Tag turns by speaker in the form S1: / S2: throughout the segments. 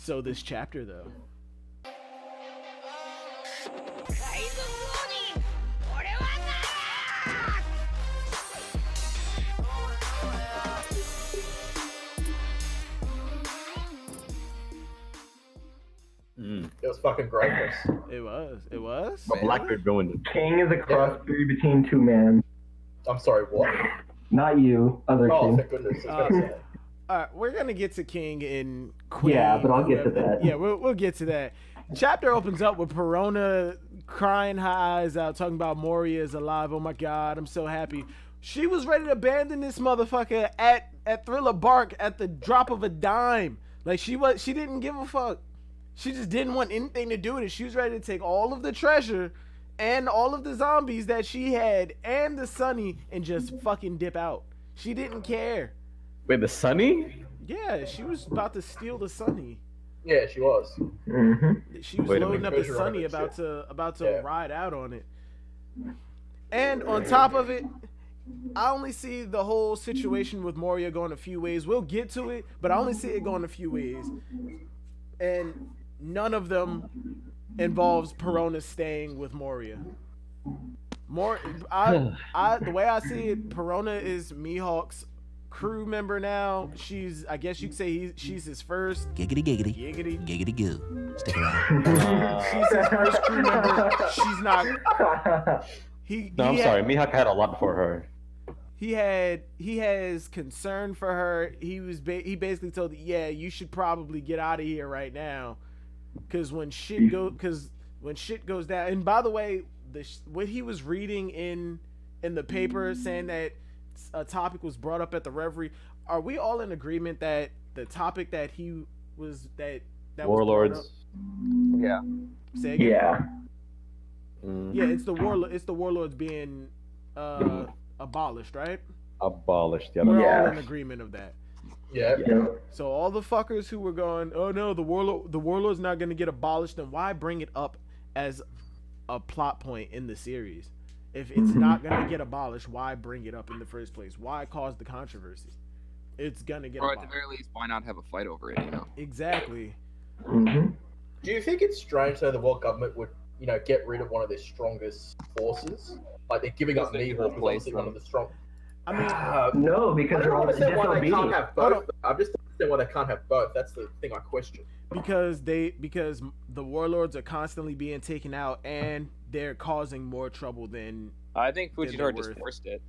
S1: So this chapter though.
S2: It was fucking greatness.
S1: It was.
S3: But Blackbeard ruined it.
S4: King is a cross between two men.
S2: I'm sorry, what?
S4: Not you, other
S2: Oh,
S4: King.
S2: thank goodness. I was gonna say.
S1: All right, we're gonna get to King and Queen.
S4: Yeah, but I'll get to that.
S1: Yeah, we'll get to that. Chapter opens up with Perona crying her eyes out, talking about Moria is alive. Oh my God, I'm so happy. She was ready to abandon this motherfucker at Thriller Bark at the drop of a dime. Like she didn't give a fuck. She just didn't want anything to do with it. She was ready to take all of the treasure and all of the zombies that she had and the Sunny and just fucking dip out. She didn't care.
S3: Wait, the Sunny?
S1: Yeah, she was about to steal the Sunny.
S2: Yeah, she was.
S4: Mm-hmm.
S1: She was loading up the Sunny, about to ride out on it. And on top of it, I only see the whole situation with Moria going a few ways. We'll get to it, but I only see it going a few ways. And none of them involves Perona staying with Moria. The way I see it, Perona is Mihawk's crew member now. I guess you could say she's his first.
S5: Giggity giggity.
S1: Giggity.
S5: Giggity goo. Stick around.
S1: She's his first crew member. She's not.
S3: I'm sorry. Mihawk had a lot for her.
S1: He has concern for her. He basically told her, yeah, you should probably get out of here right now, because when shit goes down. And by the way, what he was reading in the paper saying that a topic was brought up at the Reverie. Are we all in agreement that the topic that he was that
S3: Warlords?
S1: Was brought up,
S3: Yeah.
S1: Say again?
S4: Yeah.
S1: Yeah, it's the warlords being abolished, right?
S3: Abolished. Yeah.
S1: We're all in agreement of that.
S2: Yeah.
S1: So all the fuckers who were going, oh no, the warlord's not gonna get abolished, then why bring it up as a plot point in the series? If it's not gonna get abolished, why bring it up in the first place? Why cause the controversy? It's gonna get abolished.
S6: Or at the very least, why not have a fight over it, you know?
S1: Exactly.
S4: Mm-hmm.
S2: Do you think it's strange that the world government would, get rid of one of their strongest forces? Like they're giving up Mihawk, who's obviously one of the strong.
S1: I mean,
S4: No, because
S2: I
S4: they're
S2: don't
S4: all
S2: understand why they can't
S4: disobedient.
S2: have both. I just don't understand why they can't have both. That's the thing I question.
S1: because the warlords are constantly being taken out and they're causing more trouble than
S6: I think
S1: they're
S6: Fujinori just
S1: worth.
S6: forced it.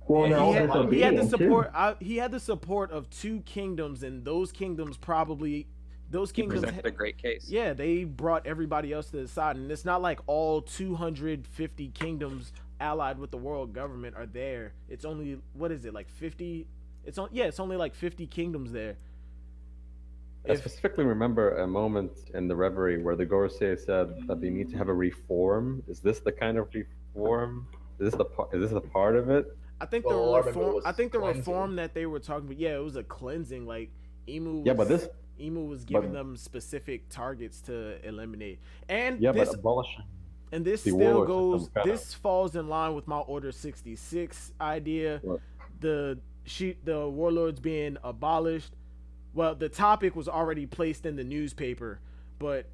S4: Well, they're all
S1: he had the
S4: disobedient
S1: support.
S4: too.
S1: He had the support of two kingdoms, and those kingdoms
S6: He presented a great case.
S1: Yeah, they brought everybody else to the side, and it's not like all 250 kingdoms allied with the world government are there. It's only, what is it, like 50? It's only like 50 kingdoms there.
S3: I specifically remember a moment in the Reverie where the Gorosei said that they need to have a reform. Is this the kind of reform? Is this the part of it?
S1: I think
S2: Well, I remember it
S1: reform.
S2: was
S1: I think the
S2: cleansing.
S1: reform that they were talking about. Yeah, it was a cleansing. Like Emu.
S3: Yeah, but this.
S1: Emu was giving them specific targets to eliminate, and
S3: Yeah,
S1: this,
S3: but abolishing.
S1: and this
S3: the
S1: still
S3: warlord
S1: goes.
S3: system kind of-
S1: This falls in line with my Order 66 idea.
S3: What?
S1: The warlords being abolished. Well, the topic was already placed in the newspaper, but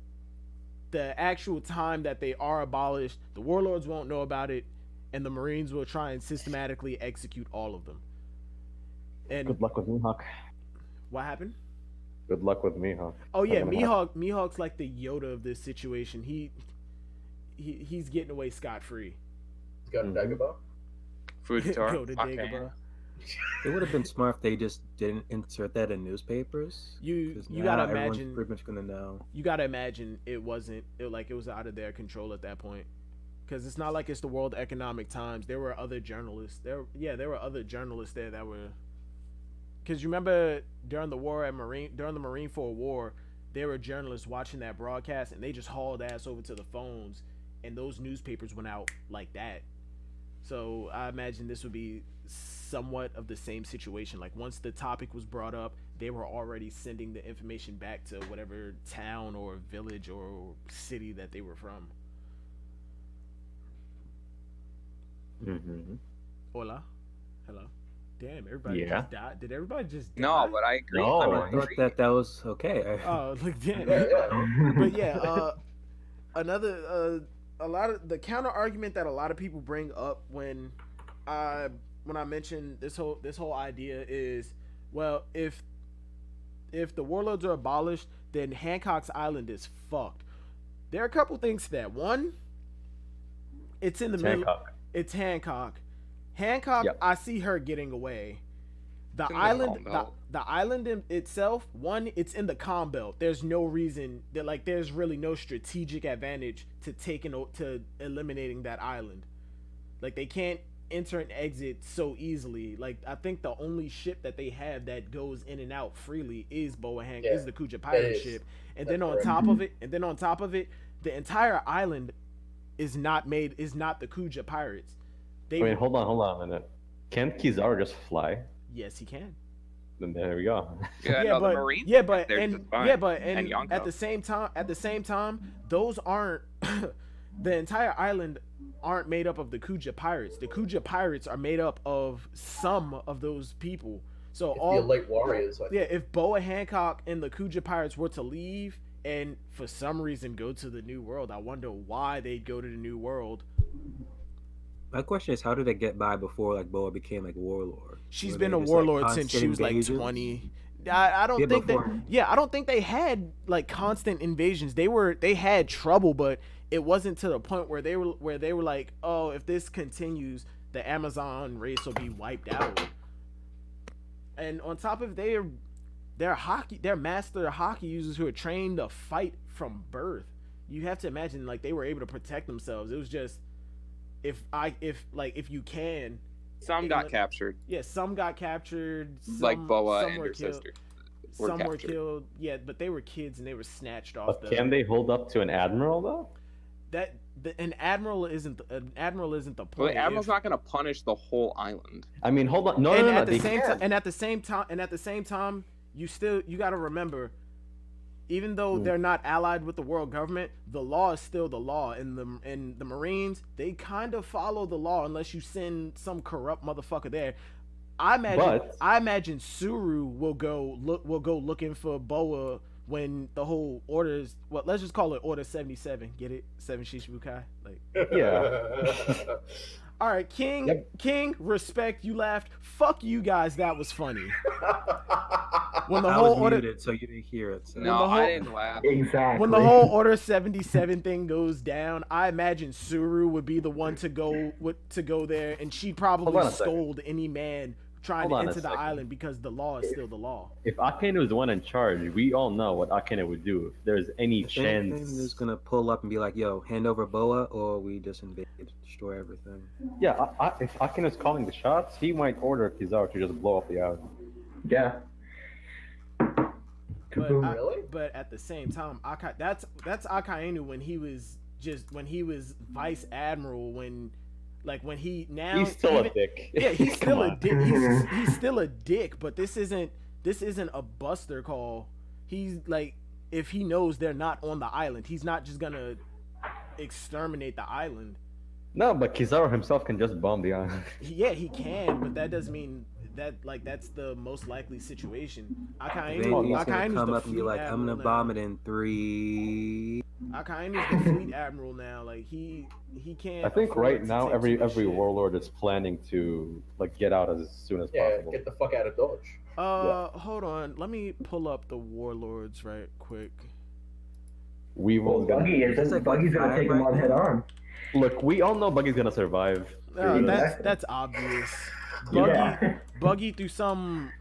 S1: the actual time that they are abolished, the warlords won't know about it, and the Marines will try and systematically execute all of them. And
S3: Good luck with Mihawk.
S1: what happened?
S3: Good luck with Mihawk.
S1: Oh yeah,
S3: Not gonna happen.
S1: Mihawk's like the Yoda of this situation. He's getting away scot free.
S2: Let's go to Dagobah.
S6: Fujitora.
S1: Go to
S6: fuck man.
S1: Dagobah.
S7: It would have been smart if they just didn't insert that in newspapers.
S1: You
S7: 'cause
S1: you
S7: now
S1: gotta
S7: everyone's
S1: imagine.
S7: pretty much gonna know.
S1: You gotta imagine it wasn't it was out of their control at that point, because it's not like it's the World Economic Times. There were other journalists. There were other journalists there that were. Because you remember during the Marine Corps War, there were journalists watching that broadcast, and they just hauled ass over to the phones, and those newspapers went out like that. So I imagine this would be somewhat of the same situation. Like once the topic was brought up, they were already sending the information back to whatever town or village or city that they were from.
S3: Mm-hmm.
S1: Hola, hello. Damn, everybody
S3: Yeah.
S1: just died. Did everybody just die?
S6: No, but I agree.
S3: No.
S6: I
S7: I thought that was okay.
S1: Oh, look, damn.
S2: Yeah.
S1: But yeah, another a lot of the counter argument that a lot of people bring up when I mention this whole idea is, well, if the warlords are abolished, then Hancock's Island is fucked. There are a couple things to that. One, it's in the middle.
S3: Hancock.
S1: It's Hancock. Hancock,
S3: Yep.
S1: I see her getting away. The
S6: It's in the
S1: island,
S6: Calm Belt.
S1: the island in itself, one, it's in the Calm Belt. There's no reason that, like, there's really no strategic advantage to eliminating that island. Like, they can't enter and exit so easily. Like, I think the only ship that they have that goes in and out freely is Boa Hancock,
S2: Yeah,
S1: is the Kuja pirate
S2: is.
S1: ship. And
S2: That's
S1: then on
S2: correct.
S1: top of it, the entire island is not the Kuja pirates. They
S3: Wait, hold on a minute. Can't Kizaru just fly?
S1: Yes, he can.
S3: Then there we go.
S6: Yeah, no, the Marines. they're
S1: and
S6: just fine.
S1: and
S6: Yonko.
S1: at the same time, those aren't the entire island aren't made up of the Kuja pirates. The Kuja pirates are made up of some of those people. So
S2: It's
S1: all
S2: the elite warriors.
S1: yeah, if Boa Hancock and the Kuja pirates were to leave and for some reason go to the New World, I wonder why they'd go to the New World.
S7: My question is, how did they get by before like Boa became like warlord?
S1: She's
S7: Were
S1: been
S7: they
S1: a
S7: just,
S1: warlord since
S7: constant
S1: she was like
S7: invasions?
S1: 20. I don't
S7: Yeah,
S1: think
S7: before.
S1: I don't think they had like constant invasions. They had trouble, but it wasn't to the point where they were like, oh, if this continues, the Amazon race will be wiped out. And on top of they're master hockey users who are trained to fight from birth. You have to imagine like they were able to protect themselves. It was just if you can.
S6: Some got captured,
S1: Yeah, some got captured.
S6: like Boa
S1: some
S6: and
S1: were
S6: her
S1: killed.
S6: sister.
S1: Some were
S6: captured.
S1: killed. Yeah, but they were kids and they were snatched off.
S3: But can they hold up to an admiral though?
S1: An admiral isn't the point.
S6: Well, the admiral's
S1: If-
S6: not going to punish the whole island.
S3: I mean, hold on. No,
S1: and
S3: no, no,
S1: at the
S3: they
S1: same
S3: can.
S1: time, and at the same time, you got to remember, even though they're not allied with the world government, the law is still the law. And the Marines, they kind of follow the law unless you send some corrupt motherfucker there. I imagine Suru will go looking for Boa when the whole orders. Well, let's just call it Order 77. Get it? 7 Shishibukai. Like,
S3: Yeah.
S1: all right, King.
S3: Yep.
S1: King, respect. You laughed. Fuck you guys. That was funny. When the
S7: I
S1: whole
S7: was
S1: order.
S7: muted, so you didn't hear it. So.
S6: No,
S1: the whole-
S6: I didn't laugh.
S4: Exactly.
S1: When the whole Order 77 thing goes down, I imagine Suru would be the one to go there, and she'd probably
S3: Hold on a second.
S1: scold any man trying
S3: Hold
S1: to
S3: on a
S1: enter the
S3: second.
S1: island because the law is still the law.
S3: If Akane was the one in charge, we all know what Akane would do if there's any
S7: If anything,
S3: chance.
S7: is gonna pull up and be like, "Yo, hand over Boa, or we just invade, destroy everything."
S3: Yeah, if Akane was calling the shots, he might order Kizaru to just blow up the island.
S4: Yeah. Kaboom.
S2: Really?
S1: But at the same time, that's Akainu when he was vice admiral when he now
S3: He's still
S1: even-
S3: a dick.
S1: Yeah, he's
S3: Come
S1: still a
S3: on.
S1: dick. He's still a dick, but this isn't a buster call. He's like, if he knows they're not on the island, he's not just gonna exterminate the island.
S3: No, but Kizaru himself can just bomb the island.
S1: Yeah, he can, but that doesn't mean that that's the most likely situation.
S7: Then
S1: Akainu's
S7: he's gonna come
S1: the
S7: up and be
S1: fleet
S7: like, "I'm gonna
S1: admiral
S7: bomb
S1: now.
S7: it in 3."
S1: Akainu's the fleet admiral now. Like he can't.
S3: I think
S1: afford
S3: right
S1: to
S3: now
S1: take too much
S3: every
S1: shit.
S3: warlord is planning to get out as soon as
S2: Yeah,
S3: possible.
S2: get the fuck out of Dodge.
S1: Hold on. Let me pull up the warlords right quick.
S3: We've all got.
S7: It's like
S4: Buggy's gonna
S7: flag
S4: take him
S7: right
S4: on head
S7: now.
S4: on.
S3: Look, we all know Buggy's gonna survive.
S4: Exactly.
S1: That's obvious.
S4: Yeah.
S1: Buggy through some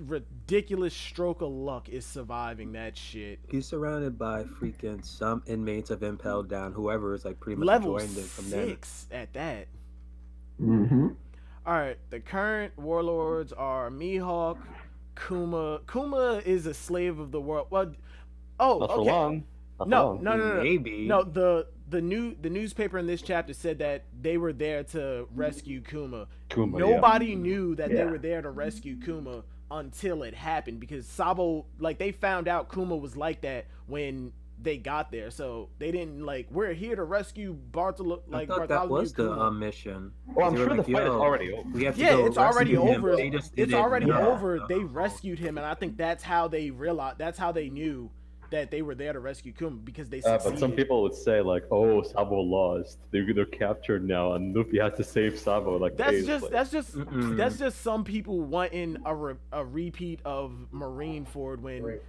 S1: ridiculous stroke of luck is surviving that shit.
S7: He's surrounded by freaking some inmates of Impel Down, whoever is like pretty much
S1: Level
S7: joined him from there.
S1: 6 at that.
S4: Mm-hmm.
S1: All right, the current warlords are Mihawk, Kuma. Kuma is a slave of the world. Well,
S3: Not for
S1: okay.
S3: long. Not for
S1: No,
S3: long.
S1: no.
S7: Maybe.
S1: No, the newspaper in this chapter said that they were there to rescue Kuma.
S3: Kuma,
S1: Nobody knew that they
S4: Yeah.
S1: were there to rescue Kuma until it happened because Sabo, like, they found out Kuma was like that when they got there. So they didn't like, we're here to rescue Bartholomew.
S7: I
S1: Like
S7: thought that
S1: Bartholomew
S7: was the
S1: Kuma.
S7: Mission.
S3: Well, I'm
S7: They were
S3: sure
S7: like,
S3: the fight is
S7: "Yo,
S3: already over.
S7: we have to
S1: Yeah,
S7: go
S1: it's already
S7: rescue him."
S1: over.
S7: They just
S1: It's
S7: didn't
S1: already
S7: know.
S1: over. They rescued him, and I think that's how they realized. That's how they knew that they were there to rescue Kuma, because they succeeded.
S3: But some people would say like, "Oh, Sabo lost. They're captured now, and Luffy has to save Sabo." Like
S1: That's
S3: days later.
S1: that's just some people wanting a repeat of Marineford when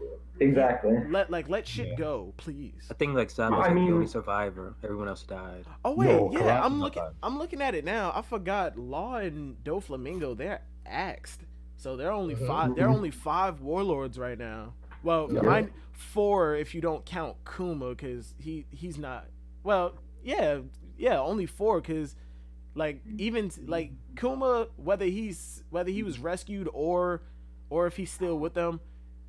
S4: Exactly.
S1: let shit go, please.
S7: I think like Sam was
S4: I
S7: like the
S4: mean-
S7: only survivor. Everyone else died.
S1: Oh wait,
S3: No,
S1: yeah,
S3: Karasu
S1: I'm looking at it now. I forgot Law and Doflamingo, they're axed. So they're only five. They're only 5 warlords right now. Well,
S4: Yeah.
S1: 4 if you don't count Kuma, because he's not. Well, yeah, only 4, because like even like Kuma, whether he was rescued or if he's still with them,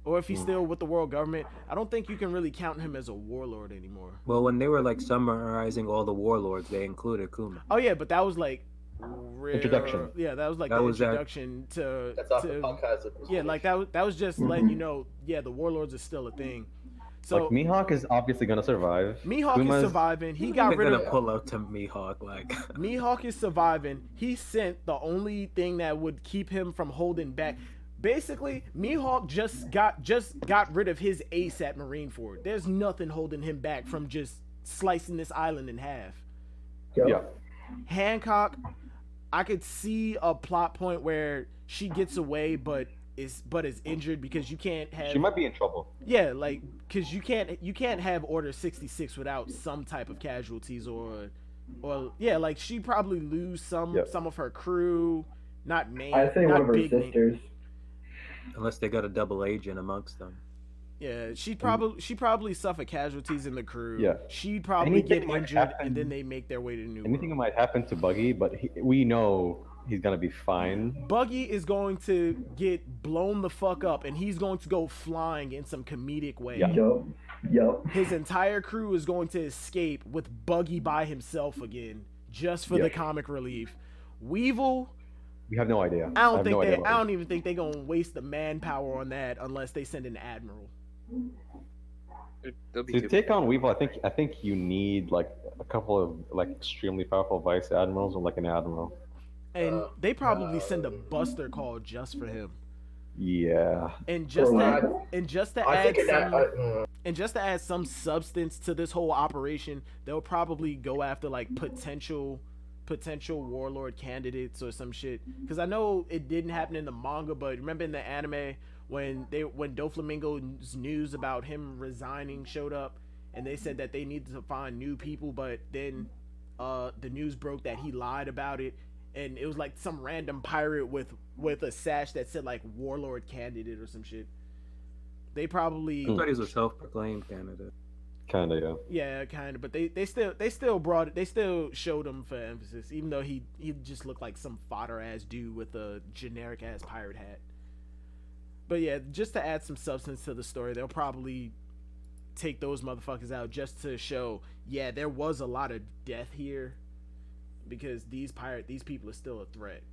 S1: or if he's still with the world government, I don't think you can really count him as a warlord anymore.
S7: Well, when they were like summarizing all the warlords, they included Kuma.
S1: Oh yeah, but that was like
S3: Introduction.
S1: Yeah, that was like
S7: That
S1: the
S7: was that-
S1: introduction to.
S2: That's after Punk has it.
S1: Yeah, like that was just letting you know. Yeah, the warlords are still a thing. So
S3: Like Mihawk is obviously gonna survive.
S1: Mihawk
S3: Kuma's-
S1: is surviving. He
S7: They're
S1: got rid
S7: gonna
S1: of.
S7: pull up to Mihawk like.
S1: Mihawk is surviving. He sent the only thing that would keep him from holding back. Basically, Mihawk just got rid of his ace at Marineford. There's nothing holding him back from just slicing this island in half.
S3: Yeah.
S1: Hancock, I could see a plot point where she gets away, but is injured, because you can't have.
S3: She might be in trouble.
S1: Yeah, like, because you can't have Order 66 without some type of casualties, or yeah, like she probably lose some of her crew, not main.
S4: I say
S1: not
S4: one of her
S1: big name.
S4: sisters.
S7: Unless they got a double agent amongst them.
S1: Yeah, she probably suffer casualties in the crew.
S3: Yeah.
S1: She'd probably
S3: Anything
S1: get
S3: might
S1: injured,
S3: happen.
S1: and then they make their way to New
S3: Anything
S1: World.
S3: might happen to Buggy, but we know he's gonna be fine.
S1: Buggy is going to get blown the fuck up, and he's going to go flying in some comedic way.
S3: Yeah.
S4: Yup.
S1: His entire crew is going to escape with Buggy by himself again, just for the comic relief. Weevil,
S3: We have no idea.
S1: I
S3: have no idea about
S1: don't even think they're gonna waste the manpower on that unless they send an admiral.
S6: They'll be
S3: To
S6: too-
S3: take on Weevil, I think you need like a couple of like extremely powerful vice admirals or like an admiral.
S1: And they probably send a buster call just for him.
S3: Yeah.
S1: And just
S2: Right.
S1: to
S2: I
S1: add
S2: think
S1: some, and just to add some substance to this whole operation, they'll probably go after like potential warlord candidates or some shit. Because I know it didn't happen in the manga, but remember in the anime when Doflamingo's news about him resigning showed up, and they said that they needed to find new people, but then the news broke that he lied about it, and it was like some random pirate with a sash that said like warlord candidate or some shit. They probably
S7: I thought he was a self-proclaimed candidate.
S3: Kinda, yeah.
S1: yeah, kind of, but they still showed him for emphasis, even though he just looked like some fodder ass dude with a generic ass pirate hat. But yeah, just to add some substance to the story, they'll probably take those motherfuckers out just to show, yeah, there was a lot of death here, because these people are still a threat.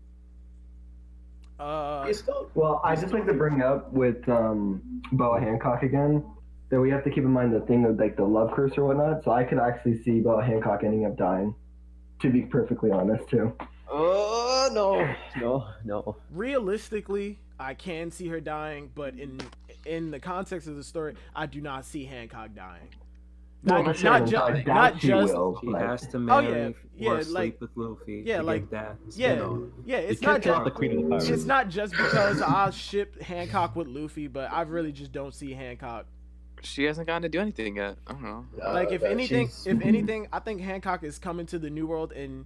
S4: Well, I just like to bring up with Boa Hancock again that we have to keep in mind the thing of like the love curse or whatnot. So I could actually see Boa Hancock ending up dying, to be perfectly honest too.
S3: Oh no.
S1: Realistically, I can see her dying, but in the context of the story, I do not see Hancock dying.
S4: Well,
S1: Not
S4: sure, I
S1: just
S4: doubt she will,
S7: She
S4: like-
S7: has to marry
S1: yeah,
S7: or
S1: like-
S7: sleep with Luffy
S1: yeah,
S7: to
S1: like-
S7: get that
S1: yeah,
S7: spin-off.
S1: yeah. It's
S3: You
S1: not
S3: can't kill
S1: just
S3: the queen of the pirates.
S1: it's not just because I ship Hancock with Luffy, but I really just don't see Hancock.
S6: She hasn't gotten to do anything yet. I don't know.
S1: Like if anything, I think Hancock is coming to the New World, and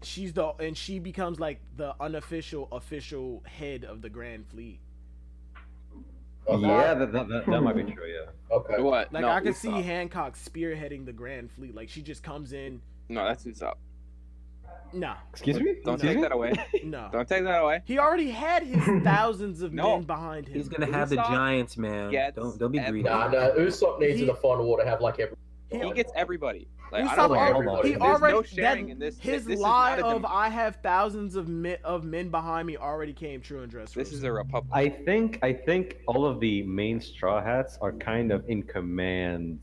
S1: she becomes like the unofficial official head of the Grand Fleet.
S3: Yeah, that might be true. Yeah.
S2: Okay.
S6: What?
S1: Like
S6: No,
S1: I could see
S6: Usopp.
S1: Hancock spearheading the Grand Fleet. Like she just comes in.
S6: No, that's Usopp.
S1: Nah,
S3: Excuse me.
S6: Don't
S3: Excuse
S6: take
S3: me?
S6: that away.
S1: no.
S6: Don't take that away.
S1: He already had his thousands of
S6: No.
S1: men behind him.
S7: He's gonna have the
S6: Usopp
S7: giants, man.
S6: gets
S7: Don't be greedy.
S2: Nah, Usopp needs
S1: He-
S2: in the final war to have like every.
S6: He gets everybody. Like I
S1: Usopp
S6: don't know
S3: already-
S6: everybody.
S1: he
S6: There's
S1: already
S6: no sharing
S1: that,
S6: in this.
S1: his
S6: this
S1: lie
S6: is not a
S1: of I have thousands of men behind me already came true in Dressrosa.
S6: This is a republic.
S3: I think all of the main Straw Hats are kind of in command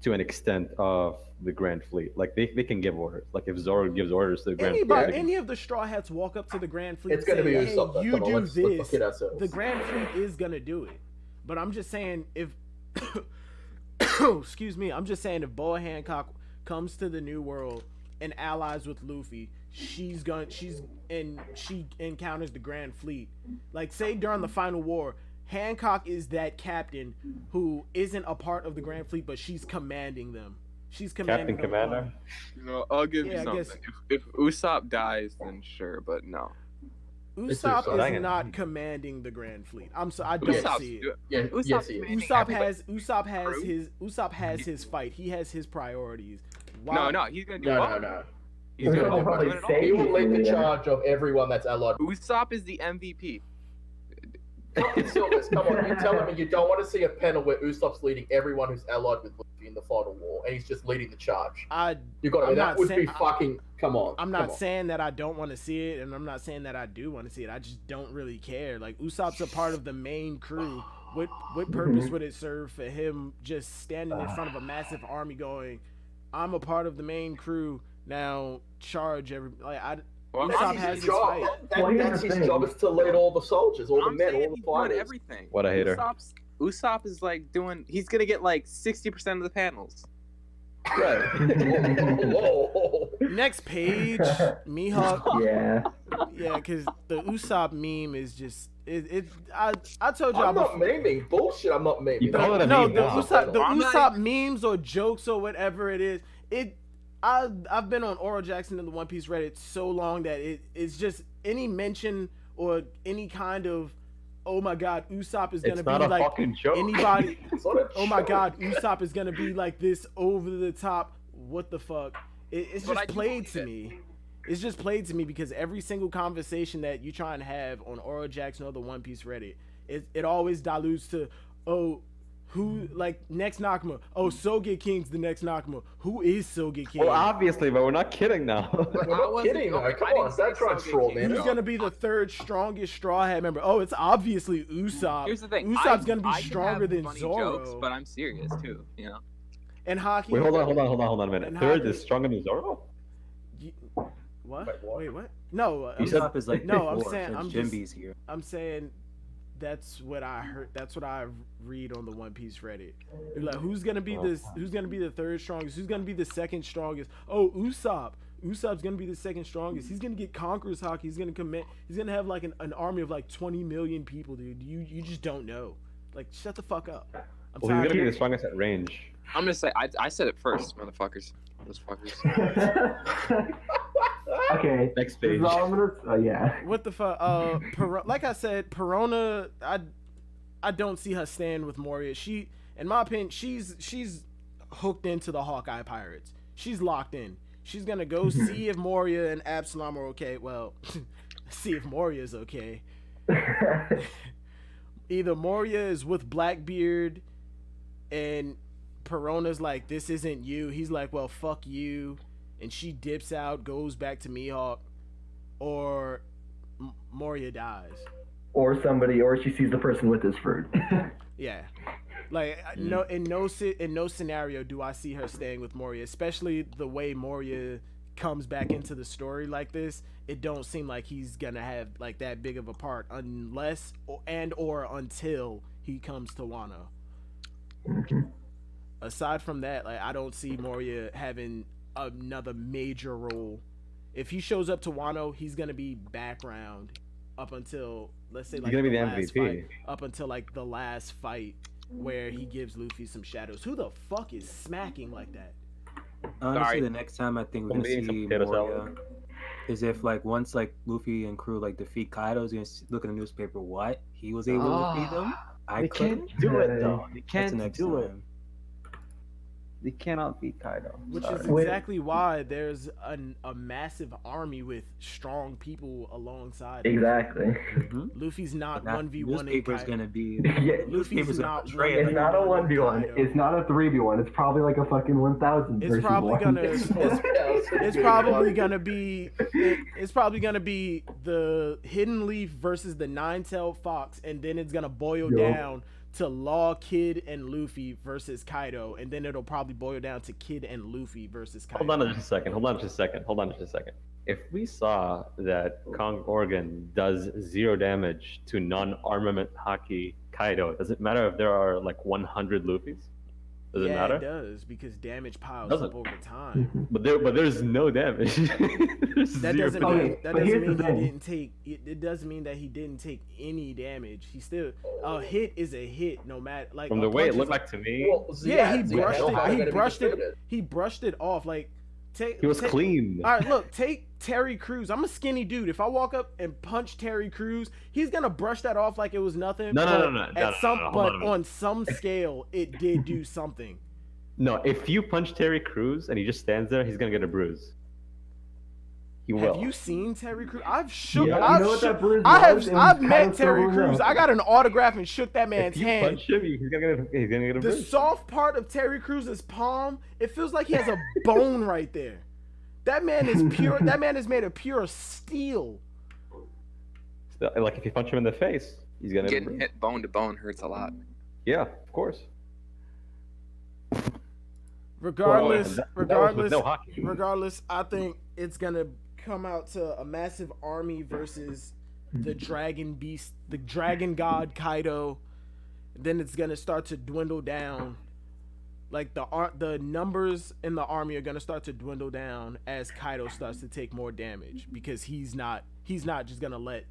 S3: to an extent of the Grand Fleet. Like they can give orders. Like if Zoro gives orders to the Grand
S1: Anybody,
S3: Fleet,
S1: any of the Straw Hats walk up to the Grand Fleet
S2: It's
S1: and
S2: gonna
S1: say,
S2: be
S1: hey,
S2: Usopp.
S1: you
S2: Come on,
S1: do
S2: let's
S1: this,
S2: kid ourselves.
S1: the Grand Fleet is gonna do it. But I'm just saying if excuse me, I'm just saying if Boa Hancock comes to the New World and allies with Luffy, she encounters the Grand Fleet. Like say during the final war, Hancock is that captain who isn't a part of the Grand Fleet, but she's commanding them. She's commanding
S3: Captain Commander.
S6: I'll give
S1: Yeah,
S6: you
S1: I
S6: something.
S1: guess-
S6: If Usopp dies, then sure, but no.
S1: Usopp
S2: Usopp.
S1: is not commanding the Grand Fleet. I don't
S6: Usopp's
S1: see it.
S6: do-
S2: Yeah,
S6: Usopp's
S2: yes, he is.
S6: commanding
S1: Usopp
S6: everybody.
S1: has his fight. He has his priorities.
S6: No, he's gonna do
S2: No,
S6: both.
S2: no.
S6: He's
S2: Usopp
S6: gonna
S2: will
S6: do
S2: probably
S6: both at all.
S4: say-
S2: He will lead the
S4: Yeah.
S2: charge of everyone that's allied.
S6: Usopp is the MVP.
S2: Silvers, come on, you're telling me you don't want to see a panel where Usopp's leading everyone who's allied with Luffy in the final war, and he's just leading the charge. You got to
S1: I'm
S2: that
S1: not
S2: would
S1: saying-
S2: be fucking. Come on.
S1: I'm
S2: come
S1: not
S2: on.
S1: saying that I don't want to see it, and I'm not saying that I do want to see it. I just don't really care. Like Usopp's a part of the main crew. What purpose would it serve for him just standing in front of a massive army going, "I'm a part of the main crew now. Charge every like
S6: Well,
S1: Usopp
S6: I'm
S1: has his
S2: job.
S1: fight."
S4: Well, here's
S2: That's
S4: the
S2: his
S4: thing.
S2: job is to lead all the soldiers, all the
S6: I'm
S2: men,
S6: saying
S2: all the
S6: he's doing
S2: fighters.
S6: everything.
S3: What a hater.
S6: Usopp is like doing. He's gonna get like 60% of the panels.
S2: Right. Whoa.
S1: Next page, Mihawk.
S4: Yeah.
S1: Yeah, because the Usopp meme is just I told y'all
S2: I'm not
S1: before.
S2: memeing. Bullshit, I'm not memeing.
S3: You call it a
S1: No,
S3: meme
S1: the
S3: now.
S6: I'm not
S1: Usopp memes or jokes or whatever it is. I've been on Oral Jackson and the One Piece Reddit so long that it's just any mention or any kind of, oh my god, Usopp is gonna
S3: It's
S1: be
S3: not a
S1: like
S3: fucking joke.
S1: anybody.
S2: It's not a
S1: Oh my
S2: joke.
S1: god, Usopp is gonna be like this over the top. What the fuck? It's
S6: But I
S1: just
S6: do
S1: played to
S6: believe
S1: me. It's just played to me because every single conversation that you try and have on Oral Jackson or the One Piece Reddit, it always dilutes to, oh, who, like, next Nakama. Oh, Soge King's the next Nakama. Who is Soge King?
S3: Well, obviously, but we're not kidding now.
S2: We're
S6: I
S2: not
S6: wasn't
S2: kidding,
S6: going-
S2: though. Come
S6: I didn't
S2: on,
S6: say
S2: don't try and
S6: Soge
S2: straw
S6: King.
S2: man.
S1: Who's gonna be the third strongest Straw Hat member? Oh, it's obviously Usopp.
S6: Here's the thing.
S1: Usopp's gonna be
S6: I can
S1: stronger
S6: have
S1: than
S6: funny
S1: Zoro.
S6: Jokes, but I'm serious too. You know.
S1: And Haki.
S3: Wait, hold on a minute.
S1: And
S3: Third
S1: Haki-
S3: is stronger than Zoro?
S1: What?
S2: Wait, what?
S1: Wait, what? No,
S3: You said-
S7: Usopp is like
S1: No, I'm
S7: four
S1: saying-
S7: since
S1: I'm just-
S7: Jinbe's here.
S1: I'm saying that's what I heard. That's what I read on the One Piece Reddit. They're like, who's gonna be this? Who's gonna be the third strongest? Who's gonna be the second strongest? Oh, Usopp. Usopp's gonna be the second strongest. He's gonna get Conqueror's Haki. He's gonna commit. He's gonna have like an army of like 20 million people, dude. You just don't know. Like, shut the fuck up. I'm
S3: Well, he's
S1: tired
S3: gonna be
S1: of
S3: the strongest at range.
S6: I'm gonna say I said it first, motherfuckers.
S4: Okay.
S3: Next
S4: This
S3: page.
S4: is all I'm gonna. Yeah.
S1: What the fuck? Like I said, Perona. I don't see her stand with Moria. She, in my opinion, she's hooked into the Hawkeye Pirates. She's locked in. She's gonna go see if Moria and Absalom are okay. Well, see if Moria's okay. Either Moria is with Blackbeard, and Perona's like, "This isn't you." He's like, "Well, fuck you," and she dips out, goes back to Mihawk, or Moria dies.
S4: Or she sees the person with his fruit.
S1: Yeah, like in no scenario do I see her staying with Moria, especially the way Moria comes back into the story like this. It don't seem like he's gonna have like that big of a part unless or until he comes to Wano. Aside from that, like I don't see Moria having another major role. If he shows up to Wano, he's gonna be background up until, let's say, like
S3: He's gonna be the
S1: last
S3: MVP.
S1: fight, up until like the last fight where he gives Luffy some shadows. Who the fuck is smacking like that?
S7: Honestly,
S6: Sorry.
S7: the next time I think we're
S3: I'm
S7: gonna
S3: eating some
S7: see
S3: potato
S7: Moria
S3: salad.
S7: is if like once like Luffy and crew like defeat Kaido, he's gonna look in the newspaper. What? He was able to defeat them? I
S8: They
S7: couldn't.
S8: can't do it though. They
S7: That's
S8: can't
S7: the next
S8: do it.
S7: time.
S8: They cannot beat Kaido.
S1: Which
S8: Sorry.
S1: is exactly why there's a massive army with strong people alongside him.
S4: Exactly.
S7: Mhm.
S1: Luffy's not
S7: That
S1: 1v1 in
S7: newspaper's
S1: Kaido.
S7: gonna be.
S4: Yeah.
S1: Luffy's
S7: newspaper's gonna
S1: not
S7: portray it.
S4: It's not a 1v1.
S1: Kaido.
S4: It's not a 3v1. It's probably like a fucking 1,000.
S1: It's
S4: versus
S1: probably
S4: one.
S1: gonna. It's probably gonna be. It's probably gonna be the Hidden Leaf versus the Nine-Tailed Fox, and then it's gonna boil
S4: Yo.
S1: down to Law, Kid, and Luffy versus Kaido, and then it'll probably boil down to Kid and Luffy versus Kaido.
S3: Hold on just a second. If we saw that Kong Organ does 0 damage to non-armament Haki Kaido, does it matter if there are like 100 Luffys? Does it matter?
S1: It does, because damage piles
S3: Doesn't.
S1: up over time.
S3: But there's no damage.
S1: That doesn't
S4: Okay,
S1: mean
S4: but here's the
S1: he
S4: thing.
S1: didn't take. It doesn't mean that he didn't take any damage. He still a hit is a hit, no matter like.
S3: From
S1: a
S3: the way
S1: punch
S3: it looked
S1: is-
S3: like to me,
S2: Well,
S1: Yeah, he
S2: Ziad
S1: brushed
S2: hell
S1: it.
S2: how
S1: He
S2: gonna be
S1: brushed it.
S2: defeated?
S1: He brushed it off. Like take.
S3: he was
S1: take-
S3: clean.
S1: All right, look, take Terry Crews. I'm a skinny dude. If I walk up and punch Terry Crews, he's gonna brush that off like it was nothing.
S3: No,
S1: but
S3: hold on.
S1: on some scale, it did do something.
S3: No, if you punch Terry Crews and he just stands there, he's gonna get a bruise. He will.
S1: Have you seen Terry Crews? I've shook.
S4: Yeah, you
S1: I've
S4: know what
S1: shook.
S4: that bruise
S1: I
S4: was?
S1: have.
S4: It was
S1: I've
S4: kind
S1: met
S4: of
S1: Terry
S4: throwing
S1: Crews.
S4: up.
S1: I got an autograph and shook that
S3: If
S1: man's
S3: you
S1: hand.
S3: punch him, he's gonna get a
S1: The
S3: bruise.
S1: soft part of Terry Crews' palm, it feels like he has a bone right there. That man is pure. That man is made of pure steel.
S3: Like if you punch him in the face, he's gonna get a
S6: Getting
S3: bruise.
S6: hit bone to bone hurts a lot.
S3: Yeah, of course.
S1: Regardless,
S3: That was
S1: regardless,
S3: with no hockey.
S1: regardless, I think it's gonna come out to a massive army versus the dragon beast, the dragon god Kaido. Then it's gonna start to dwindle down. Like the numbers in the army are gonna start to dwindle down as Kaido starts to take more damage, because he's not just gonna let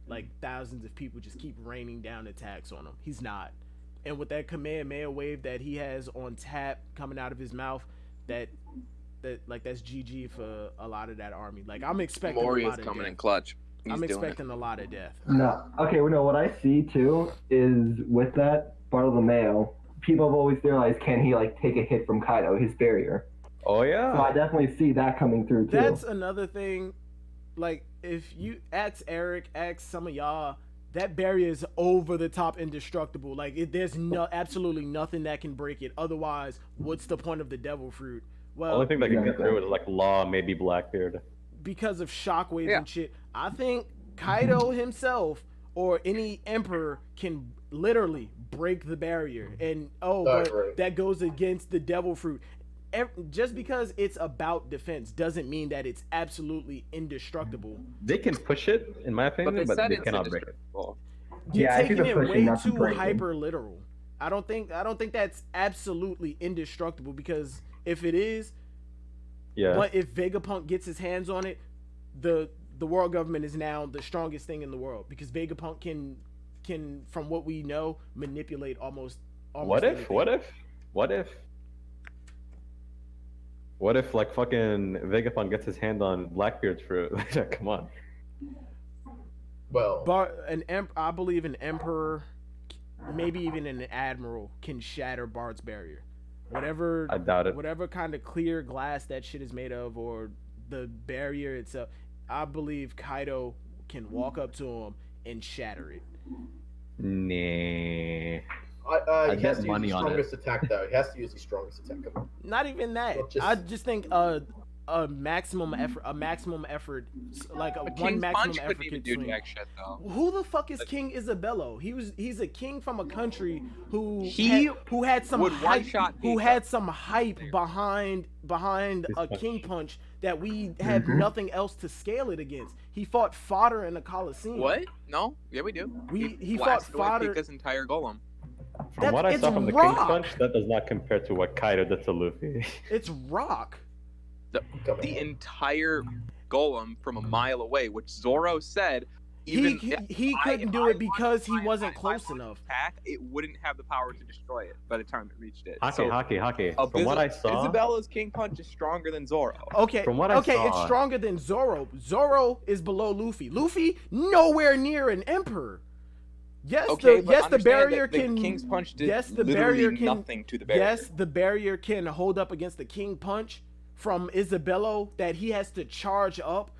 S1: like thousands of people just keep raining down attacks on him. He's not. And with that Kamehameha wave that he has on tap coming out of his mouth, that's GG for a lot of that army. Like I'm expecting a
S6: Mori is
S1: lot of
S6: coming
S1: death.
S6: in clutch. He's
S1: I'm
S6: doing
S1: expecting a lot of death.
S4: No. Okay, well, no, what I see too is with that Bartolomeo, people have always theorized, can he like take a hit from Kaido, his barrier?
S3: Oh
S4: So
S3: yeah.
S4: I definitely see that coming through too.
S1: That's another thing. Like if you ask Eric, ask some of y'all, that barrier is over the top indestructible. Like there's absolutely nothing that can break it. Otherwise, what's the point of the devil fruit?
S3: The
S1: Well,
S3: only thing that can get
S4: Exactly.
S3: through is like Law, maybe Blackbeard.
S1: because of shockwaves
S6: Yeah.
S1: and shit. I think Kaido himself or any emperor can literally break the barrier. And but
S2: right.
S1: that goes against the devil fruit. Just because it's about defense doesn't mean that it's absolutely indestructible.
S3: They can push it, in my
S6: But
S3: opinion,
S6: they
S3: but
S6: said
S3: they
S6: it's
S3: cannot break it.
S6: indestructible.
S1: You're
S4: Yeah, I think
S1: taking
S4: they're
S1: it
S4: pushing
S1: way
S4: not to
S1: too
S4: break it.
S1: hyper literal. I don't think that's absolutely indestructible, because if it is,
S3: Yeah.
S1: but if Vegapunk gets his hands on it, the world government is now the strongest thing in the world, because Vegapunk can from what we know manipulate almost
S3: What if?
S1: anything.
S3: What if like fucking Vegapunk gets his hand on Blackbeard's fruit? Come on.
S2: Well,
S1: I believe an emperor, maybe even an admiral, can shatter Bard's barrier. Whatever
S3: I doubt it.
S1: whatever kind of clear glass that shit is made of, or the barrier itself, I believe Kaido can walk up to him and shatter it.
S3: Nah.
S2: he
S3: I'd
S2: has
S3: bet
S2: to use
S3: money
S2: his
S3: on it.
S2: strongest attack though. He has to use his strongest attack. Come on.
S1: Not even that.
S2: Well, just-
S1: I just think a maximum effort, like
S6: But
S1: one
S6: King's
S1: maximum
S6: Punch
S1: effort
S6: couldn't even
S1: could
S6: do
S1: swing.
S6: jack shit though.
S1: Who the fuck is King Isabello? He's a king from a country who
S6: He
S1: had some
S6: would
S1: hype,
S6: one-shot
S1: who
S6: Pico.
S1: had some hype behind
S3: His
S1: a
S3: punch.
S1: King Punch that we have nothing else to scale it against. He fought fodder in the Coliseum.
S6: What? No? Yeah, we do.
S1: He fought
S6: blasted away
S1: fodder.
S6: Pika's entire golem.
S3: From what I
S1: it's
S3: saw from the
S1: rock.
S3: King Punch, that does not compare to what Kaido did to Luffy.
S1: It's rock.
S2: Come
S6: The
S2: on.
S6: entire golem from a mile away, which Zoro said, even
S1: He couldn't do it because he wasn't close enough.
S6: attack, it wouldn't have the power to destroy it by the time it reached it.
S3: Haki. From what I saw,
S6: Isabella's King Punch is stronger than Zoro.
S1: Okay,
S3: From what I
S1: okay, it's
S3: saw-
S1: stronger than Zoro. Zoro is below Luffy. Luffy nowhere near an emperor. Yes,
S6: Okay,
S1: the
S6: but understand
S1: barrier
S6: that the
S1: can.
S6: King's Punch did
S1: yes, the
S6: literally
S1: barrier can.
S6: nothing to the barrier.
S1: Yes, the barrier can hold up against the King Punch from Isabello that he has to charge up.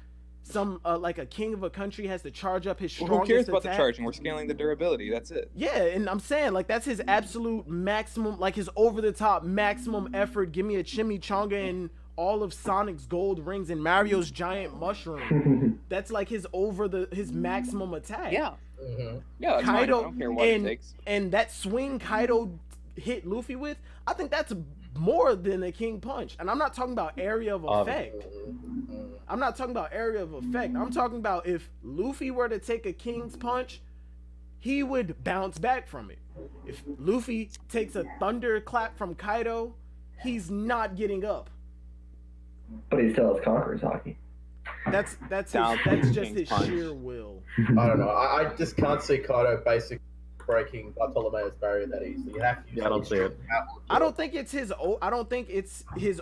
S1: Some like a king of a country has to charge up his
S6: Well,
S1: strongest
S6: who cares about
S1: attack.
S6: the charging? We're scaling the durability. That's it.
S1: Yeah, and I'm saying like that's his absolute maximum, like his over the top maximum effort. Give me a chimichanga and all of Sonic's gold rings and Mario's giant mushroom. That's like his maximum attack.
S6: Yeah. Yeah, that's fine. I
S1: Kaido
S6: don't care what it takes.
S1: and that swing Kaido hit Luffy with, I think that's more than a King Punch. And I'm not talking about area of effect. I'm not talking about area of effect. I'm talking about if Luffy were to take a King's Punch, he would bounce back from it. If Luffy takes a thunderclap from Kaido, he's not getting up.
S4: But he still has Conqueror's Hockey.
S1: That's just his sheer will.
S2: I don't know. I just can't see Kaido basically breaking Bartolomeo's barrier that easily. You have to use
S3: I don't see it.
S1: I don't think it's his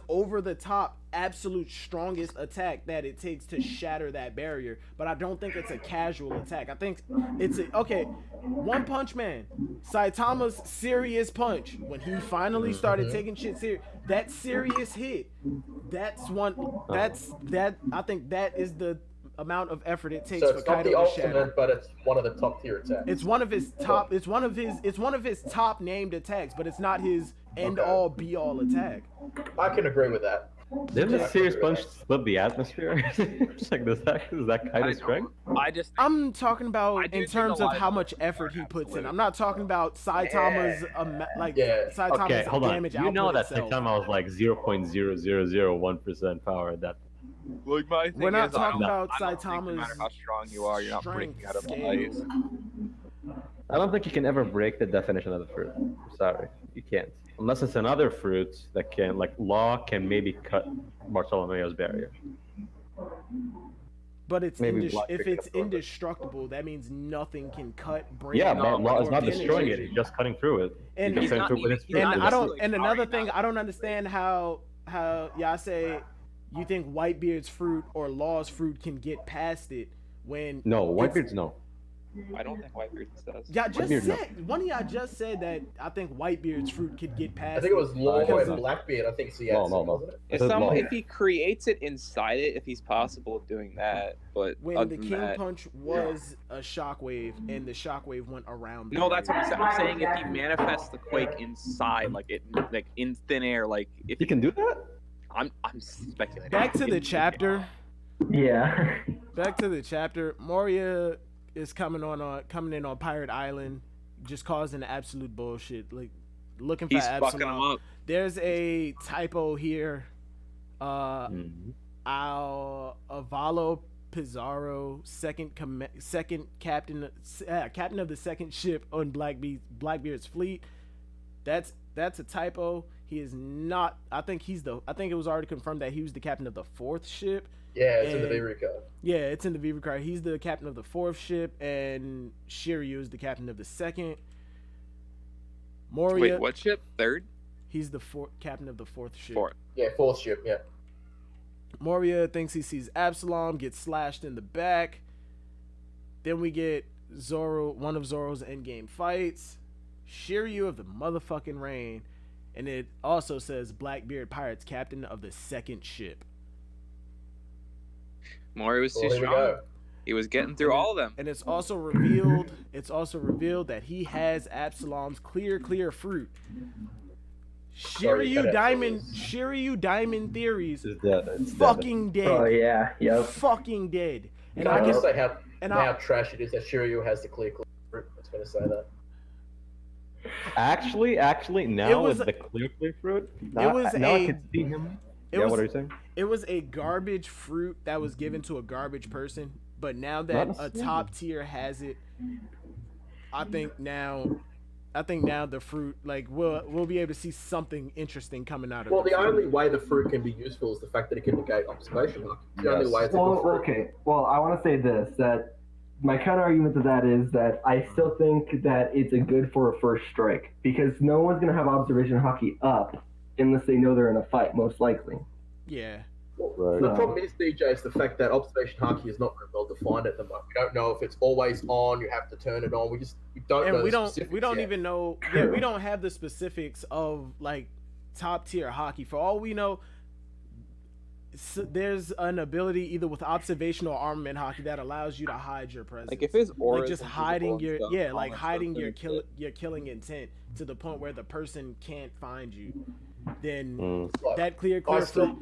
S1: over the top absolute strongest attack that it takes to shatter that barrier, but I don't think it's a casual attack. I think it's One Punch Man, Saitama's serious punch when he finally started taking shit serious. That serious hit, I think that is the amount of effort it takes
S2: So
S1: for
S2: it's not
S1: Kaido
S2: the
S1: to shatter.
S2: ultimate, but it's one of the top tier attacks.
S1: It's one of his top. It's one of his top named attacks, but it's not his end all be all attack.
S2: I can agree with that.
S3: Didn't the serious punch split the atmosphere? It's like, is that Kaido's strength?
S1: I'm talking
S6: I
S1: about
S6: do
S1: in
S6: think
S1: terms
S6: a
S1: of
S6: lot
S1: how
S6: of
S1: much
S6: those
S1: effort
S6: are
S1: he puts in.
S6: absolute.
S1: I'm not talking about Saitama's Saitama's
S3: Okay, hold on.
S1: damage
S3: You know
S1: output
S3: that
S1: itself.
S3: Saitama was like 0.0001% power at that.
S6: Like my thing
S1: We're not
S6: is,
S1: talking
S6: I
S1: about
S6: don't think no
S1: Saitama's
S6: matter how strong you are, you're not breaking out of the
S1: strength
S6: ice.
S3: I don't think you can ever break the definition of the fruit. I'm sorry, you can't. Unless it's another fruit that can, like Law, can maybe cut Bartolomeo's barrier.
S1: But it's
S3: Maybe
S1: if
S3: Blackbeard
S1: it's
S3: can absorb it.
S1: indestructible, that means nothing can cut, break.
S3: Yeah,
S1: or-
S3: but Law is
S1: or
S3: not
S1: penetrate
S3: destroying it;
S1: you.
S3: he's just cutting through it.
S1: And
S3: He
S1: he's
S3: can
S6: not
S3: cut through with
S6: even-
S3: his
S6: he's
S3: fruit.
S6: not
S1: And
S6: just
S1: I don't.
S6: like
S1: And another
S6: powering
S1: thing,
S6: up.
S1: I don't understand how y'all say you think Whitebeard's fruit or Law's fruit can get past it when
S3: No,
S1: it's-
S3: Whitebeard's no.
S6: I don't think Whitebeard does.
S1: Y'all just
S3: Whitebeard, no.
S1: said one of y'all just said that I think Whitebeard's fruit could get past.
S2: I think it was Law
S1: because
S2: and
S1: of-
S2: Blackbeard. I think
S3: No,
S2: Siatsu,
S3: no.
S2: wasn't it?
S6: If
S3: It says Law.
S6: if he creates it inside it, if he's possible of doing that, but
S1: when
S6: other
S1: the
S6: than
S1: King
S6: that,
S1: Punch was a shockwave and the shockwave went around.
S6: no, that's what I'm saying. I'm saying if he manifests the quake inside, like in thin air, like if
S3: You can do that?
S6: I'm speculating.
S1: Back to the chapter.
S4: Yeah.
S1: Back to the chapter. Moria is coming in on Pirate Island, just causing absolute bullshit. Like looking for
S6: He's fucking him
S1: Absalom.
S6: up.
S1: There's a typo here.
S3: Mhm.
S1: Avalo Pizarro, second captain of the second ship on Blackbeard's fleet. That's a typo. He is not. I think it was already confirmed that he was the captain of the fourth ship.
S2: Yeah, it's in the
S1: And-
S2: V card.
S1: Yeah, it's in the Viva card. He's the captain of the fourth ship, and Shiryu is the captain of the second. Moria,
S6: Wait, what ship? Third?
S1: he's the captain of the fourth ship.
S6: Fourth.
S2: Yeah, fourth ship. Yeah.
S1: Moria thinks he sees Absalom, gets slashed in the back. Then we get one of Zoro's endgame fights. Shiryu of the motherfucking rain. And it also says Blackbeard Pirates captain of the second ship.
S6: Mori was
S2: Well,
S6: too
S2: here we
S6: strong.
S2: go.
S6: He was getting through all of them.
S1: And it's also revealed that he has Absalom's clear fruit.
S2: Sorry, you cut out
S1: Shiryu Diamond theories
S3: It's dead. It's dead.
S1: fucking dead.
S4: Oh yeah. Yep.
S1: Fucking dead. And
S2: Can I
S1: I
S2: just
S1: can
S2: say how
S1: and
S2: how
S1: I
S2: trash it is that Shiryu has the clear fruit? I was going to say that.
S3: Actually, now
S1: It was-
S3: with the clear fruit,
S1: it was
S3: now I
S1: a-
S3: can see him.
S1: it
S3: Yeah,
S1: was-
S3: what are you saying?
S1: it was a garbage fruit that was given to a garbage person, but now that
S3: Not
S1: a
S3: necessarily.
S1: top tier has it, I think now the fruit, like we'll be able to see something interesting coming out of
S2: Well,
S1: it.
S2: the only way the fruit can be useful is the fact that it can negate observation. It's the only
S3: Yes.
S2: way it's a
S4: Well,
S2: good fruit.
S4: okay. Well, I want to say this, that my counter argument to that is that I still think that it's a good for a first strike, because no one's going to have observation hockey up unless they know they're in a fight, most likely.
S1: Yeah.
S3: Right.
S2: The problem is, DJ, is the fact that observation haki is not very well defined at the moment. We don't know if it's always on. You have to turn it on. We don't know.
S1: And we
S2: the
S1: don't
S2: specifics yet.
S1: even know. Yeah, we don't have the specifics of like top tier hockey. For all we know, there's an ability either with observation or armament hockey that allows you to hide your presence.
S6: Like if his aura
S1: like just
S6: is
S1: hiding
S6: invisible
S1: your
S6: and stuff, all
S1: like
S6: that
S1: hiding
S6: stuff,
S1: your killing intent to the point where the person can't find you, then
S3: Mm.
S2: Like,
S1: that clear
S2: I
S1: fruit,
S2: still,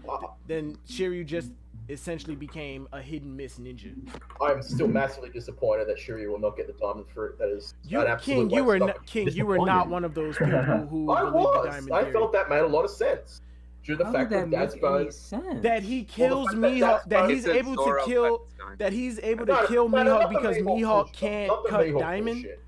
S1: then Shiryu just essentially became a hidden miss ninja.
S2: I'm still massively disappointed that Shiryu will not get the diamond fruit. That is
S1: You,
S2: an absolute
S1: King, you
S2: waste
S1: were
S2: of
S1: King, you were not one of those people who
S2: I
S1: believed the
S2: was.
S1: diamond
S2: I
S1: theory.
S2: felt that made a lot of sense. Due to the
S7: How
S2: fact
S7: did
S2: that
S7: that
S2: Dad's
S7: make any
S2: bone.
S7: sense?
S1: That he kills
S2: Well, the fact
S1: Mihawk,
S2: that
S1: that
S2: Dad's
S1: he's
S6: bone-
S1: able to
S6: Zoro
S1: kill,
S6: cut his
S1: that he's able
S2: No,
S1: to kill
S2: no,
S1: Mihawk
S2: not the
S1: because
S2: Mihawk
S1: Mihawk
S2: bullshit.
S1: can't
S2: Not the
S1: cut
S2: Mihawk
S1: diamond.
S2: bullshit.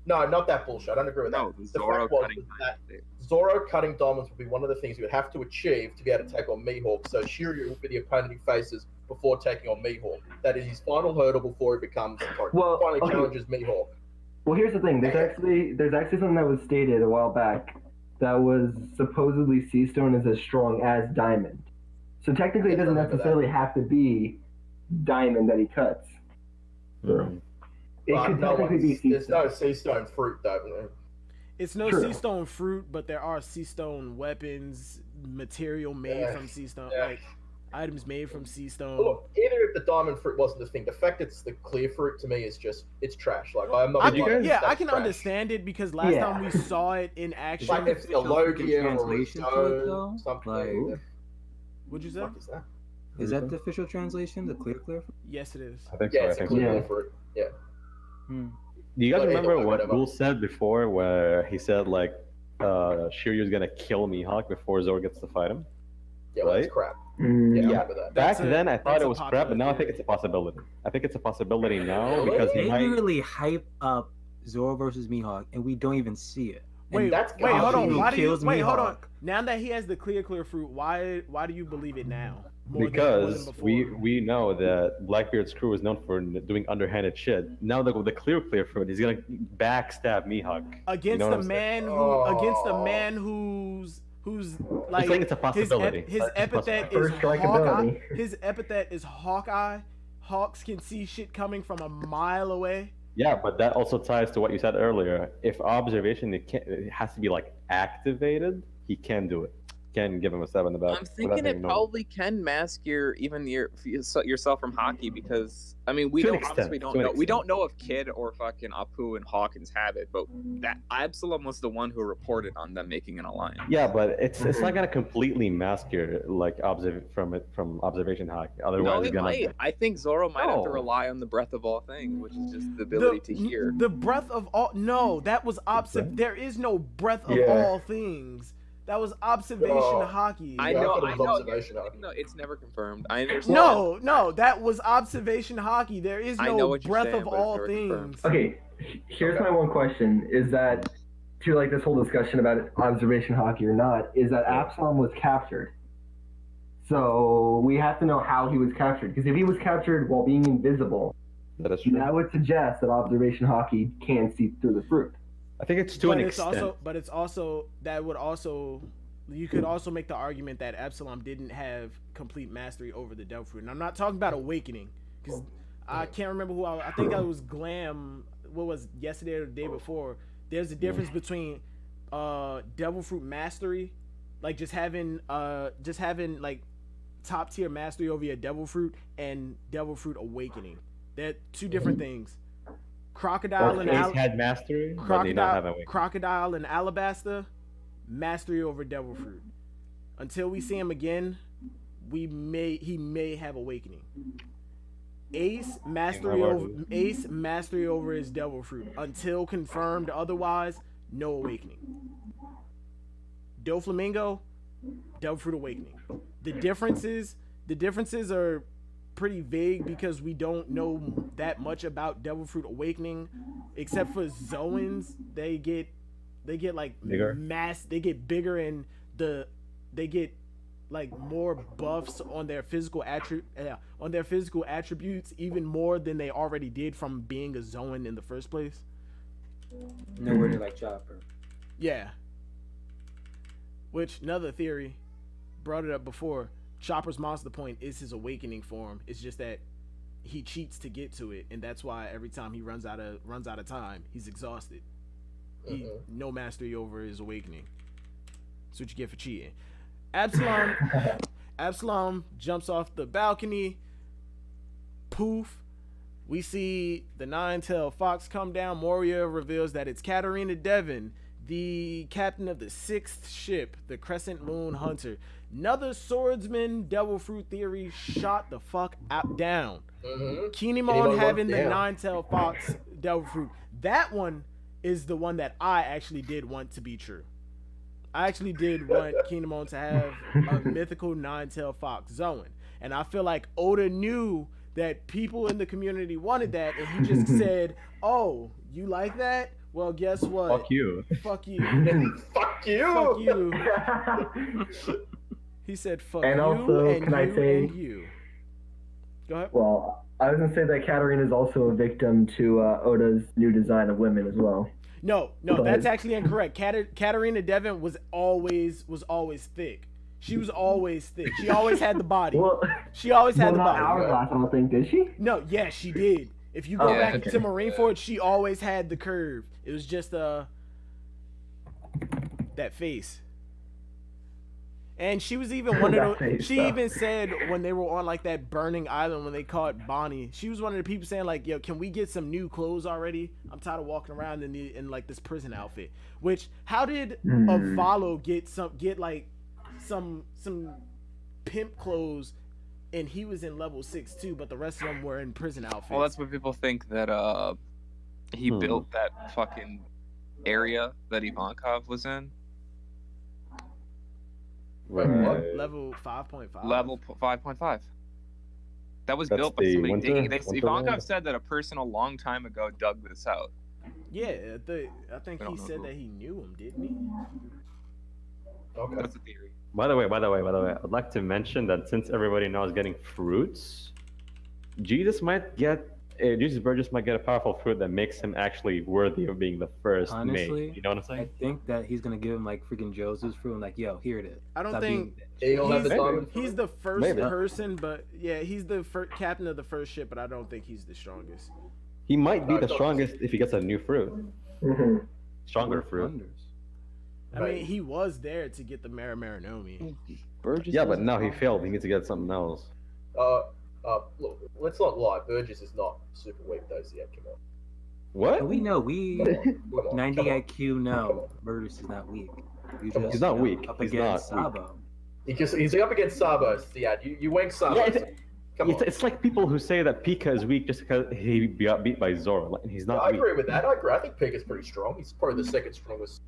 S2: No, not that bullshit. I don't agree with that.
S6: No, the
S2: The
S6: Zoro
S2: fact was
S6: cutting
S2: that
S6: diamond.
S2: Zoro cutting diamonds would be one of the things he would have to achieve to be able to take on Mihawk. So Shiryu would be the opponent he faces before taking on Mihawk. That is his final hurdle before he finally challenges Mihawk.
S4: Well, here's the thing. There's actually something that was stated a while back that was supposedly Sea Stone is as strong as Diamond. So technically, it doesn't necessarily have to be Diamond that he cuts. It could technically be Sea
S2: There's
S4: Stone.
S2: no Sea Stone fruit though.
S1: It's no
S4: True.
S1: sea stone fruit, but there are sea stone weapons, material made from sea stone,
S2: Yeah.
S1: like items made from sea stone.
S2: Look, even if the diamond fruit wasn't the thing, the fact it's the clear fruit to me is just it's trash. Like I'm not.
S1: I
S2: gonna
S1: can,
S2: lie,
S1: yeah,
S2: that's
S1: I can
S2: trash.
S1: understand it because last
S4: Yeah.
S1: time we saw it in action.
S2: Like it's a
S7: Official
S2: Logia or a
S7: translation to it, though?
S2: stone, something.
S7: Like-
S1: What'd you say?
S2: What the fuck is that?
S7: Is that the official translation? The clear?
S1: Yes, it is.
S3: I think
S2: Yeah,
S3: so. I
S2: it's a
S3: think
S2: clear
S4: Yeah.
S2: fruit. Yeah.
S7: Hmm.
S3: Do you guys
S2: But
S3: remember
S2: anyway,
S3: what
S2: whatever.
S3: Ghoul said before, where he said like Shiryu's gonna kill Mihawk before Zoro gets to fight him?
S2: Yeah, well,
S3: Right?
S2: that's crap.
S4: Mm,
S2: Yeah, I
S3: Yeah.
S2: remember that.
S3: Back
S1: That's
S3: then, I thought
S1: that's
S3: it
S1: a
S3: was crap,
S1: popular
S3: but now I think
S1: theory.
S3: it's a possibility. I think it's a possibility now
S2: Really?
S3: because he
S7: They
S3: might.
S7: really hype up Zoro versus Mihawk, and we don't even see it.
S1: Wait,
S2: that's
S1: wait, hold on.
S7: Who
S1: Why do you
S7: kills
S1: wait? Hold on.
S7: Mihawk?
S1: Now that he has the clear fruit, why do you believe it now? More
S3: Because
S1: than
S3: we
S1: before?
S3: know that Blackbeard's crew is known for doing underhanded shit. Now the clear fruit, he's gonna backstab Mihawk.
S1: against
S3: know what
S1: the
S3: I'm saying?
S1: man who
S2: Oh.
S1: against the man who's like
S3: saying it's a possibility.
S1: his
S3: It's a
S1: epithet
S3: possibility.
S1: is
S4: First strike
S1: Hawkeye.
S4: ability.
S1: His epithet is Hawkeye. Hawks can see shit coming from a mile away.
S3: Yeah, but that also ties to what you said earlier. If observation it has to be like activated, he can do it. Can give him a 7 about.
S6: I'm thinking it probably can mask yourself from hockey because I mean we
S3: To an
S6: don't obviously
S3: extent,
S6: don't
S3: to an
S6: know we
S3: extent.
S6: don't know if Kid or fucking Apu and Hawkins have it, but that Absalom was the one who reported on them making an alliance.
S3: Yeah, but it's not gonna completely mask your like from observation hack. Otherwise,
S6: No,
S3: it's
S6: it
S3: gonna.
S6: might. I think Zoro might have to
S3: No.
S6: rely on the breath of all things, which is just the ability to hear.
S1: The breath of all. No, that was There is no breath of
S4: Yeah.
S1: all things. That was observation
S2: Oh.
S1: hockey.
S6: I
S2: Yeah, I
S6: know,
S2: thought it
S6: I
S2: was
S6: know.
S2: observation hockey.
S6: No, it's never confirmed. I understand.
S1: No, that was observation hockey. There is
S6: I know
S1: no
S6: what you're
S1: breath
S6: saying,
S1: of
S6: but it's
S1: all
S6: never confirmed.
S1: things.
S4: Okay, here's my one question: is that to like this whole discussion about observation hockey or not? Is that Absalom was captured? So we have to know how he was captured. Because if he was captured while being invisible,
S3: That is true.
S4: that would suggest that observation hockey can see through the fruit.
S3: I think it's to
S1: But
S3: an
S1: it's
S3: extent.
S1: also, but it's also that would also, you could also make the argument that Absalom didn't have complete mastery over the Devil Fruit. And I'm not talking about Awakening, because I can't remember who I think that was Glam. What was yesterday or the day before? There's a difference between Devil Fruit mastery, like just having like top tier mastery over your Devil Fruit, and Devil Fruit Awakening. They're two different things. Crocodile and
S3: Ace had mastery, but did not have awakening.
S1: Crocodile and Alabaster, mastery over Devil Fruit. Until we see him again, he may have Awakening. Ace mastery over his Devil Fruit. Until confirmed otherwise, no Awakening. Doflamingo, Devil Fruit Awakening. The differences are pretty vague because we don't know that much about Devil Fruit Awakening, except for Zoans. They get like
S3: Bigger?
S1: they get bigger, and they get like more buffs on their physical attributes even more than they already did from being a Zoan in the first place.
S7: Nowhere near like Chopper.
S1: Yeah. Which, another theory, brought it up before. Chopper's monster point is his awakening form. It's just that he cheats to get to it, and that's why every time he runs out of time, he's exhausted. He no mastery over his awakening. That's what you get for cheating. Absalom jumps off the balcony. Poof. We see the nine-tailed fox come down. Moria reveals that it's Katarina Devon. the captain of the 6th ship, the Crescent Moon Hunter. Another swordsman, Devil Fruit Theory, shot the fuck out down. Kinemon having the Nine-Tailed Fox, Devil Fruit. That one is the one that I actually did want to be true. I actually did want Kinemon to have a mythical Nine-Tailed Fox Zoan. And I feel like Oda knew that people in the community wanted that, and he just said, "Oh, you like that? Well, guess what?
S3: Fuck you.
S1: Fuck you.
S2: Fuck you.
S1: Fuck you." He said, "Fuck
S4: And
S1: you
S4: also,
S1: and
S4: can I
S1: you
S4: say-
S1: and you." Go ahead.
S4: Well, I was gonna say that Katarina is also a victim to Oda's new design of women as well.
S1: No,
S4: Go
S1: that's
S4: ahead.
S1: actually incorrect. Katarina Devon was always thick. She was always thick. She always had the body.
S4: Well,
S1: She always had
S4: well,
S1: the
S4: not
S1: body.
S4: Hourglass, I don't think, did she?
S1: No, yeah, she did. If you go
S4: Oh,
S1: back
S4: okay.
S1: to Marineford, she always had the curve. It was just that face. And she was even one
S4: That
S1: of the.
S4: face,
S1: She
S4: though.
S1: even said when they were on like that burning island when they caught Bonnie, she was one of the people saying like, "Yo, can we get some new clothes already? I'm tired of walking around in like this prison outfit." Which how did Avalo get some pimp clothes? And he was in level 6 too, but the rest of them were in prison outfits.
S6: Well, that's what people think that he built that fucking area that Ivankov was in.
S3: Right.
S1: Level 5.5.
S6: Level 5.5. That was
S3: That's
S6: built by
S3: the
S6: somebody
S3: winter-
S6: digging.
S3: winter
S6: Ivankov
S3: land?
S6: said that a person a long time ago dug this out.
S1: Yeah, I think
S6: We
S1: he
S6: don't know
S1: said
S6: who.
S1: that he knew him, didn't he?
S2: Okay.
S6: That's a theory.
S3: By the way, I'd like to mention that since everybody now is getting fruits, Jesus Burgess might get a powerful fruit that makes him actually worthy of being the first
S7: Honestly,
S3: mate. You know what I'm
S7: I
S3: saying?
S7: think that he's gonna give him like freaking Joseph's fruit and like, yo, here it is.
S1: I don't
S7: Stop
S1: think
S7: being
S2: He don't have the
S1: He's-
S2: diamond.
S1: he's the first
S3: Maybe.
S1: person, but yeah, he's the captain of the first ship, but I don't think he's the strongest.
S3: He might be
S2: I
S3: the
S2: thought-
S3: strongest if he gets a new fruit.
S4: Mm-hmm.
S3: Stronger fruit.
S7: wonders.
S1: I mean, he was there to get the Marinomi.
S6: Burgess
S3: Yeah,
S6: is
S3: but now he
S6: strong.
S3: failed. He needs to get something else.
S2: Look, let's not lie. Burgess is not super weak though. So yeah, come on.
S3: What?
S7: But we know, we
S2: Come on,
S7: 90
S2: come on.
S7: IQ
S2: Come
S7: know Burgess is not weak. You
S2: Come on.
S7: just,
S3: He's not
S7: you know,
S3: weak.
S7: Up
S3: He's
S7: against
S3: not weak.
S7: Sabo.
S2: He's up against Sabo. Siad. You wank Sabo.
S3: Yeah,
S2: Come on.
S3: it's like people who say that Pika is weak just because he got beat by Zoro. Like, he's
S2: Yeah,
S3: not
S2: I
S3: weak.
S2: agree with that. I agree. I think Pika's pretty strong. He's probably the second strongest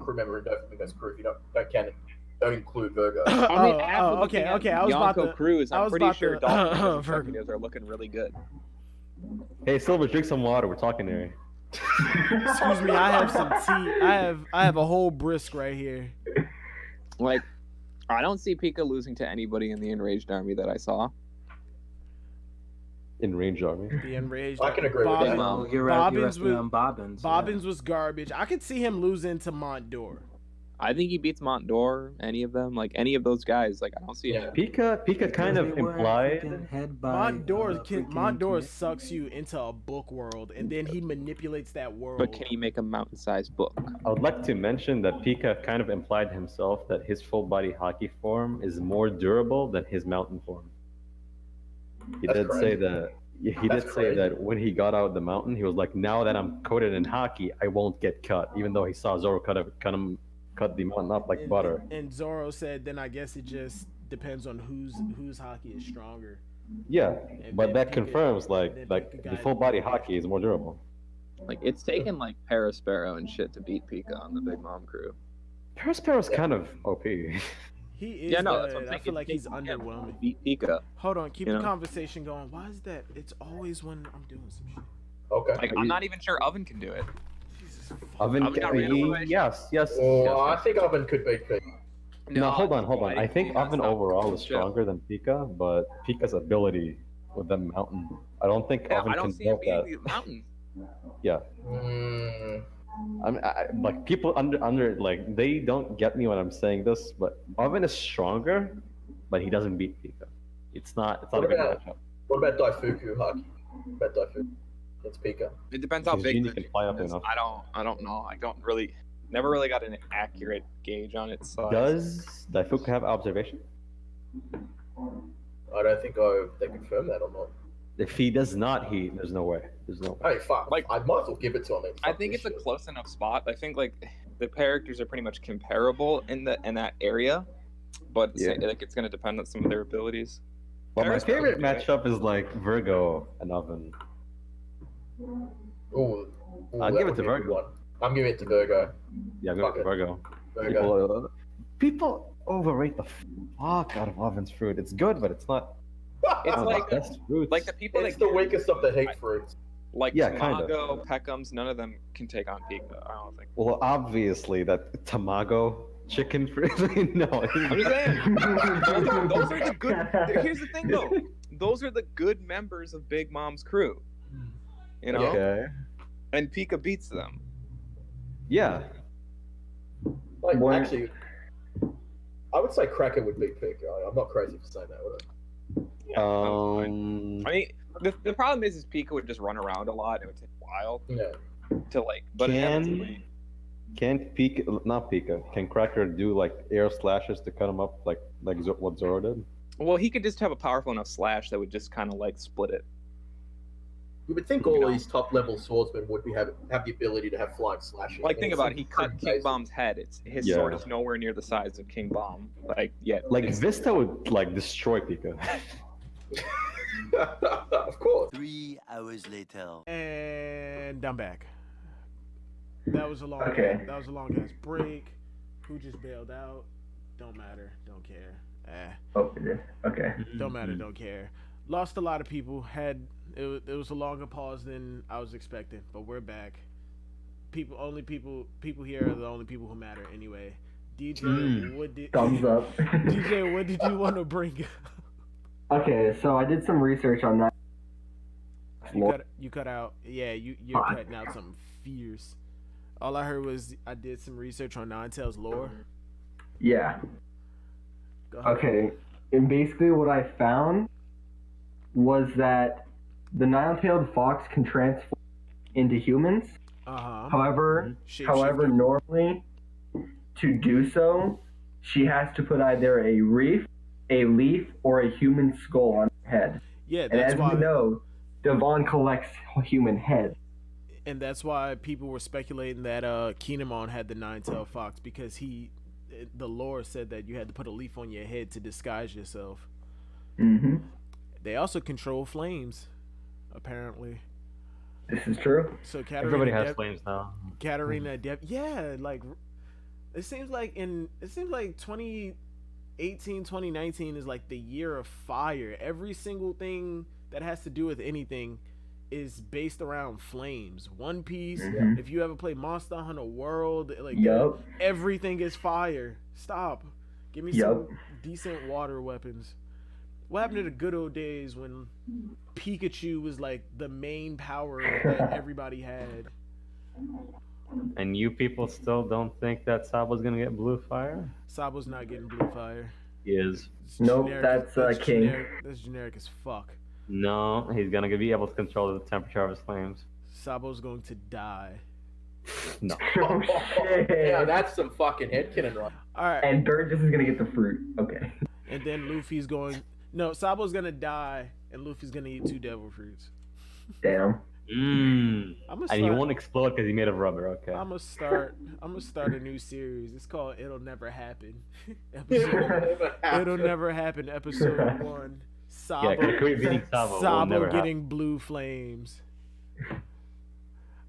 S2: crew member in Dofus Best crew. If you don't include Virgo.
S6: I mean, after looking at
S1: okay. I was about
S6: Yonko
S1: to.
S6: Cruz,
S1: I
S6: I'm
S1: was
S6: pretty
S1: about
S6: sure
S1: to-
S6: Dolphins
S1: Virgo.
S6: and are looking really good.
S3: Hey, Silver, drink some water. We're talking here.
S1: Excuse me, I have some tea. I have a whole brisk right here.
S6: Like, I don't see Pika losing to anybody in the Enraged Army that I saw.
S3: In Range Army.
S1: The enraged.
S2: I can agree with that.
S7: Well, you're right.
S1: Bobbins
S7: You're
S1: was
S7: Bobbins.
S1: Bobbins was garbage. I could see him losing to Montdor.
S6: I think he beats Montdor, any of them, like any of those guys. Like, I don't see him.
S3: Pika kind of implied.
S1: Montdor sucks you into a book world, and then he manipulates that world.
S6: But can he make a mountain-sized book?
S3: I would like to mention that Pika kind of implied himself that his full body hockey form is more durable than his mountain form. He
S2: That's
S3: did
S2: crazy.
S3: say that. He
S2: That's
S3: did say
S2: crazy.
S3: that when he got out of the mountain, he was like, "Now that I'm coated in hockey, I won't get cut." Even though he saw Zoro cut the mountain up like butter.
S1: And Zoro said, "Then I guess it just depends on whose hockey is stronger."
S3: Yeah,
S1: And
S3: but
S1: then
S3: that
S1: Pika-
S3: confirms
S1: then
S3: like
S1: Pika
S3: the
S1: got-
S3: full body hockey is more durable.
S6: Like, it's taken like Parasparrow and shit to beat Pika on the Big Mom crew.
S3: Parasparrow's kind of OP.
S1: He is.
S6: Yeah, no,
S1: good.
S6: that's what I'm
S1: I
S6: saying.
S1: feel like
S6: It's
S1: he's
S6: taken him to
S1: underwhelming.
S6: beat Pika.
S1: Hold on, keep
S6: You
S1: the
S6: know?
S1: conversation going. Why is that? It's always when I'm doing some shit.
S2: Okay.
S6: Like, I'm not even sure Oven can do it.
S1: Jesus. fuck.
S3: Oven,
S6: I'm not ready for it.
S3: yes.
S2: Oh, I think Oven could beat Pika.
S3: No, hold on. I think Oven overall is
S6: Shit.
S3: stronger than Pika, but Pika's ability with the mountain, I don't think
S6: Yeah,
S3: Oven
S6: I don't
S3: can
S6: see him
S3: build that.
S6: beating the mountain.
S3: Yeah,
S2: Mm,
S3: like people under like they don't get me when I'm saying this, but Oven is stronger, but he doesn't beat Pika. It's not a
S2: What
S3: good
S2: about-
S3: matchup.
S2: what about Daifuku Haki? What about Daifuku? It's Pika.
S6: It depends how
S3: His
S6: big
S3: genie
S6: the
S3: can fly up
S6: is.
S3: enough.
S6: I don't know. I don't really, never really got an accurate gauge on its size.
S3: Does Daifuku have observation?
S2: I don't think they confirmed that or not.
S3: If he does not, there's no way. There's no way.
S2: Hey, fuck.
S6: Like-
S2: I might as well give it to him.
S6: I think it's a close enough spot. I think like the characters are pretty much comparable in that area, but like it's gonna depend on some of their abilities.
S3: Well, my
S6: Paris
S3: favorite
S6: would be good.
S3: matchup is like Virgo and Oven.
S2: Ooh,
S3: I'll
S2: that
S3: give it
S2: would
S3: to
S2: be a good
S3: Virgo.
S2: one. I'm giving it to Virgo.
S3: Yeah, go
S2: Fuck
S3: to
S2: it.
S3: Virgo.
S2: Virgo.
S3: People overrate the fuck out of Oven's fruit. It's good, but it's not.
S6: It's
S3: one of
S6: like
S3: the best fruits.
S6: Like the people
S2: It's
S6: that
S2: the weakest of the hate fruits.
S6: like
S3: Yeah, kind of.
S6: Tamago, Peckham's, none of them can take on Pika. I don't think.
S3: Well, obviously that Tamago chicken fruit. No,
S6: I'm just saying. those are the good. Here's the thing, though. Those are the good members of Big Mom's crew. You know,
S3: okay.
S6: and Pika beats them.
S3: Yeah.
S2: Like,
S4: One-
S2: actually, I would say Cracker would beat Pika. I'm not crazy for saying that, would I?
S6: Yeah, I mean, the problem is Pika would just run around a lot. And it would take a while
S2: Yeah.
S6: to like. But inevitably-
S3: Can't Pika, not Pika, can Cracker do like air slashes to cut him up like what Zoro did?
S6: well, he could just have a powerful enough slash that would just kind of like split it.
S2: You would think all these top level swordsmen would have the ability to have flying slashing.
S6: Like,
S2: I
S6: think
S2: mean,
S6: about it.
S2: it's
S6: He cut
S2: pretty
S6: King
S2: basic.
S6: Bomb's head. His
S3: Yeah.
S6: sword is nowhere near the size of King Bomb. Like, yeah.
S3: Like
S6: it's-
S3: Vista would like destroy Pika.
S2: Of course.
S5: 3 hours later.
S1: And I'm back. That was a long.
S4: Okay.
S1: That was a long ass break. Who just bailed out? Don't matter. Don't care.
S4: Oh, it is. Okay.
S1: Don't matter. Don't care. Lost a lot of people. It was a longer pause than I was expecting, but we're back. People here are the only people who matter anyway. DJ, what did
S4: Thumbs up.
S1: DJ, what did you want to bring?
S4: Okay, so I did some research on that.
S1: You cut out. Yeah, you're
S4: Fuck.
S1: cutting out something fierce. All I heard was I did some research on Ninetales lore.
S4: Yeah.
S1: Go ahead.
S4: Okay, and basically what I found was that the nine-tailed fox can transform into humans. However,
S1: Shapeshifter.
S4: normally to do so, she has to put either a leaf, or a human skull on her head.
S1: Yeah,
S4: And
S1: that's
S4: as
S1: why.
S4: we know, Devon collects human heads.
S1: And that's why people were speculating that Kinemon had the nine-tailed fox, because the lore said that you had to put a leaf on your head to disguise yourself.
S4: Mm-hmm.
S1: They also control flames, apparently.
S4: This is true.
S1: So Katarina
S3: Everybody has flames now.
S1: Katarina yeah, like it seems like 2018, 2019 is like the year of fire. Every single thing that has to do with anything is based around flames. One Piece,
S4: Mhm.
S1: if you ever play Monster Hunter World, like
S4: Yup.
S1: everything is fire. Stop. Give me some decent water weapons. What happened to the good old days when Pikachu was like the main power that everybody had?
S3: And you people still don't think that Sabo's gonna get blue fire?
S1: Sabo's not getting blue fire.
S3: He is.
S1: It's
S4: Nope,
S1: generic-
S4: that's, King.
S1: That's generic as fuck.
S3: No, he's gonna be able to control the temperature of his flames.
S1: Sabo's going to die.
S3: No.
S4: Oh shit.
S2: Yeah, that's some fucking headcanon, right?
S1: All right,
S4: And Burgess is gonna get the fruit. Okay.
S1: and then Luffy's going. No, Sabo's gonna die, and Luffy's gonna eat 2 devil fruits.
S4: Damn.
S3: Mmm.
S1: I'm
S3: And he won't explode because he's made of rubber. Okay.
S1: I'm gonna start a new series. It's called "It'll Never Happen." It'll never happen. Episode 1. Sabo,
S3: Yeah, Kakuri beating Sabo will
S1: Sabo
S3: never
S1: getting blue flames.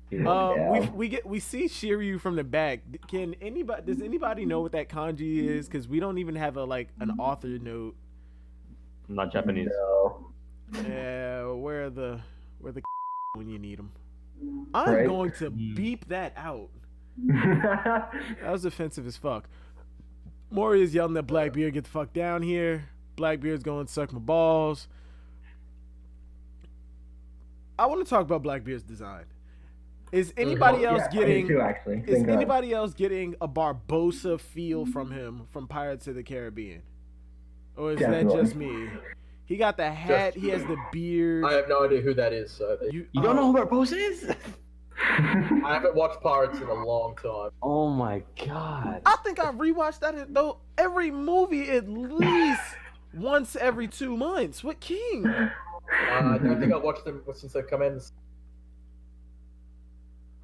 S3: Yeah.
S1: We see Shiryu from the back. Does anybody know what that kanji is? Because we don't even have an author note.
S3: I'm not Japanese.
S4: No.
S1: Where the when you need them. I'm
S4: Right.
S1: going to beep that out. That was offensive as fuck. Moria's yelling at Blackbeard, "Get the fuck down here." Blackbeard's going, "Suck my balls." I want to talk about Blackbeard's design. Is anybody else
S4: Yeah, me too,
S1: getting?
S4: actually.
S1: Is
S4: Thank God.
S1: anybody else getting a Barbossa feel from him from Pirates of the Caribbean, or is
S4: Definitely.
S1: that just me? He got the hat. He has the beard.
S2: I have no idea who that is. So
S3: You don't know who Barbossa is?
S2: I haven't watched Pirates in a long time.
S3: Oh my god.
S1: I think I rewatched that though every movie at least once every 2 months. What King?
S2: I don't think I've watched them since they've come in.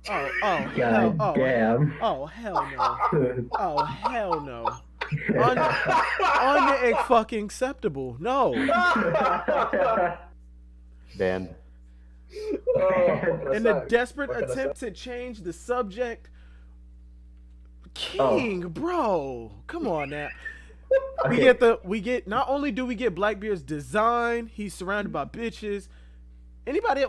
S1: Oh,
S4: God damn.
S1: Oh, hell no. Oh, hell no. Fucking acceptable. No.
S3: Banned.
S1: In a desperate attempt to change the subject, King, bro, come on now. We get not only do we get Blackbeard's design, he's surrounded by bitches. Anybody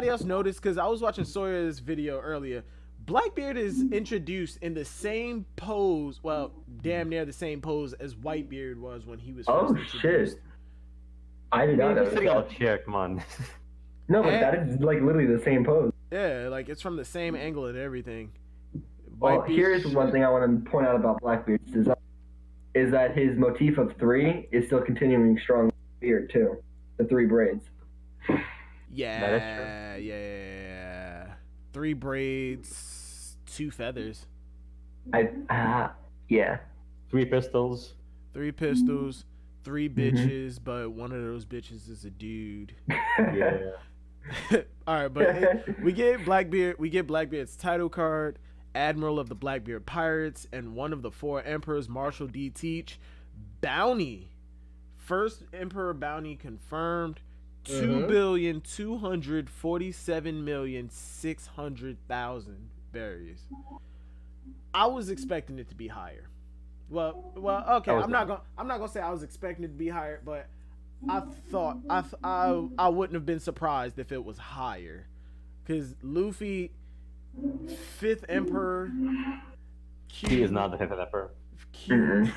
S1: else notice? Because I was watching Sawyer's video earlier. Blackbeard is introduced in the same pose, well, damn near the same pose as Whitebeard was when he was first introduced.
S4: Shit. I did not know.
S3: Sitting on a chair, come on.
S4: No, but that is like literally the same pose.
S1: Yeah, like it's from the same angle and everything.
S4: Well, here's one thing I want to point out about Blackbeard's design is that his motif of 3 is still continuing strong beard too. The 3 braids.
S1: Yeah. 3 braids, 2 feathers.
S4: Yeah.
S3: 3 pistols.
S1: 3 pistols, 3 bitches, but one of those bitches is a dude.
S3: Yeah.
S1: All right, but we get Blackbeard's title card, Admiral of the Blackbeard Pirates, and one of the 4 emperors, Marshal D. Teach. Bounty. First emperor bounty confirmed. 2,247,600,000 berries. I was expecting it to be higher. Well, okay. I'm not gonna say I was expecting it to be higher, but I thought I wouldn't have been surprised if it was higher, because Luffy, 5th emperor.
S3: He is not the 5th emperor.
S1: Q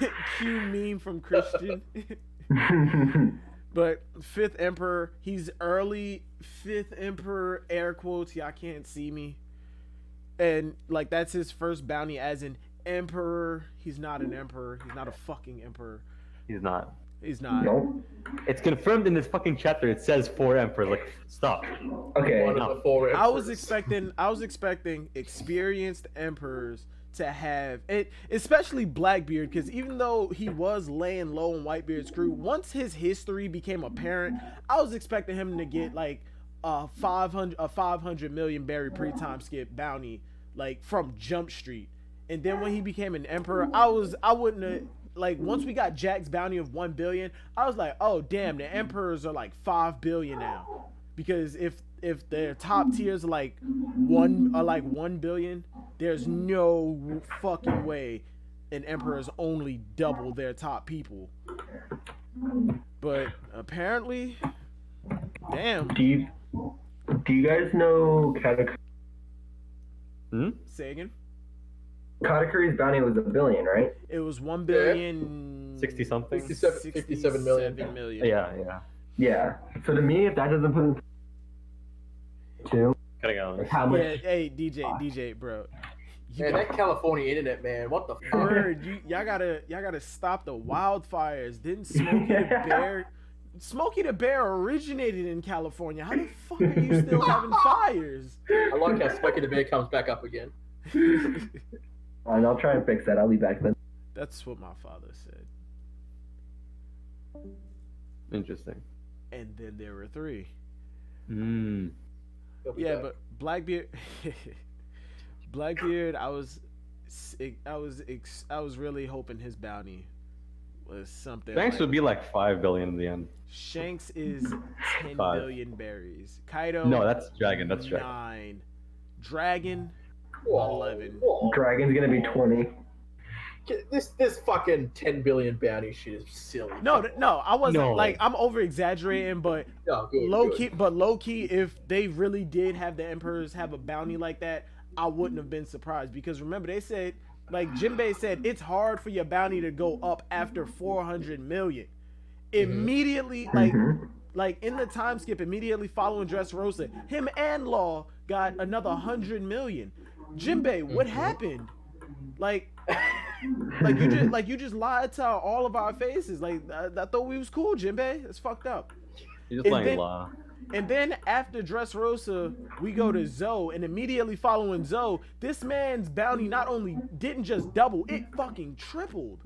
S1: meme from Christian. But 5th emperor, he's early 5th emperor, air quotes, y'all can't see me. And like that's his first bounty as an emperor. He's not an emperor. He's not a fucking emperor.
S3: He's not.
S4: Nope.
S3: It's confirmed in this fucking chapter. It says 4 emperors. Like, stop.
S4: Okay.
S2: One of the 4
S1: I was
S2: emperors.
S1: expecting experienced emperors to have it, especially Blackbeard, because even though he was laying low on Whitebeard's crew, once his history became apparent, I was expecting him to get like a 500 million berry pre-time skip bounty, like from Jump Street. And then when he became an emperor, I wouldn't have, like, once we got Jack's bounty of 1 billion, I was like, oh damn, the emperors are like 5 billion now, because if their top tiers are like 1 billion, there's no fucking way an emperor's only double their top people. But apparently, damn.
S4: Do you guys know Katakuri?
S1: Say again?
S4: Katakuri's bounty was 1 billion, right?
S1: It was 1 billion
S3: 60 something.
S2: 57 million.
S3: Yeah.
S4: So to me, if that doesn't put in 2,
S3: Cutting out.
S4: how much?
S1: Yeah, hey DJ, bro.
S2: Man, that California internet, man, what the fuck?
S1: Word, y'all gotta stop the wildfires. Didn't Smokey the Bear originated in California? How the fuck are you still having fires?
S2: I like how Smokey the Bear comes back up again.
S4: And I'll try and fix that. I'll be back then.
S1: That's what my father said.
S3: Interesting.
S1: And then there were 3.
S2: Yeah,
S1: but Blackbeard, I was really hoping his bounty was something.
S3: Shanks would be like 5 billion in the end.
S1: Shanks is 10
S3: 5.
S1: billion berries. Kaido.
S3: No, that's Dragon.
S1: 9. Dragon.
S2: Whoa,
S1: 11.
S2: whoa.
S4: Dragon's gonna be 20.
S2: This fucking 10 billion bounty shit is silly.
S1: No, I wasn't
S3: No.
S1: like, I'm over exaggerating, but low key, if they really did have the emperors have a bounty like that, I wouldn't have been surprised, because remember they said, like Jinbei said, it's hard for your bounty to go up after 400 million. Immediately, like in the time skip, immediately following Dressrosa, him and Law got another 100 million. Jinbei, what happened? Like you just lied to all of our faces. Like I thought we was cool, Jinbei. It's fucked up.
S3: You're just playing law.
S1: And then after Dressrosa, we go to Zoe, and immediately following Zoe, this man's bounty not only didn't just double, it fucking tripled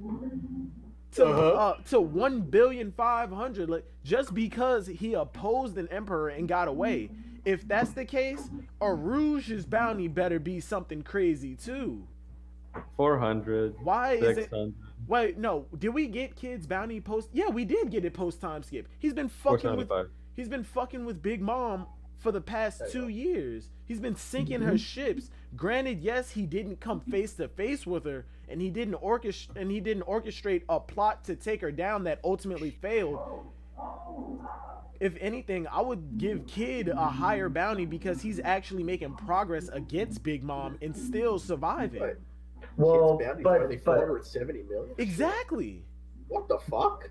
S1: to 1,500,000,000. Like, just because he opposed an emperor and got away. if that's the case, Arouge's bounty better be something crazy too.
S3: 400.
S1: Why is
S3: 600.
S1: it? Wait, no. Did we get kids bounty post? Yeah, we did get it post time skip. He's been fucking with Big Mom for the past 2 years. He's been sinking her ships. Granted, yes, he didn't come face to face with her, and he didn't orchestrate a plot to take her down that ultimately failed. If anything, I would give Kid a higher bounty because he's actually making progress against Big Mom and still surviving.
S2: Wait.
S4: Well,
S2: Kid's bounty's
S4: but
S2: only 470 million.
S1: Exactly.
S2: What the fuck?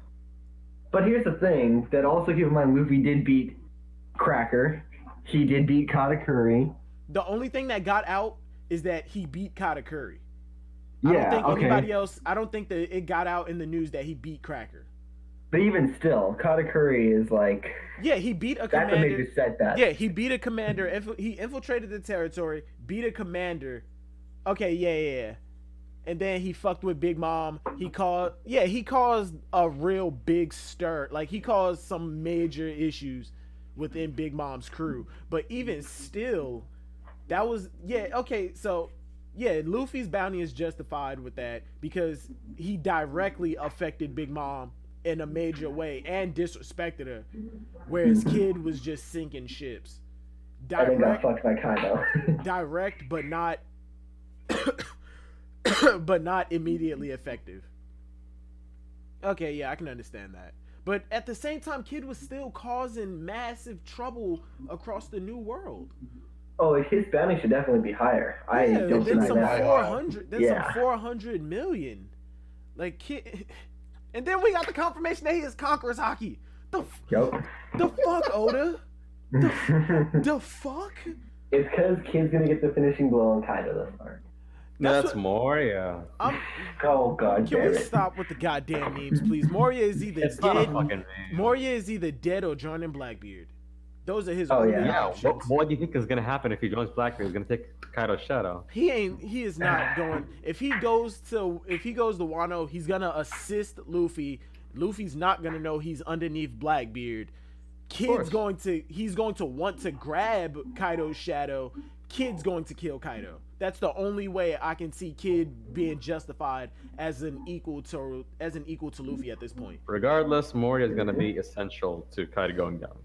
S4: But here's the thing that also keep in mind: Luffy did beat Cracker. He did beat Katakuri.
S1: The only thing that got out is that he beat Katakuri.
S4: Yeah,
S1: I don't think
S4: okay.
S1: anybody else. I don't think that it got out in the news that he beat Cracker.
S4: But even still, Katakuri is like.
S1: Yeah, he beat a
S4: That's a
S1: commander.
S4: major setback.
S1: Yeah, he beat a commander. He infiltrated the territory, beat a commander. Okay, yeah. And then he fucked with Big Mom. He caused a real big stir. Like, he caused some major issues within Big Mom's crew. But even still, that was, Luffy's bounty is justified with that because he directly affected Big Mom in a major way and disrespected her, whereas Kid was just sinking ships.
S4: Direct, got fucked by Kaido.
S1: Direct, but not but not immediately effective. Okay, yeah, I can understand that. But at the same time, Kid was still causing massive trouble across the New World.
S4: Oh, his bounty should definitely be higher. I don't deny that.
S1: 400. Then some 400 million. Like, Kid. And then we got the confirmation that he is Conqueror's Haki. The fuck, Oda? The fuck?
S4: It's because Kid's gonna get the finishing blow on Kaido this part.
S3: That's Moria.
S4: Oh god.
S1: Can we stop with the goddamn memes, please? Moria is either dead. Moria is either dead or joining Blackbeard. Those are his only options.
S3: What do you think is gonna happen if he joins Blackbeard? He's gonna take Kaido's shadow.
S1: He is not going. If he goes to Wano, he's gonna assist Luffy. Luffy's not gonna know he's underneath Blackbeard. He's going to want to grab Kaido's shadow. Kid's going to kill Kaido. That's the only way I can see Kid being justified as an equal to Luffy at this point.
S3: Regardless, Moria is going to be essential to Kaido going down.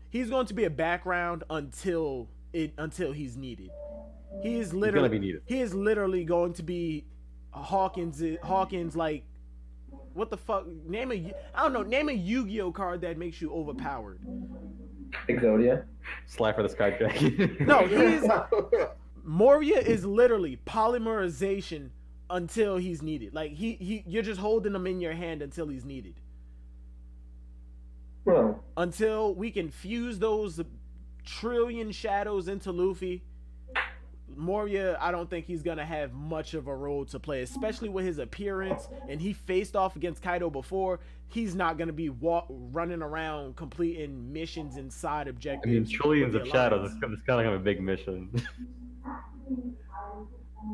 S1: He's going to be a background until he's needed. He is literally
S3: going to be needed.
S1: He is literally going to be Hawkins like, what the fuck? Name a Yu-Gi-Oh card that makes you overpowered.
S4: Exodia.
S3: Slide for the Sky Dragon.
S1: No, Moria is literally polymerization until he's needed. Like you're just holding him in your hand until he's needed.
S4: Well,
S1: until we can fuse those trillion shadows into Luffy, Moria, I don't think he's gonna have much of a role to play, especially with his appearance. And he faced off against Kaido before. He's not gonna be running around completing missions and side objectives.
S3: I mean, trillions of shadows. It's kind of like a big mission.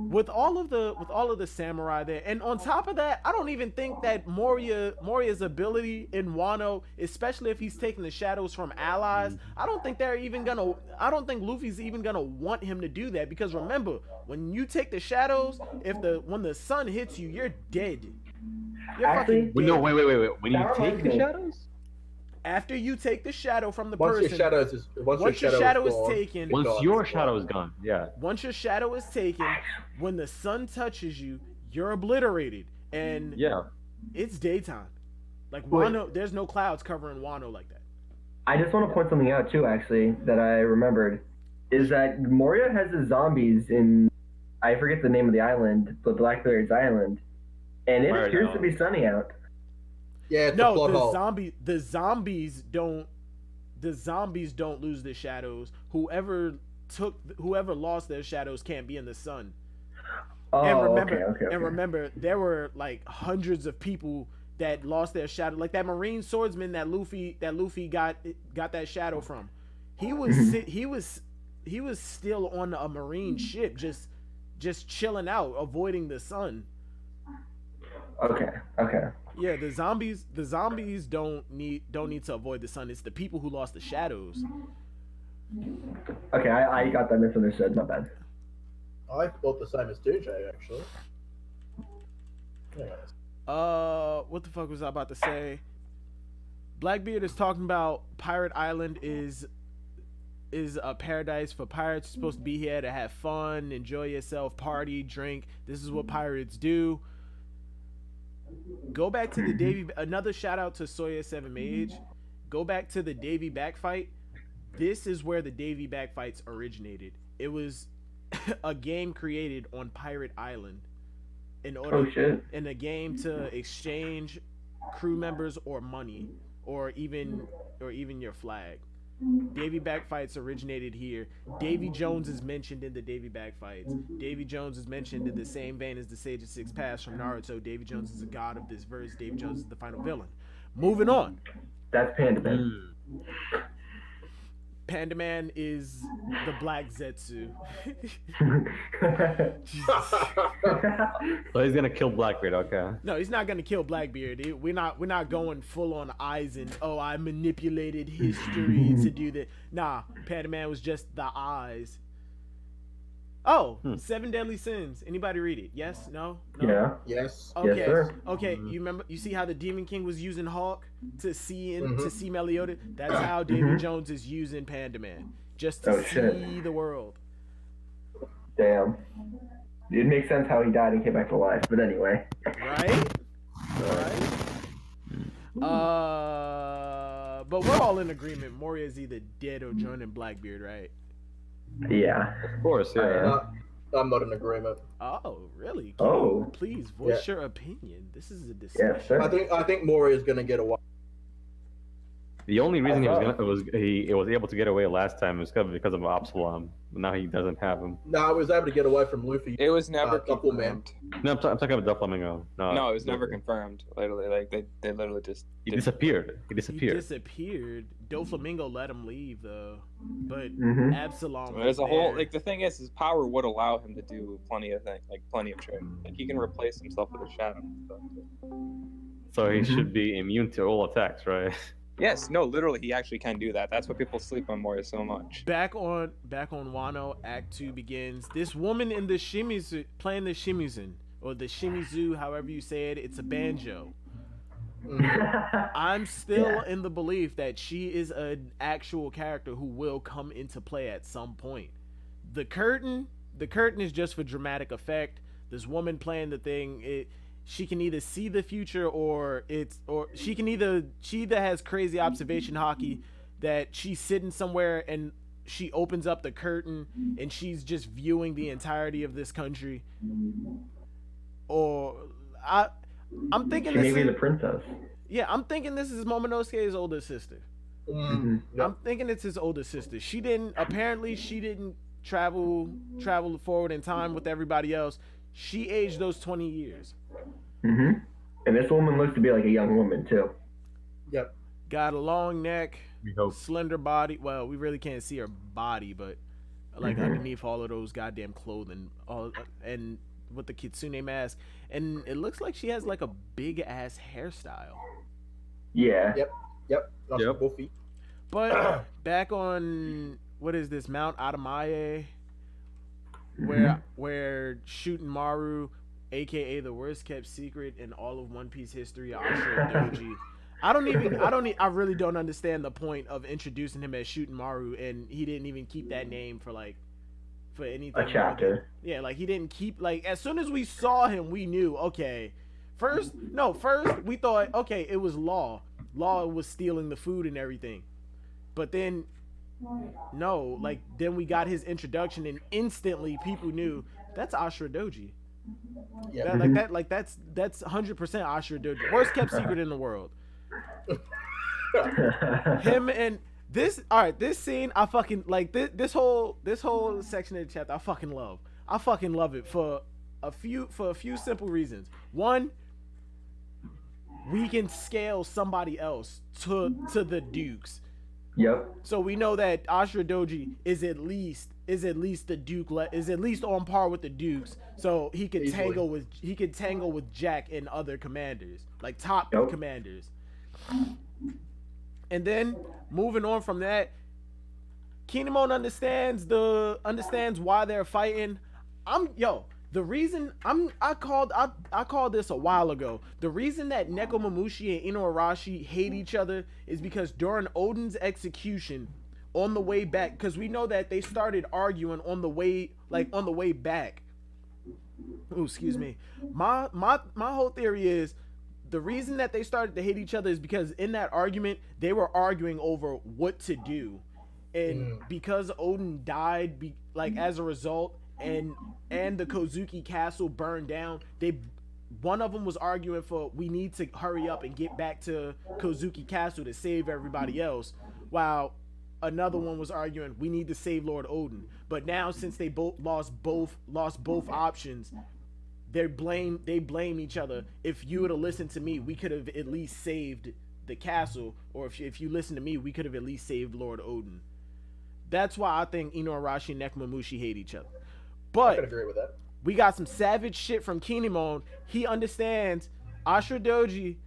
S1: With all of the samurai there, and on top of that, I don't even think that Moria's ability in Wano, especially if he's taking the shadows from allies, I don't think Luffy's even gonna want him to do that, because remember, when you take the shadows, when the sun hits you, you're dead.
S4: Actually,
S3: no, wait. When you take the shadows?
S1: After you take the shadow from the
S2: once
S1: person,
S2: once your shadow is
S1: taken,
S3: once your shadow is gone, yeah.
S1: Once your shadow is taken, when the sun touches you, you're obliterated, and it's daytime. Like Wano, there's no clouds covering Wano like that.
S4: I just want to point something out too, actually, that I remembered, is that Moria has the zombies in, I forget the name of the island, but Blackbeard's Island, and it appears to be sunny out.
S2: Yeah,
S1: the zombies don't lose their shadows. Whoever lost their shadows can't be in the sun.
S4: Oh,
S1: and remember, there were like hundreds of people that lost their shadow. Like that Marine swordsman that Luffy got that shadow from. He was still on a Marine ship, just chilling out, avoiding the sun.
S4: Okay.
S1: Yeah, the zombies don't need to avoid the sun. It's the people who lost the shadows.
S4: Okay, I got that misunderstood. My bad.
S2: I thought the same as DJ actually. Anyways.
S1: What the fuck was I about to say? Blackbeard is talking about Pirate Island is a paradise for pirates. You're supposed to be here to have fun, enjoy yourself, party, drink. This is what pirates do. Go back to the Davy. Another shout out to Sawyer 7 Mage. Go back to the Davy back fight. This is where the Davy back fights originated. It was a game created on Pirate Island in order in a game to exchange crew members or money or even your flag. Davy back fights originated here. Davy Jones is mentioned in the Davy back fights. Davy Jones is mentioned in the same vein as the Sage of Six Paths from Naruto. Davy Jones is the god of this verse. Davy Jones is the final villain. Moving on.
S4: That's Panda Man.
S1: Panda Man is the Black Zetsu.
S3: So he's gonna kill Blackbeard, okay.
S1: No, he's not gonna kill Blackbeard. We're not going full on Aizen. Oh, I manipulated history to do that. Nah, Panda Man was just the eyes. Oh, 7 Deadly Sins. Anybody read it? Yes? No?
S4: Yeah.
S2: Yes.
S1: Okay.
S4: Yes, sir.
S1: Okay. You remember? You see how the Demon King was using Hawk to see to see Meliodas? That's how Davy Jones is using Panda Man, just to see the world.
S4: Damn. It makes sense how he died and came back to life. But anyway.
S1: Right. But we're all in agreement. Moria is either dead or joining Blackbeard, right?
S4: Yeah.
S3: Of course, yeah.
S2: I'm not in agreement.
S1: Oh, really? Please voice your opinion. This is a discussion.
S4: Yes, sir.
S2: I think Moria is gonna get away.
S3: The only reason he was able to get away last time was because of Absalom. Now he doesn't have him.
S2: No, he was able to get away from Luffy.
S6: It was never
S2: confirmed.
S3: No, I'm talking about Doflamingo.
S6: No, it was never confirmed. Literally, like they literally just
S3: disappeared. He
S1: disappeared. Doflamingo let him leave though, but Absalom.
S6: There's a whole the thing is his power would allow him to do plenty of things, like plenty of shit. Like he can replace himself with a shadow and stuff.
S3: So he should be immune to all attacks, right?
S6: Yes, no, literally, he actually can do that. That's what people sleep on Moria so much.
S1: Back on Wano, Act 2 begins. This woman in the shimizu, playing the shimizun, or the shimizu, however you say it, it's a banjo. I'm still in the belief that she is an actual character who will come into play at some point. The curtain is just for dramatic effect. This woman playing the thing, she can either see the future or she either has crazy observation hockey that she's sitting somewhere and she opens up the curtain and she's just viewing the entirety of this country, or I'm thinking this
S4: is the princess.
S1: Yeah, I'm thinking this is Momonosuke's older sister. I'm thinking it's his older sister. She didn't travel forward in time with everybody else. She aged those 20 years.
S4: And this woman looks to be like a young woman too.
S2: Yep.
S1: Got a long neck, slender body. Well, we really can't see her body, but like underneath all of those goddamn clothing, and with the kitsune mask, and it looks like she has like a big ass hairstyle.
S4: Yeah.
S2: Yep. Goofy.
S1: But back on what is this, Mount Adamaye, where shooting Maru, aka the worst kept secret in all of One Piece history, Ashura Doji. I really don't understand the point of introducing him as shooting Maru, and he didn't even keep that name for anything.
S4: A chapter.
S1: Yeah, like he didn't keep, like, as soon as we saw him, we knew, okay. First we thought, okay, it was Law. Law was stealing the food and everything. But then, no, like, then we got his introduction, and instantly people knew that's Ashura Doji. Yeah, that's 100% Ashura Doji. Worst kept secret in the world. Him and this scene, I fucking like this whole section of the chapter. I fucking love it for a few simple reasons. One, we can scale somebody else to the Dukes.
S4: Yep.
S1: So we know that Ashura Doji is at least the Duke, is at least on par with the Dukes. So he could tangle with Jack and other commanders, like top commanders. And then moving on from that, Kinemon understands why they're fighting. The reason I called this a while ago. The reason that Nekomamushi and Inuarashi hate each other is because during Odin's execution, on the way back, because we know that they started arguing on the way back. Oh, excuse me. My whole theory is the reason that they started to hate each other is because in that argument they were arguing over what to do, and because Odin died, as a result, and the Kozuki castle burned down, one of them was arguing for we need to hurry up and get back to Kozuki castle to save everybody else, while another one was arguing we need to save Lord Odin. But now, since they both lost both options, they blame each other. If you would have listened to me, we could have at least saved the castle, or if you listen to me, we could have at least saved Lord Odin. That's why I think Inuarashi and Nekomamushi hate each other. But
S2: I can agree with that.
S1: We got some savage shit from Kinemon. He understands Ashura Doji.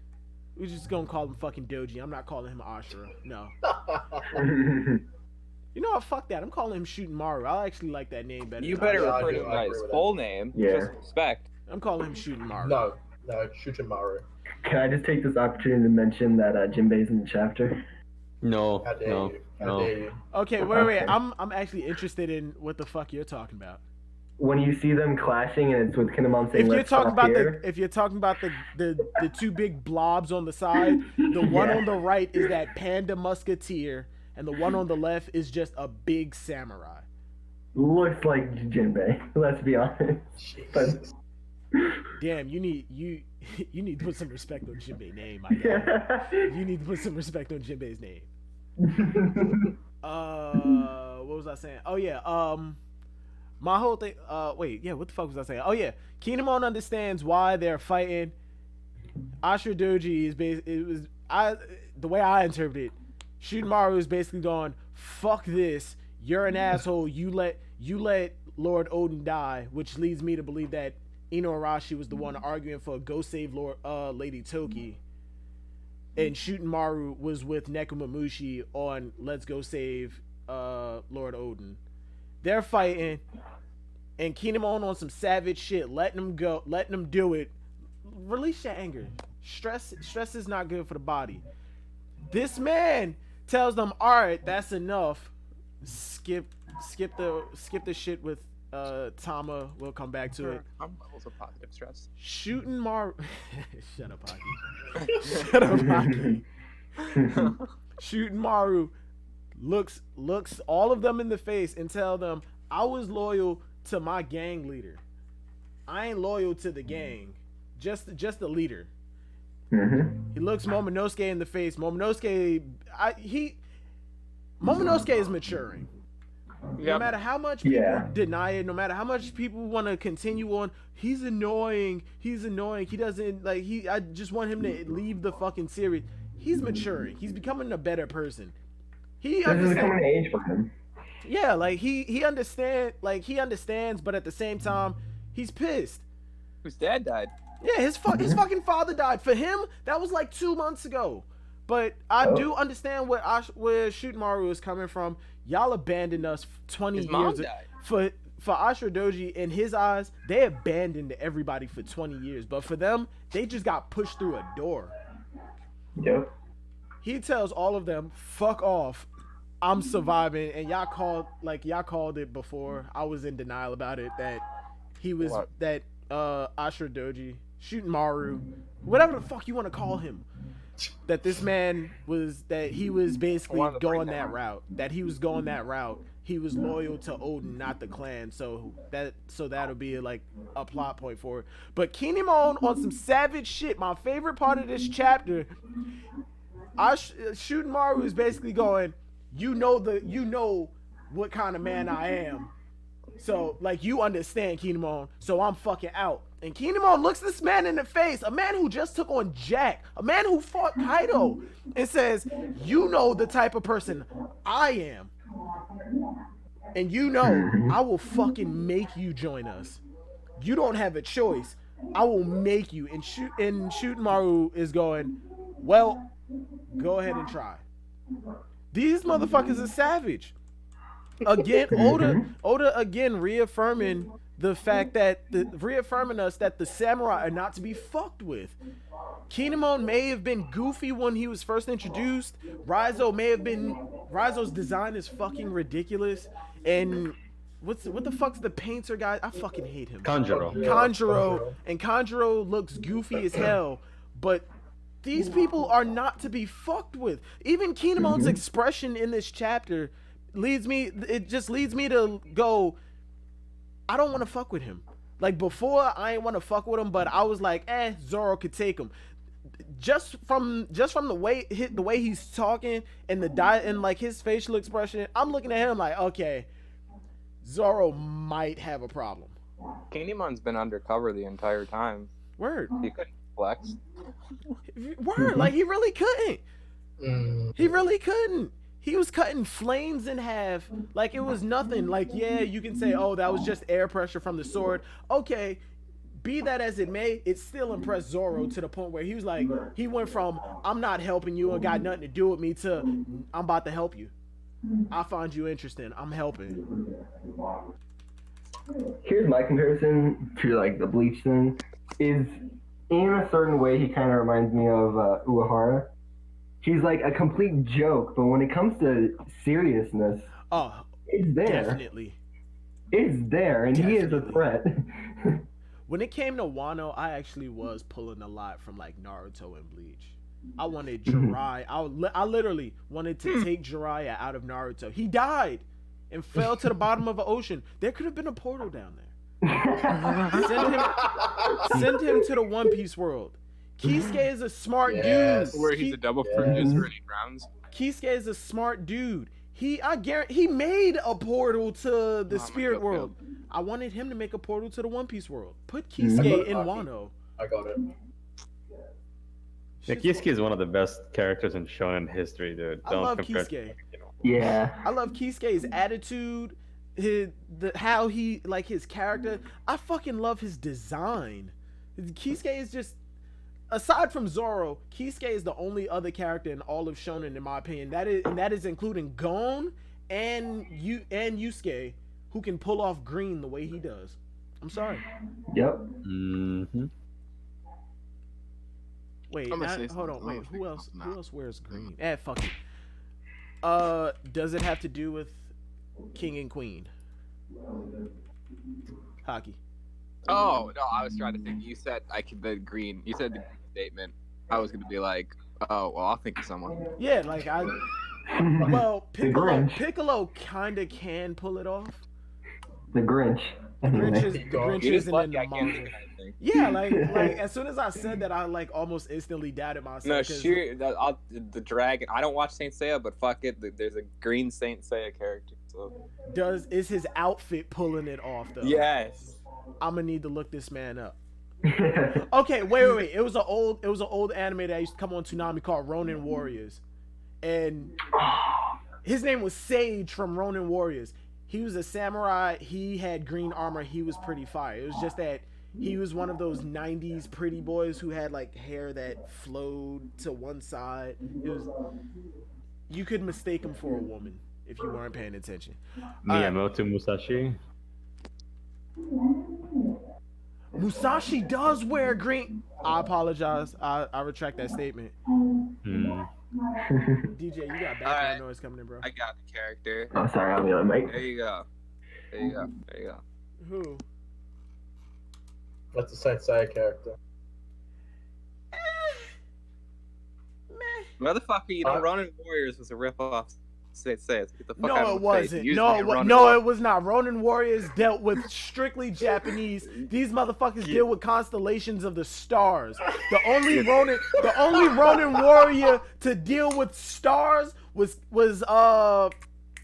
S1: We're just gonna call him fucking Doji. I'm not calling him Ashura. No. You know what? Fuck that. I'm calling him Shooting Maru. I actually like that name better.
S6: You better refer to him by his full name.
S4: Yeah.
S6: Just respect.
S1: I'm calling him Shooting Maru.
S2: No, Shuchimaru.
S4: Can I just take this opportunity to mention that Jinbei's in the chapter?
S3: No,
S2: How dare
S3: no,
S2: you? How
S3: no.
S2: dare you?
S1: Okay, wait. I'm actually interested in what the fuck you're talking about.
S4: When you see them clashing and it's with Kinemon saying,
S1: If you're
S4: "Let's
S1: talking
S4: stop
S1: about
S4: here,"
S1: the two big blobs on the side, the one on the right is that panda musketeer, and the one on the left is just a big samurai.
S4: looks like Jinbei. Let's be honest. But,
S1: Damn, you need to put some respect on Jinbei's name, my guy. You need to put some respect on Jinbei's name. What was I saying? Oh yeah, my whole thing. Wait, yeah, what the fuck was I saying? Oh yeah, Kinemon understands why they're fighting. Ashura Doji is the way I interpret it. Shunmaru is basically going, fuck this. You're an asshole. You let Lord Odin die, which leads me to believe that Inuarashi was the one arguing for go save Lady Toki, and Shunmaru was with Nekomamushi on let's go save Lord Odin. They're fighting, and Kinemon on some savage shit, letting them do it. Release your anger. Stress is not good for the body. This man tells them, all right, that's enough. Skip the shit with Tama. We'll come back to it.
S6: I'm levels of positive stress.
S1: Shooting Maru. Shut up, Hockey. Shut up, Hockey. Shooting Maru looks all of them in the face and tell them, I was loyal to my gang leader. I ain't loyal to the gang. Just the leader.
S4: Mm-hmm.
S1: He looks Momonosuke in the face. Momonosuke is maturing.
S6: Yep.
S1: No matter how much people deny it, no matter how much people want to continue on, he's annoying. He doesn't I just want him to leave the fucking series. He's maturing. He's becoming a better person.
S4: This is becoming an age for him.
S1: Yeah, he understands, but at the same time, he's pissed.
S6: Whose dad died?
S1: Yeah, his fucking father died. For him, that was like 2 months ago. But I do understand where Shootenmaru is coming from. Y'all abandoned us 20
S6: His
S1: years.
S6: mom died.
S1: For Ashura Doji, in his eyes, they abandoned everybody for 20 years. But for them, they just got pushed through a door.
S4: Yep.
S1: He tells all of them, fuck off. I'm surviving. And y'all called it before. I was in denial about it. That he was that Ashura Doji, Shootenmaru, whatever the fuck you want to call him. That this man he was basically going that route. That he was going that route. He was loyal to Odin, not the clan. So that'll be like a plot point for it. But Kinemon on some savage shit. My favorite part of this chapter, Shootenmaru is basically going, you know what kind of man I am. So you understand, Kinemon. So I'm fucking out. And Kinemon looks this man in the face, a man who just took on Jack, a man who fought Kaido, and says, you know the type of person I am. And you know I will fucking make you join us. You don't have a choice. I will make you. And Shootenmaru is going, well, go ahead and try. These motherfuckers are savage. again, Oda again reaffirming the fact that reaffirming us that the samurai are not to be fucked with. Kinemon may have been goofy when he was first introduced. Rizo's design is fucking ridiculous. And what the fuck's the painter guy? I fucking hate him. Kanjuro. And Kanjuro looks goofy as hell. But these people are not to be fucked with. Even Kinemon's expression in this chapter leads me to go, I don't want to fuck with him. Like before, I ain't want to fuck with him, but I was like, Zoro could take him. Just from the way he's talking and and like his facial expression, I'm looking at him like, okay, Zoro might have a problem.
S6: Kinemon's been undercover the entire time.
S1: Word.
S6: He couldn't flex.
S1: Word. Like he really couldn't. He really couldn't. He was cutting flames in half like it was nothing. Like, yeah, you can say, oh, that was just air pressure from the sword. Okay, be that as it may, it still impressed Zoro to the point where he was like, he went from, I'm not helping you and got nothing to do with me to, I'm about to help you. I find you interesting. I'm helping.
S4: Here's my comparison to like the Bleach thing. Is in a certain way, he kind of reminds me of Uehara. He's like a complete joke, but when it comes to seriousness, it's there.
S1: Definitely.
S4: It's there, and
S1: Definitely.
S4: he is a threat.
S1: When it came to Wano, I actually was pulling a lot from like Naruto and Bleach. I wanted Jiraiya. I literally wanted to take Jiraiya out of Naruto. He died and fell to the bottom of the ocean. There could have been a portal down there. Send him to the One Piece world. Kisuke is a smart dude.
S6: Where he's a double producer for 8 rounds.
S1: Kisuke is a smart dude. He made a portal to the spirit world. I wanted him to make a portal to the One Piece world. Put Kisuke in Wano.
S2: I got it.
S3: Yeah, Kisuke is one of the best characters in shonen history, dude.
S1: I love Kisuke.
S4: Yeah.
S1: I love Kisuke's attitude, how he, like his character. I fucking love his design. Kisuke is just, aside from Zoro, Kisuke is the only other character in all of shonen, in my opinion. That is including Gon and Yusuke, who can pull off green the way he does. I'm sorry.
S4: Yep.
S3: Mm-hmm.
S1: Wait, hold on. Wait, who else wears green? Fuck it. Does it have to do with King and Queen? Hockey.
S6: Oh no, I was trying to think. You said the green. You said the statement. I was gonna be like, oh well, I'll think of someone.
S1: Yeah, like well, Piccolo kind of can pull it off.
S4: The Grinch.
S1: The Grinch isn't in the manga. Yeah, like as soon as I said that, I like almost instantly doubted myself.
S6: No, sure. The dragon. I don't watch Saint Seiya, but fuck it. There's a green Saint Seiya character. So.
S1: Is his outfit pulling it off though?
S6: Yes.
S1: I'm gonna need to look this man up. Okay, wait. It was an old anime that used to come on Toonami called Ronin Warriors, and his name was Sage from Ronin Warriors. He was a samurai. He had green armor. He was pretty fire. It was just that he was one of those 90s pretty boys who had like hair that flowed to one side. You could mistake him for a woman if you weren't paying attention.
S3: Miyamoto Musashi.
S1: Musashi does wear green. I apologize. I retract that statement. DJ, you got background noise coming in, bro.
S6: I got the character.
S4: Oh, sorry, I'll be on mic.
S6: There you go.
S1: Who?
S2: That's the Saint Seiya character.
S6: Motherfucker, you know, Ronin Warriors was a ripoff. Say it. Get the fuck out
S1: No,
S6: of
S1: it
S6: my
S1: wasn't.
S6: face.
S1: No, it was not. Ronin Warriors dealt with strictly Japanese. These motherfuckers deal with constellations of the stars. The only Ronin warrior to deal with stars was
S6: I'm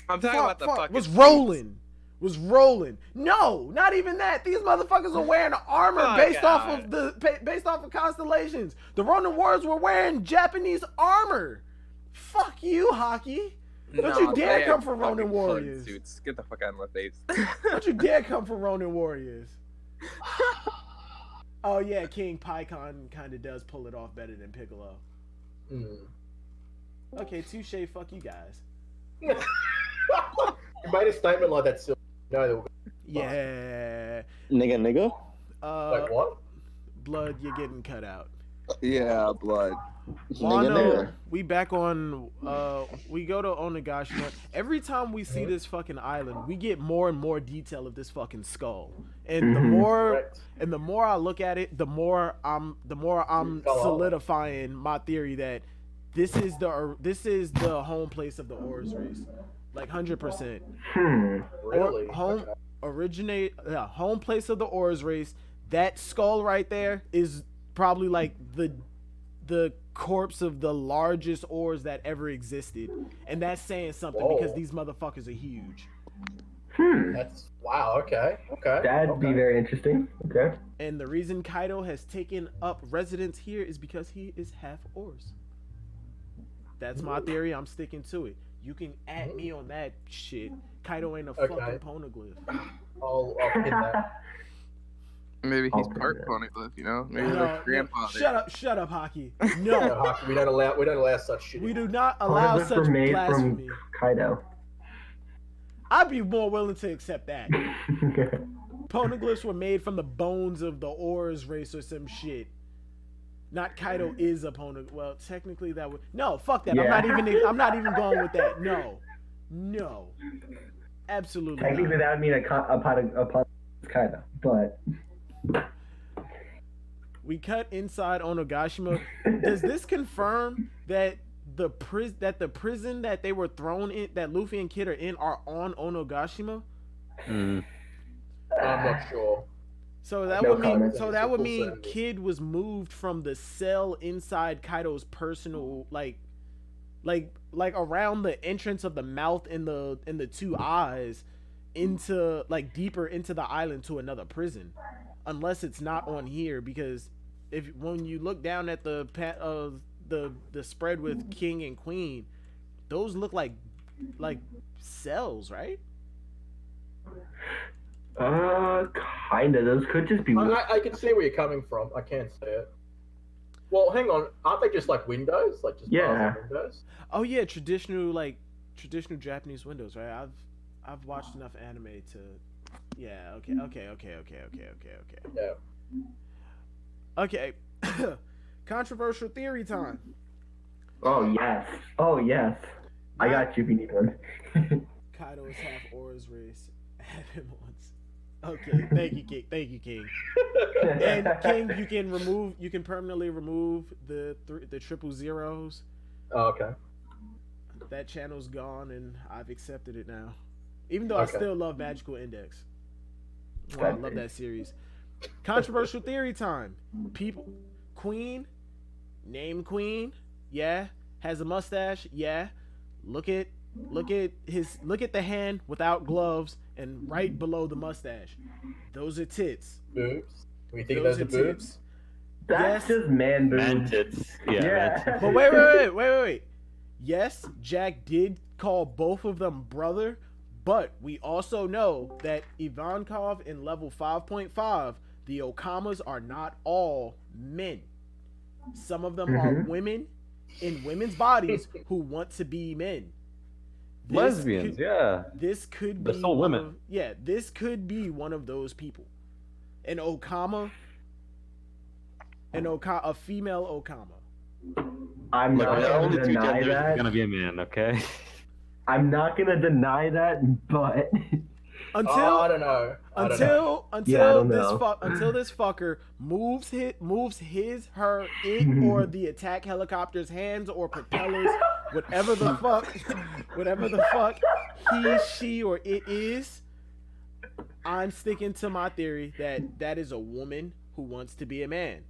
S6: talking about the fucking
S1: was Roland. Was Roland. No, not even that. These motherfuckers were wearing armor based off of constellations. The Ronin Warriors were wearing Japanese armor. Fuck you, Hockey. Don't you dare come for Ronin Warriors.
S6: Suits. Get the fuck out of my face.
S1: Don't you dare come for Ronin Warriors. Oh yeah, King Pycon kind of does pull it off better than Piccolo. Okay, touche. Fuck you guys.
S2: You made a statement like that, Sil. No, they were
S1: Yeah.
S9: Nigga.
S2: like what?
S1: Blood, you're getting cut out.
S6: Yeah, blood.
S1: Wano, we back on. We go to Onigashima. Every time we see this fucking island, we get more and more detail of this fucking skull. And the more I look at it, the more I'm solidifying my theory that this is the home place of the Oars race, like 100%.
S2: Really?
S1: Home place of the Oars race. That skull right there is probably like the corpse of the largest oars that ever existed, and that's saying something because these motherfuckers are huge.
S2: That's wow. Okay.
S4: That'd be very interesting. Okay.
S1: And the reason Kaido has taken up residence here is because he is half oars. That's my theory. I'm sticking to it. You can at me on that shit. Kaido ain't a fucking poneglyph.
S2: I'll pin that.
S6: Maybe he's part poneglyph, you know? Maybe like grandpa.
S1: Shut up, Hockey. No,
S2: Hockey, we don't allow such shit.
S1: We do not allow such blasphemy.
S4: From Kaido.
S1: I'd be more willing to accept that. Poneglyphs were made from the bones of the Oars race or some shit. Not Kaido is a poneglyph. Well, technically that would. No, fuck that. Yeah. I'm not even going with that. No. Absolutely.
S4: Technically, that would mean upon Kaido, but.
S1: We cut inside Onigashima. Does this confirm that the prison that they were thrown in, that Luffy and Kid are in, are on Onigashima?
S2: I'm not sure.
S1: So that would mean Kid was moved from the cell inside Kaido's personal like around the entrance of the mouth and the two eyes into like deeper into the island to another prison. Unless it's not on here, because when you look down at the spread with King and Queen, those look like cells, right?
S4: Kinda. Those could just be.
S2: I can see where you're coming from. I can't say it. Well, hang on. Aren't they just like windows? Like just windows?
S1: Oh yeah, traditional Japanese windows, right? I've watched enough anime to. Yeah. Okay.
S2: Yeah.
S1: Okay. Controversial theory time.
S4: Oh yes. I got you if you need one.
S1: Kaido is half Oars race. Have him once. Okay. Thank you, King. And King, you can permanently remove the triple zeros.
S2: Oh, okay.
S1: That channel's gone, and I've accepted it now. Even though I still love Magical Index. Oh, I love that series. Controversial theory time. Queen, named Queen, yeah. Has a mustache, yeah. Look at the hand without gloves and right below the mustache. Those are tits.
S2: Boobs. We think those are boobs.
S4: That's just man boobs.
S3: Man tits. Yeah.
S1: But wait. Yes, Jack did call both of them brother. But we also know that Ivankov in level 5.5, the Okamas are not all men. Some of them are women in women's bodies who want to be men.
S3: Lesbians,
S1: This could be
S3: women.
S1: This could be one of those people. An Okama, a female Okama.
S4: I'm not going to deny that.
S3: Gonna be a man, okay?
S4: I'm not gonna deny that, but
S1: I don't know. Until this fucker moves her or the attack helicopter's hands or propellers, whatever the fuck he, she, or it is. I'm sticking to my theory that is a woman who wants to be a man.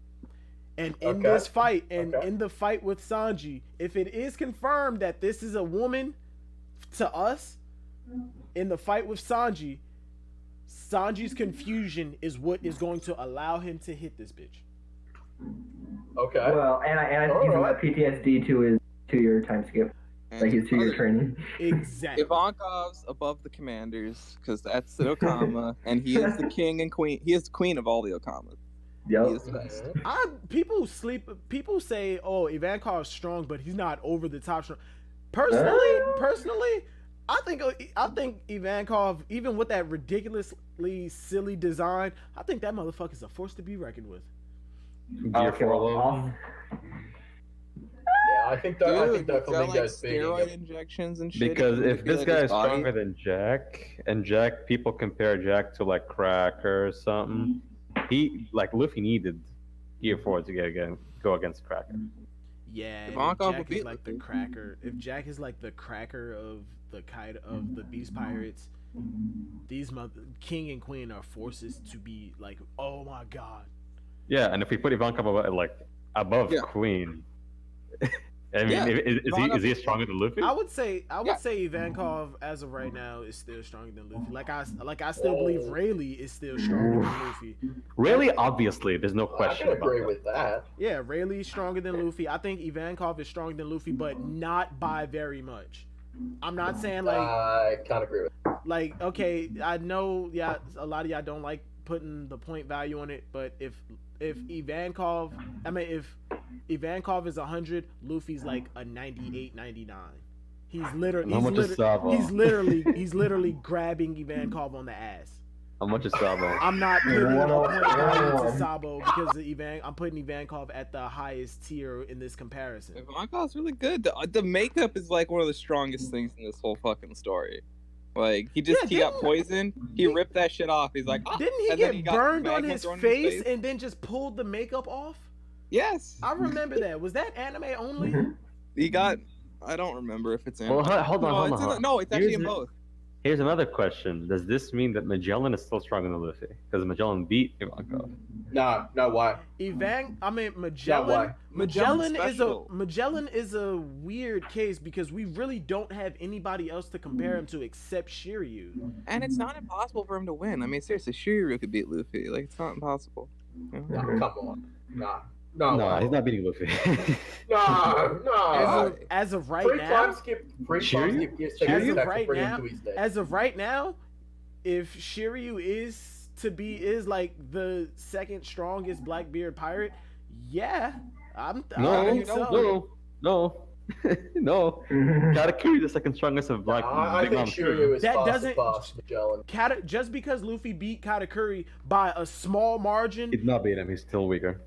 S1: And in this fight, in the fight with Sanji, if it is confirmed that this is a woman to us, in the fight with Sanji's confusion is what is going to allow him to hit this bitch.
S2: Okay.
S4: Well, and I think he's got PTSD to his 2-year time skip. Like his 2-year training.
S1: Exactly.
S6: Ivankov's above the commanders because that's the Okama, and he is the king and queen. He is the queen of all the Okamas.
S4: Yep.
S6: He is the best.
S1: People say, "Oh, Ivankov's strong, but he's not over the top strong." Personally, I think Ivankov, even with that ridiculously silly design, I think that motherfucker's a force to be reckoned with.
S3: Gear 4 level.
S2: Yeah, I think Doflamingo's beating
S6: steroid
S2: him.
S6: injections and shit.
S3: Because
S6: to
S3: if this
S6: manipulate
S3: guy
S6: his
S3: is
S6: body.
S3: stronger than Jack, and Jack, people compare Jack to like Cracker or something, Luffy needed Gear 4 to go against Cracker.
S1: Yeah, and
S6: Ivankov
S1: if
S6: will
S1: Jack
S6: beat
S1: is like the cracker. If Jack is like the cracker of the Beast Pirates, these King and Queen are forces to be like, oh my god.
S3: Yeah, and if we put Ivankov above Queen, I mean, is he stronger than Luffy?
S1: I would say Ivankov as of right now is still stronger than Luffy. I still believe Rayleigh is still stronger than Luffy.
S3: Rayleigh, obviously, there's no question.
S2: I can agree with that.
S1: Yeah, Rayleigh is stronger than Luffy. I think Ivankov is stronger than Luffy, but not by very much. I'm not saying
S2: I can't agree with that.
S1: Like, okay, I know, yeah, a lot of y'all don't like putting the point value on it, but if Ivankov is 100, Luffy's like a 98, 99. He's literally grabbing Ivankov on the ass.
S3: How much is Sabo?
S1: I'm not putting a point value to Sabo because I'm putting Ivankov at the highest tier in this comparison.
S6: Ivankov's really good. The makeup is like one of the strongest things in this whole fucking story. Like, he got poisoned. He ripped that shit off. He's like,
S1: didn't he get burned on his face and then just pulled the makeup off?
S6: Yes.
S1: I remember that. Was that anime only?
S6: He got, I don't remember if it's anime.
S3: Well, hold on.
S6: No, it's actually in both.
S3: Here's another question. Does this mean that Magellan is still stronger than Luffy? Because Magellan beat Ivankov.
S2: No, why?
S1: Magellan is a weird case because we really don't have anybody else to compare him to except Shiryu.
S6: And it's not impossible for him to win. I mean, seriously, Shiryu could beat Luffy. Like, it's not impossible.
S2: No, come on.
S3: No, he's not beating Luffy.
S2: No.
S1: As of right now, as of right now, if Shiryu is like the second strongest Blackbeard pirate, yeah, I think so.
S3: No. Katakuri the second strongest of Black.
S2: I think Shiryu is
S1: that doesn't
S2: past Magellan.
S1: Just because Luffy beat Katakuri by a small margin,
S3: he's not beating him. He's still weaker.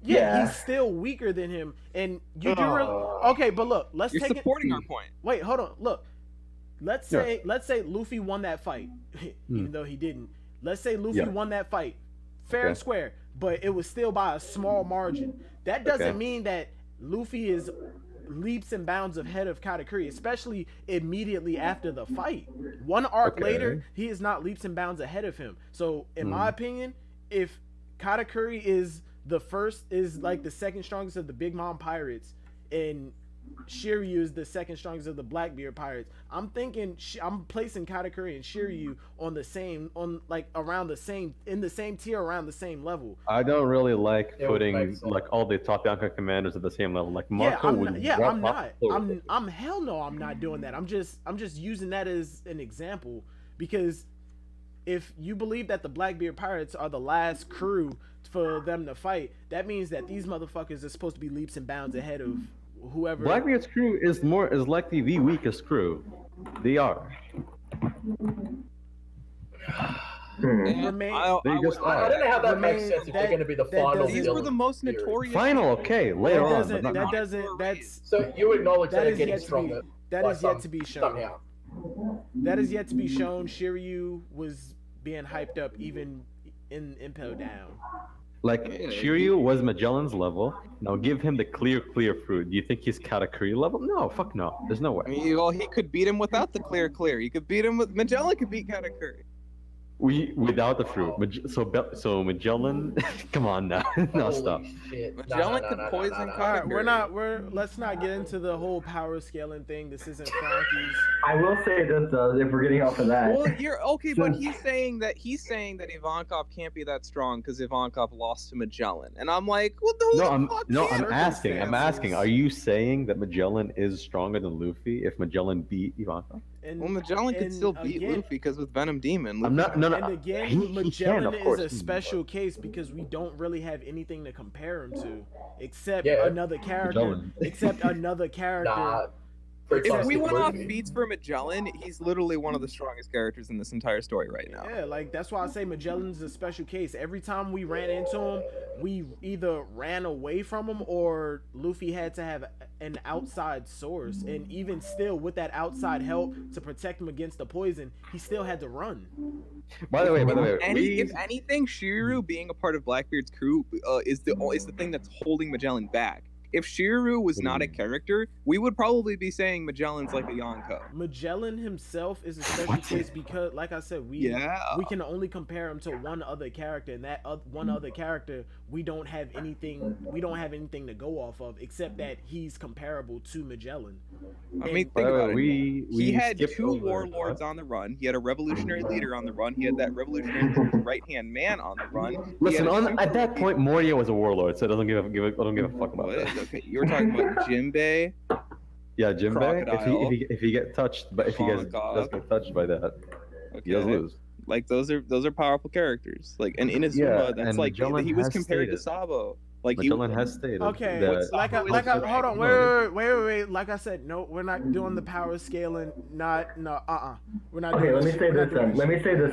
S1: Yeah, he's still weaker than him, and you do really okay. But look,
S6: you're supporting our point.
S1: Wait, hold on. Look, let's say Luffy won that fight, even though he didn't. Let's say Luffy won that fight, fair and square, but it was still by a small margin. That doesn't mean that Luffy is leaps and bounds ahead of Katakuri, especially immediately after the fight. One arc later, he is not leaps and bounds ahead of him. So, in my opinion, if Katakuri is like the second strongest of the Big Mom pirates, and Shiryu is the second strongest of the Blackbeard pirates, I'm thinking I'm placing Katakuri and Shiryu in the same tier, around the same level.
S3: I don't really like putting like all the top Yonka commanders at the same level. Like Marco
S1: I'm hell no, I'm not doing that. I'm just using that as an example because if you believe that the Blackbeard pirates are the last crew for them to fight, that means that these motherfuckers are supposed to be leaps and bounds ahead of whoever.
S3: Blackbeard's crew is likely the weakest crew. They are.
S2: I don't know how that makes sense if they're going to be the final.
S6: These were the most notorious.
S3: Final, okay, later on.
S2: So you acknowledge that they're getting stronger.
S1: That is yet to be shown. That is yet to be shown. Shiryu was being hyped up even in Impel Down.
S3: Like, Shiryu was Magellan's level. Now give him the clear fruit. Do you think he's Katakuri level? No, fuck no. There's no way.
S6: I mean, well, he could beat him without the clear. He could beat him with Magellan. Could beat Katakuri.
S3: Without the fruit. So Magellan, come on now. No, stop.
S6: Magellan could poison Katakuri.
S1: Let's not get into the whole power scaling thing. This isn't Frankie's.
S4: I will say this though, if we're getting off of that.
S6: Well, you're okay, but he's saying that Ivankov can't be that strong because Ivankov lost to Magellan, and I'm like, what the
S3: I'm asking. Are you saying that Magellan is stronger than Luffy if Magellan beat Ivankov?
S6: Well, Magellan could still beat Luffy because with Venom Demon.
S1: And again, Magellan is a special case because we don't really have anything to compare him to, except another character.
S6: If we went off
S2: movie.
S6: feats for Magellan, he's literally one of the strongest characters in this entire story right now.
S1: Yeah, like that's why I say Magellan's a special case. Every time we ran into him, we either ran away from him or Luffy had to have an outside source. And even still, with that outside help to protect him against the poison, he still had to run.
S3: By the way,
S6: If anything, Shiryu being a part of Blackbeard's crew is the thing that's holding Magellan back. If Shiryu was not a character, we would probably be saying Magellan's like a Yonko.
S1: Magellan himself is a special case because, like I said, we can only compare him to one other character, and that one other character we don't have anything to go off of except that he's comparable to Magellan.
S6: I mean, think about it. He had two warlords on the run. He had a revolutionary leader on the run. He had that revolutionary leader's right-hand man on the run.
S3: Listen, at that point, Moria was a warlord, so I don't give a fuck about that.
S6: Okay, you were talking about Jinbei.
S3: Yeah, Jinbei.
S6: Crocodile,
S3: If he get touched, but if he does get touched by that, he does lose.
S6: Like those are powerful characters. Like and Inazuma, that's like
S3: Magellan
S6: he was
S3: has
S6: compared
S3: stated.
S6: to Sabo. Like
S3: Magellan has stated.
S1: Okay,
S3: that
S1: hold on, wait. Like I said, no, we're not doing the power scaling. We're not doing
S4: Okay, let me say this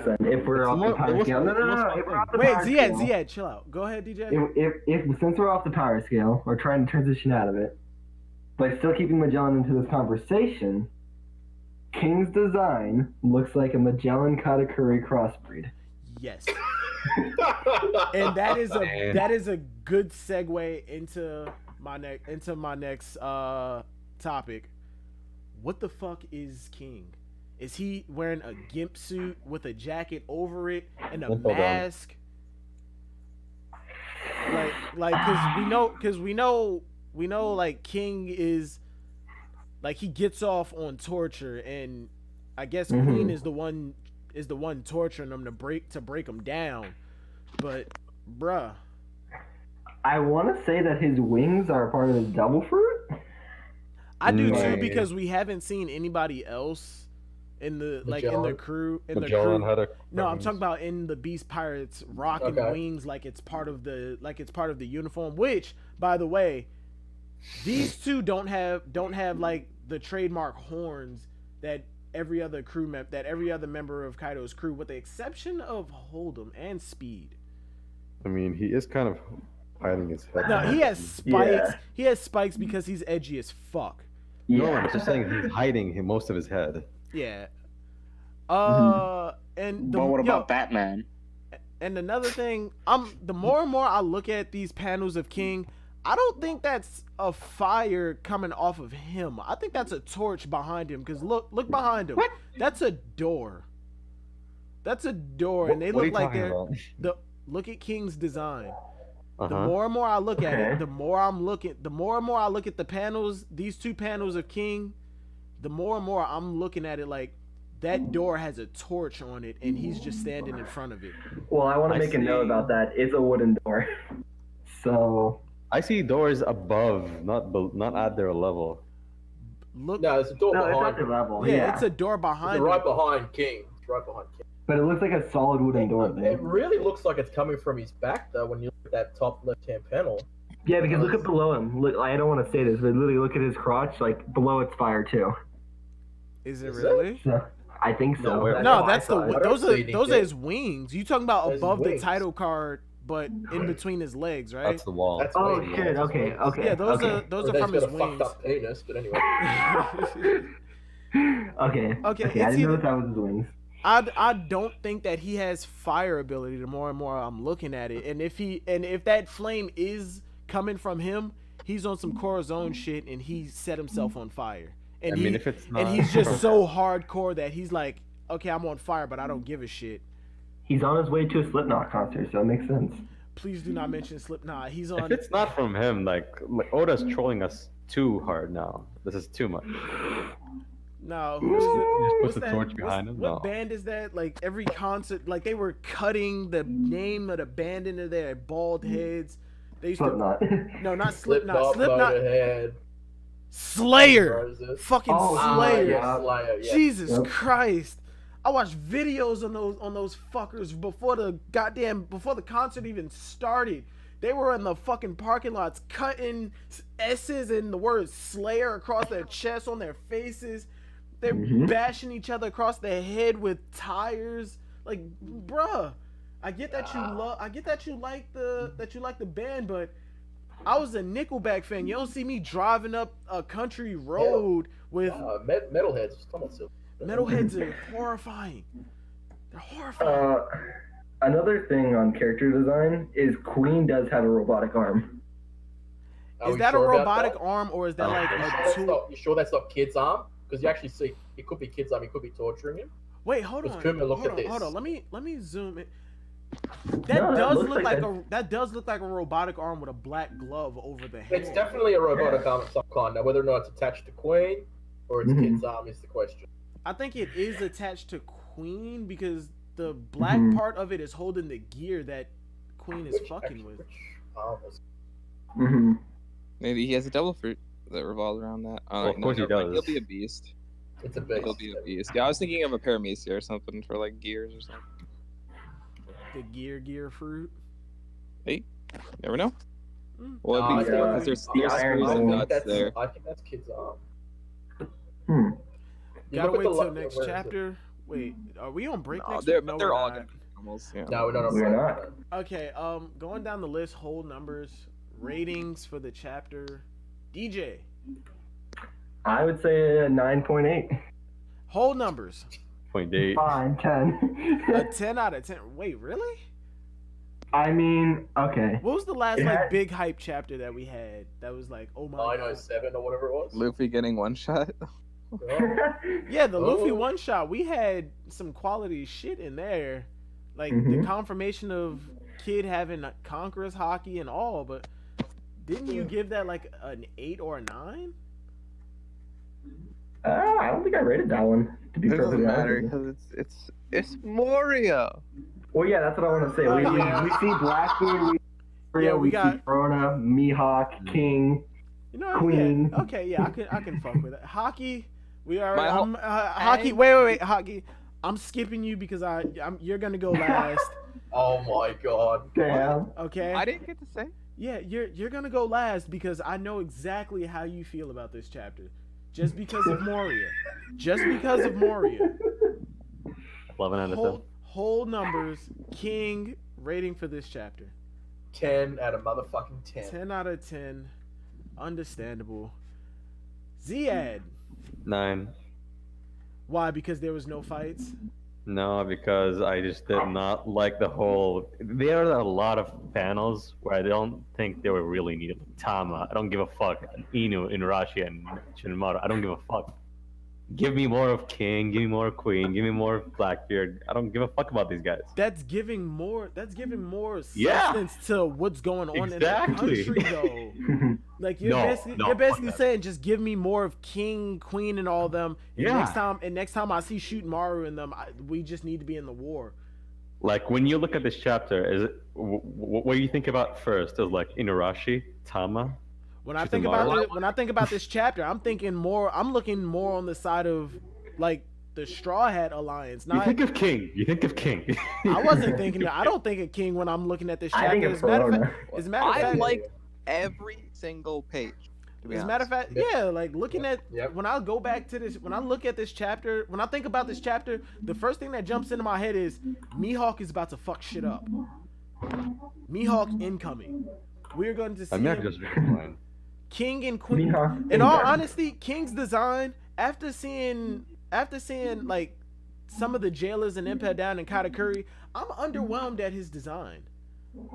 S4: then. If we're off the power scale, no. If we're off the power scale,
S1: Ziad, chill out. Go ahead, DJ.
S4: If since we're off the power scale, we're trying to transition out of it, but still keeping Magellan into this conversation. King's design looks like a Magellan Katakuri crossbreed.
S1: Yes. And that is a good segue into my next topic. What the fuck is King? Is he wearing a gimp suit with a jacket over it and a mask? Like cause we know like King is like he gets off on torture, and I guess Queen is the one torturing him to break him down. But bruh,
S4: I want to say that his wings are part of his devil fruit.
S1: I do too, because we haven't seen anybody else in the crew. No, I'm talking about in the Beast Pirates rocking wings like it's part of the uniform. Which, by the way, these two don't have like the trademark horns that every other member of Kaido's crew, with the exception of Hold'em and Speed.
S3: I mean, he is kind of hiding his head.
S1: No, he has spikes. Yeah. He has spikes because he's edgy as fuck.
S3: Yeah. No, I'm just saying he's hiding most of his head.
S1: Yeah. And
S9: but what about Batman?
S1: And another thing, the more and more I look at these panels of King, I don't think that's a fire coming off of him. I think that's a torch behind him. Because look behind him. What? That's a door. That's a door, and they look like they're look at King's design. The more and more I look at it, the more and more I look at the panels, these two panels of King, the more and more I'm looking at it like that door has a torch on it, and he's just standing in front of it.
S4: Well, I want to make a note about that. It's a wooden door. So
S3: I see doors above, not at their level.
S1: Look,
S2: no, it's a door behind.
S4: It's not their level.
S1: Yeah, it's a door behind.
S2: It's right behind King. It's right behind King.
S4: But it looks like a solid wooden door.
S2: It really looks like it's coming from his back, though, when you look at that top left-hand panel.
S4: Yeah, because look at below him. Look, I don't want to say this, but literally look at his crotch. Like below, it's fire too.
S1: Is it really?
S4: So, I think so.
S1: No, that's those are his wings. You talking about above the title card, but in between his legs, right?
S3: That's the wall.
S2: That's
S4: shit. Okay.
S1: Yeah, those are from his wings.
S2: Fucked up penis, but anyway.
S4: Okay. I didn't know that was his wings.
S1: I don't think that he has fire ability. The more and more I'm looking at it, and if that flame is coming from him, he's on some Corazon shit, and he set himself on fire. And he's just so hardcore that he's like, okay, I'm on fire, but I don't give a shit.
S4: He's on his way to a Slipknot concert, so it makes sense.
S1: Please do not mention Slipknot. He's on.
S3: If it's not from him, like Oda's trolling us too hard now. This is too much.
S1: No,
S3: what's the torch behind him?
S1: What band is that? Like every concert, like they were cutting the name of the band into their bald heads. They used
S4: Slipknot.
S1: No, not Slipknot.
S2: Motorhead,
S1: Slayer. Fucking Slayer.
S2: Yeah.
S1: Jesus Christ. I watched videos on those fuckers before the concert even started. They were in the fucking parking lots cutting S's and the word Slayer across their chests on their faces. They're bashing each other across the head with tires. Like, bruh, I get that you like the band, but I was a Nickelback fan. You don't see me driving up a country road with
S2: metalheads. Come on, Sil.
S1: Metalheads are horrifying. They're horrifying.
S4: Another thing on character design is Queen does have a robotic arm.
S1: Is that a robotic arm or is that like a tool?
S2: You sure that's not Kid's arm? Because you actually see it could be Kid's arm. He could be torturing him.
S1: Wait, hold on. Hold on. Let me zoom in. That does look like a robotic arm with a black glove over the head.
S2: It's definitely a robotic arm of some kind. Now, whether or not it's attached to Queen or it's Kid's arm is the question.
S1: I think it is attached to Queen because the black part of it is holding the gear that Queen is fucking with.
S6: Maybe he has a devil fruit that revolves around that. Oh,
S3: of course he does.
S6: He'll be a beast.
S2: It's a beast.
S6: He'll be a beast. Yeah, I was thinking of a paramecia or something for like gears or something.
S1: The gear fruit.
S6: Hey, never know.
S2: Well,
S6: it'd be cool because there's screws and nuts there.
S2: I think that's Kid's arm.
S1: Gotta wait till next chapter. Wait, are we on break next week?
S6: No, they're all gonna be almost. Yeah.
S2: No, we're not on break.
S4: We're not.
S1: Okay, going down the list, whole numbers, ratings for the chapter. DJ.
S4: I would say a 9.8.
S1: Whole numbers.
S3: 0.8.
S4: Fine, 10.
S1: A 10 out of 10. Wait, really?
S4: I mean, okay.
S1: What was the last big hype chapter that we had? That was like, oh my god.
S2: 907 or whatever it was.
S6: Luffy getting one shot.
S1: Yeah, the Luffy one shot. We had some quality shit in there, like the confirmation of Kid having Conqueror's hockey and all. But didn't you give that like an 8 or a 9?
S4: I don't think I rated that one. To be
S6: It doesn't
S4: perfectly
S6: matter
S4: honest.
S6: because it's Moria.
S4: Well, yeah, that's what I want to say. We see Blackbeard, we see Corona, Mihawk, King,
S1: You know,
S4: Queen.
S1: Yeah. Okay, yeah, I can fuck with it. Hockey, we are hockey. Wait, hockey. I'm skipping you because you're gonna go last.
S2: Oh my god.
S4: Damn.
S1: Okay.
S6: I didn't get to say.
S1: Yeah, you're gonna go last because I know exactly how you feel about this chapter. Just because of Moria. Just because of Moria.
S3: 11 out of 10.
S1: Whole numbers, King rating for this chapter.
S2: 10 out of motherfucking 10.
S1: 10 out of 10. Understandable. Ziad.
S3: 9.
S1: Why? Because there was no fights?
S3: No, because I just did not like the whole. There are a lot of panels where I don't think they were really needed. Tama, I don't give a fuck. Inu, Inurashi, and Shinmaru, I don't give a fuck. Give me more of King, give me more of Queen, give me more of Blackbeard. I don't give a fuck about these guys.
S1: That's giving more substance to what's going on in the country, though. Like you're basically saying, just give me more of King, Queen, and all them. And next time I see Shoot Maru in them, we just need to be in the war.
S3: Like when you look at this chapter, is it what do you think about first? Is like Inurashi, Tama?
S1: When I think about this chapter, I'm looking more on the side of like the Straw Hat Alliance. Not,
S3: you think of King.
S1: I wasn't thinking. I don't think of King when I'm looking at this chapter. As a matter of fact,
S6: I like every single page.
S1: As a matter of fact, yeah, like looking at when I go back to this, when I look at this chapter, when I think about this chapter, the first thing that jumps into my head is Mihawk is about to fuck shit up. Mihawk incoming. We're going to see him. King and Queen. In all honesty, King's design, after seeing like some of the jailers in Impel Down and Katakuri, I'm underwhelmed at his design.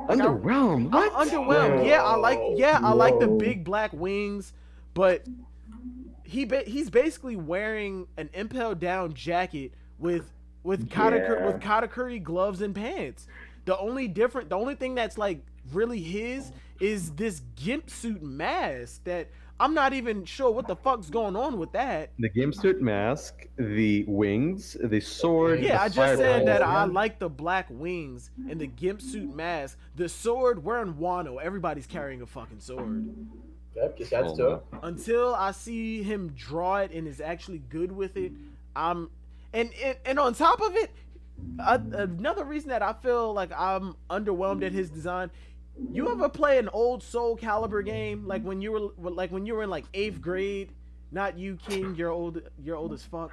S3: Underwhelmed?
S1: I'm underwhelmed. I like the big black wings, but he's basically wearing an Impel Down jacket with Katakuri gloves and pants. The only thing that's like really his is this gimp suit mask that I'm not even sure what the fuck's going on with that.
S3: The gimp suit mask, the wings, the sword.
S1: Yeah, I just said that I like the black wings and the gimp suit mask. The sword, we're in Wano. Everybody's carrying a fucking sword.
S2: Yep, just adds to it.
S1: Until I see him draw it and is actually good with it, and on top of it, another reason that I feel like I'm underwhelmed at his design, You ever play an old Soul Calibur game like when you were in like 8th grade? Not you, King. You're old as fuck.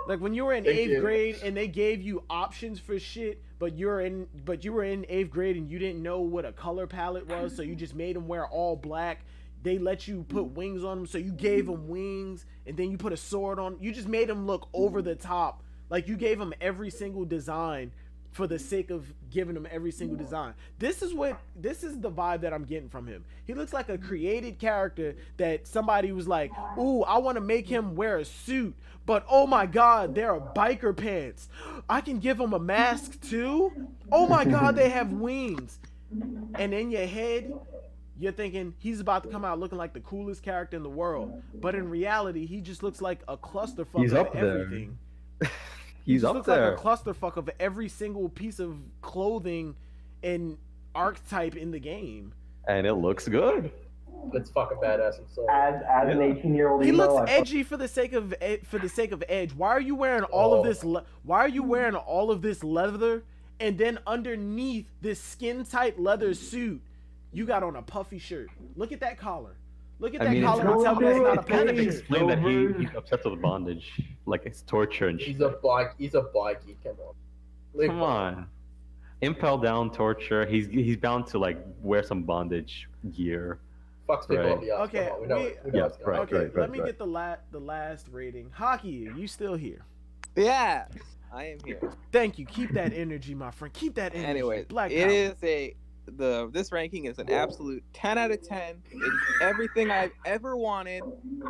S1: Like when you were in 8th grade and they gave you options for shit, but you were in 8th grade and you didn't know what a color palette was, so you just made them wear all black. They let you put wings on them, so you gave them wings, and then you put a sword on. You just made them look over the top. Like you gave them every single design for the sake of giving him every single design. This is the vibe that I'm getting from him. He looks like a created character that somebody was like, ooh, I want to make him wear a suit, but oh my god, there are biker pants. I can give him a mask too? Oh my god, they have wings. And in your head, you're thinking he's about to come out looking like the coolest character in the world. But in reality, he just looks like a clusterfuck of everything.
S3: He's up there.
S1: Like a clusterfuck of every single piece of clothing and archetype in the game.
S3: And it looks good.
S2: It's fucking badass.
S4: As an 18-year-old,
S1: he looks edgy for the sake of edge. Why are you wearing all of this? Why are you wearing all of this leather? And then underneath this skin-tight leather suit, you got on a puffy shirt. Look at that collar. Look at that collar and tell me that's not a
S3: kind of
S1: puffy shirt.
S3: explain that he's obsessed with bondage, like it's torture and shit.
S2: He's a bikey. Come on.
S3: Impel down torture. He's bound to like wear some bondage gear.
S2: Fucks people up the ass.
S1: Okay,
S2: right.
S1: Let me get the last rating. Hockey, you still here?
S6: Yeah, I am here.
S1: Thank you. Keep that energy, my friend. Keep that energy.
S6: Anyway,
S1: Black
S6: it is this ranking is an absolute 10 out of 10. It's everything I've ever wanted.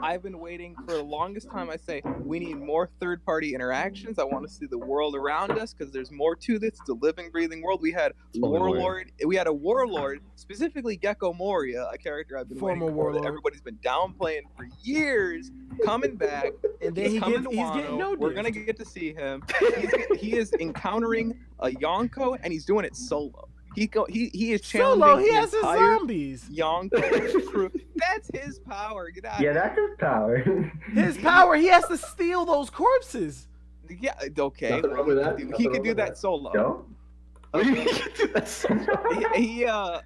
S6: I've been waiting for the longest time. I say we need more third-party interactions. I want to see the world around us because there's more to this. It's a living, breathing world. We had a warlord, specifically Gecko Moria, a character I've been waiting for that everybody's been downplaying for years, coming back.
S1: And then he's getting no.
S6: We're gonna get to see him. He is encountering a Yonko, and he's doing it solo. He is challenging
S1: solo. He has his zombies.
S6: Yonko crew. That's his power. Get out.
S4: Yeah, that's his power.
S1: His power. He has to steal those corpses.
S6: Yeah. Okay.
S2: Nothing wrong with that.
S6: He can do that solo.
S4: No?
S6: Okay. He can do that solo.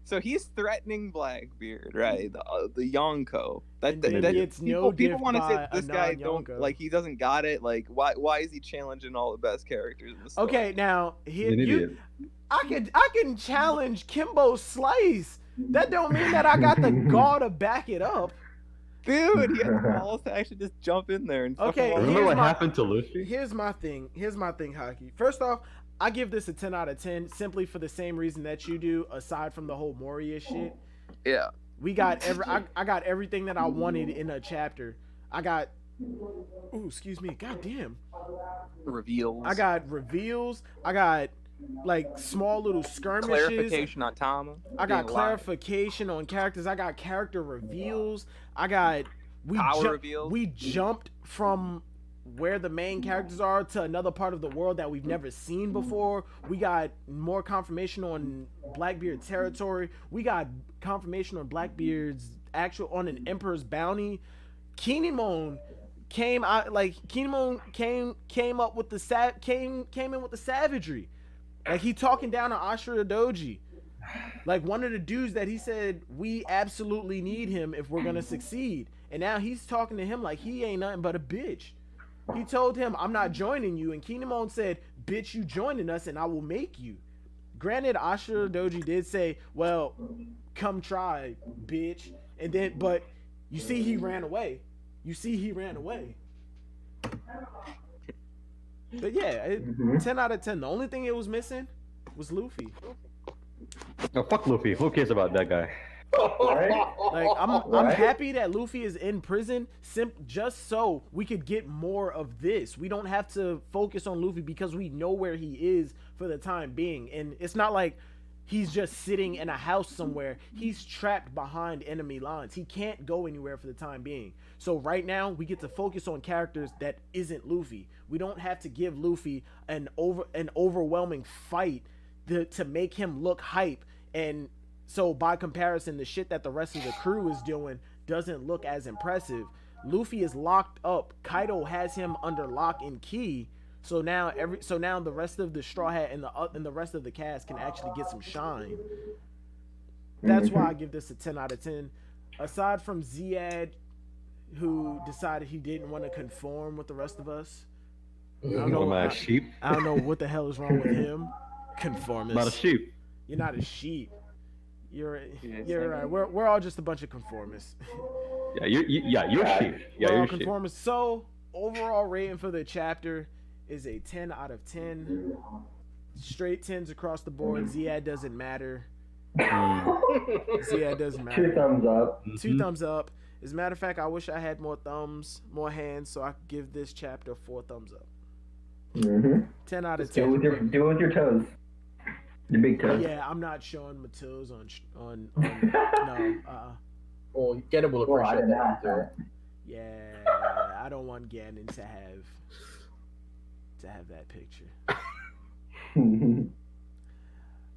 S6: So he's threatening Blackbeard, right? The Yonko. People want to say this guy he doesn't got it. Like why is he challenging all the best characters in the story?
S1: Okay, now I can challenge Kimbo Slice. That don't mean that I got the gall to back it up.
S6: Dude, he had the balls to actually just jump in there and
S3: remember what happened to Luffy?
S1: Here's my thing, Hockey. First off, I give this a 10 out of 10 simply for the same reason that you do, aside from the whole Moria shit.
S6: Yeah.
S1: We got I got everything that I wanted in a chapter. I got excuse me, goddamn.
S6: Reveals.
S1: I got reveals. I got like small little skirmishes.
S6: Clarification on Tama.
S1: I got clarification on characters. I got character reveals. We jumped from where the main characters are to another part of the world that we've never seen before. We got more confirmation on Blackbeard territory. We got confirmation on Blackbeard's on an Emperor's bounty. Kinemon came out came up with the came in with the savagery. Like he talking down to Ashura Doji. Like one of the dudes that he said we absolutely need him if we're gonna succeed. And now he's talking to him like he ain't nothing but a bitch. He told him, I'm not joining you. And Kinemon said, bitch, you joining us and I will make you. Granted, Ashura Doji did say, well, come try, bitch. And then, but you see he ran away. But yeah, 10 out of 10. The only thing it was missing was Luffy.
S3: No, fuck Luffy. Who cares about that guy?
S1: Like I'm happy that Luffy is in prison just so we could get more of this. We don't have to focus on Luffy because we know where he is for the time being. And it's not like he's just sitting in a house somewhere. He's trapped behind enemy lines. He can't go anywhere for the time being. So right now we get to focus on characters that isn't Luffy. We don't have to give Luffy an overwhelming fight to make him look hype. And so by comparison, the shit that the rest of the crew is doing doesn't look as impressive. Luffy is locked up. Kaido has him under lock and key. So now the rest of the Straw Hat and the rest of the cast can actually get some shine. That's why I give this a 10 out of 10. Aside from Ziad, who decided he didn't want to conform with the rest of us. I don't know.
S3: Am I a sheep?
S1: I don't know what the hell is wrong with him. Conformist.
S3: Not a sheep.
S1: You're not a sheep. You're right. We're all just a bunch of conformists.
S3: Yeah, you're a sheep. Yeah,
S1: we're all
S3: you're a sheep.
S1: conformists. So overall rating for the chapter is a 10 out of 10. Straight 10s across the board. Ziad doesn't matter. Ziad doesn't matter.
S4: 2 thumbs up.
S1: 2 thumbs up. As a matter of fact, I wish I had more thumbs, more hands, so I could give this chapter 4 thumbs up. 10 out of 10.
S4: Do it with your toes. Your big toes.
S1: Yeah, I'm not showing my toes on no.
S2: Or Gannon will appreciate that.
S1: Yeah, I don't want Gannon to have that picture.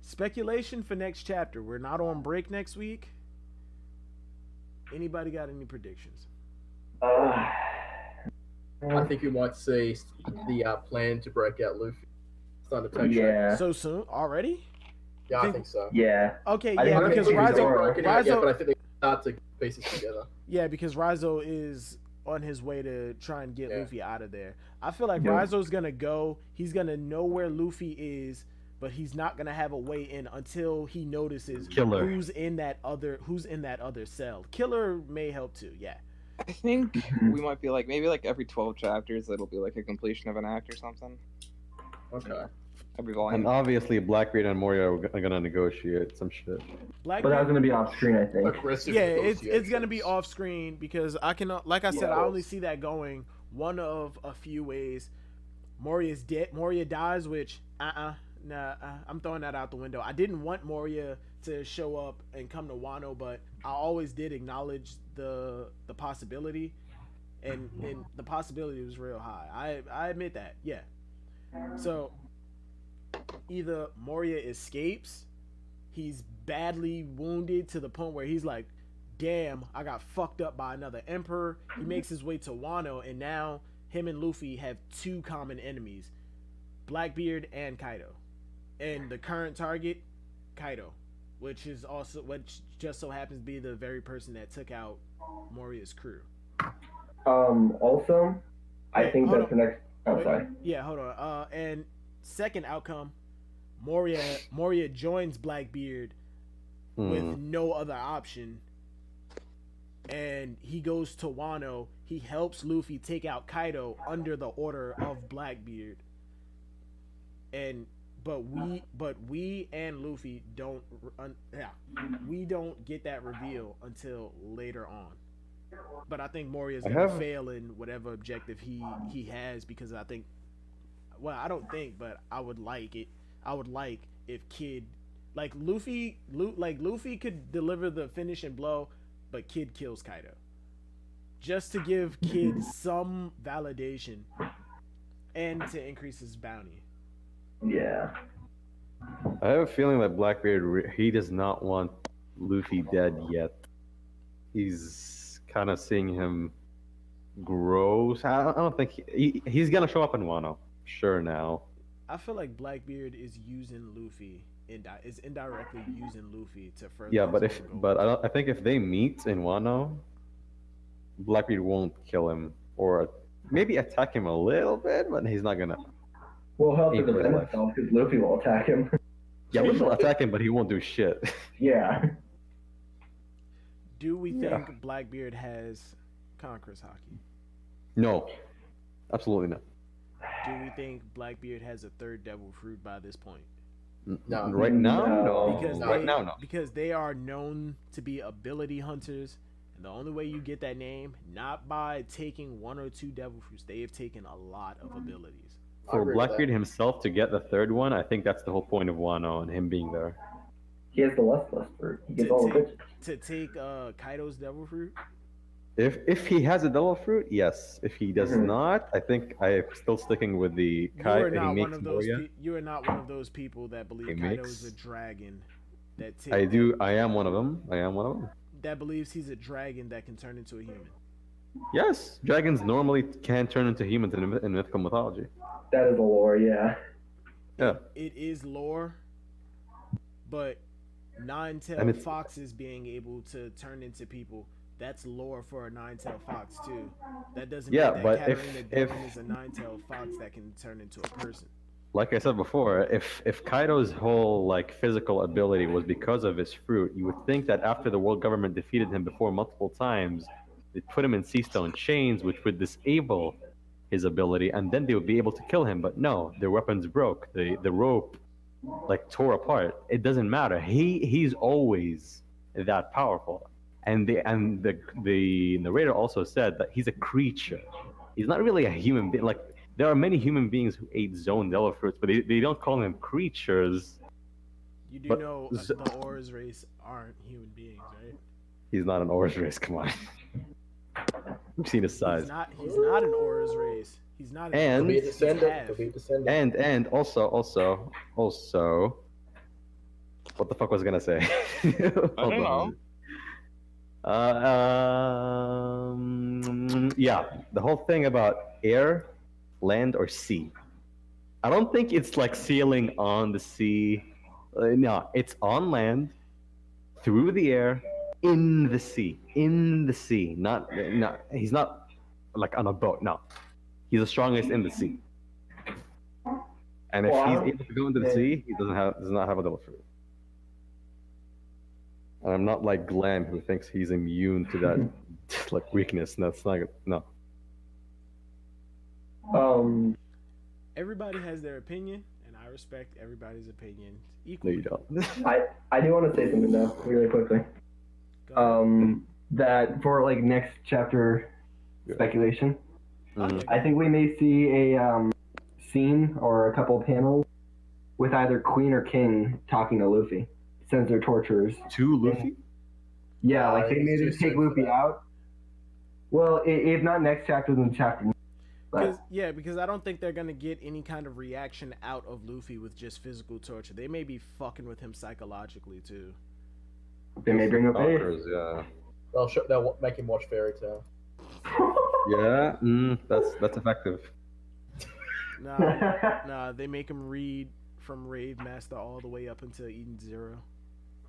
S1: Speculation for next chapter. We're not on break next week. Anybody got any predictions?
S2: I think you might see the plan to break out Luffy. Starting to take shape.
S1: So soon already?
S2: Yeah, I think so.
S4: Yeah.
S1: Okay,
S4: I
S1: yeah, because
S2: Rizzo, but I
S1: Rizzo,
S2: think they start to piece it together.
S1: yeah, because Rizzo is on his way to try and get Luffy out of there. I feel like Rizzo's gonna go. He's gonna know where Luffy is, but he's not gonna have a way in until he notices
S3: Killer.
S1: who's in that other cell. Killer may help too. Yeah.
S6: I think we might be like maybe like every 12 chapters it'll be like a completion of an act or something.
S2: Okay.
S6: Every volume.
S3: And obviously, Blackbeard and Moria are gonna negotiate some shit.
S4: But that's gonna be off screen, I think.
S2: Aggressive
S1: Yeah, it's
S2: negotiations.
S1: gonna be off screen because I can, like I said, I only see that going one of a few ways. Moria's dead. Moria dies, which I'm throwing that out the window. I didn't want Moria to show up and come to Wano, but I always did acknowledge the possibility, and the possibility was real high. I admit that. Yeah. So either Moria escapes, he's badly wounded to the point where he's like, damn, I got fucked up by another emperor. He makes his way to Wano, and now him and Luffy have 2 common enemies, Blackbeard and Kaido. And the current target, Kaido, which just so happens to be the very person that took out Moria's crew.
S4: Also, I think that's the next. Oh, sorry.
S1: Yeah, hold on. And second outcome, Moria joins Blackbeard with no other option, and he goes to Wano. He helps Luffy take out Kaido under the order of Blackbeard. But we and Luffy don't get that reveal until later on. But I think Moria's gonna fail in whatever objective he has, because I think, well, I don't think, but I would like if Kid, like Luffy could deliver the finishing blow, but Kid kills Kaido, just to give Kid some validation and to increase his bounty.
S4: Yeah.
S3: I have a feeling that Blackbeard, he does not want Luffy dead yet. He's kind of seeing him grow. I don't think he's gonna show up in Wano. Sure now.
S1: I feel like Blackbeard is using Luffy, is indirectly using Luffy to further.
S3: Yeah,
S1: his own goal.
S3: I think if they meet in Wano, Blackbeard won't kill him, or maybe attack him a little bit, but he's not gonna.
S4: We'll help him defend himself because Luffy will attack him.
S3: Yeah, we'll attack him, but he won't do shit.
S4: Yeah.
S1: Do we think Blackbeard has Conqueror's Haki?
S3: No, absolutely not.
S1: Do we think Blackbeard has a 3rd devil fruit by this point?
S3: No. Right now, no.
S1: Because they are known to be ability hunters, and the only way you get that name, not by taking 1 or 2 devil fruits, they have taken a lot of abilities.
S3: For Blackbeard himself to get the 3rd one, I think that's the whole point of Wano and him being there.
S4: He has the lust fruit. He gets all the bitches.
S1: To take Kaido's devil fruit?
S3: If he has a devil fruit, yes. If he does not, I think I'm still sticking with the Kaido. You
S1: are not one of those people that believe Kaido is a dragon.
S3: I am one of them.
S1: That believes he's a dragon that can turn into a human.
S3: Yes, dragons normally can turn into humans in mythical mythology.
S4: That is the lore, yeah.
S3: Yeah.
S1: It is lore, but nine-tailed
S3: And it's-
S1: foxes being able to turn into people, that's lore for a nine-tailed fox too. That doesn't
S3: Yeah,
S1: mean
S3: but
S1: that Katarina
S3: if-
S1: Devon is a nine-tailed fox that can turn into a person.
S3: Like I said before, if Kaido's whole like physical ability was because of his fruit, you would think that after the world government defeated him before multiple times, they'd put him in sea stone chains, which would disable his ability, and then they would be able to kill him. But no, their weapons broke. The rope like tore apart. It doesn't matter. He's always that powerful. And the narrator also said that he's a creature. He's not really a human being. Like there are many human beings who ate zone yellow fruits, but they don't call them creatures.
S1: You do
S3: But
S1: know
S3: Z-
S1: the Auror's race aren't human beings, right?
S3: He's not an Auror's race. Come on. I've seen his size.
S1: He's not an Auror's race. He's not.
S3: And-
S2: He'll be a
S1: he's
S2: descendant.
S1: half.
S2: He'll be a descendant.
S3: And also, what the fuck was I gonna say?
S6: I don't know.
S3: Yeah, the whole thing about air, land, or sea. I don't think it's like sailing on the sea. No, it's on land, through the air, in the sea. In the sea. Not. He's not like on a boat. No, he's the strongest in the sea. And if
S4: Well,
S3: he's able to go into the sea, he does not have a double fruit. And I'm not like Glenn, who thinks he's immune to that like weakness. That's not good. No.
S1: Everybody has their opinion, and I respect everybody's opinion
S3: No,
S1: equally.
S3: you don't.
S4: I do want to say something though, really quickly.
S1: Go ahead.
S4: That for like next chapter speculation,
S3: Mhm.
S4: I think we may see a scene or a couple panels with either Queen or King talking to Luffy, since they're torturers.
S3: To Luffy?
S4: Yeah, like they
S2: It's
S4: may
S2: too
S4: just take
S2: soon for
S4: Luffy
S2: that.
S4: out. Well, if not next chapter, then chapter.
S1: Because I don't think they're gonna get any kind of reaction out of Luffy with just physical torture. They may be fucking with him psychologically too.
S4: They may bring up Ace.
S3: Stalkers, yeah.
S2: They'll make him watch Fairy Tail.
S3: Yeah, that's effective.
S1: Nah, they make him read from Rave Master all the way up until Eden Zero.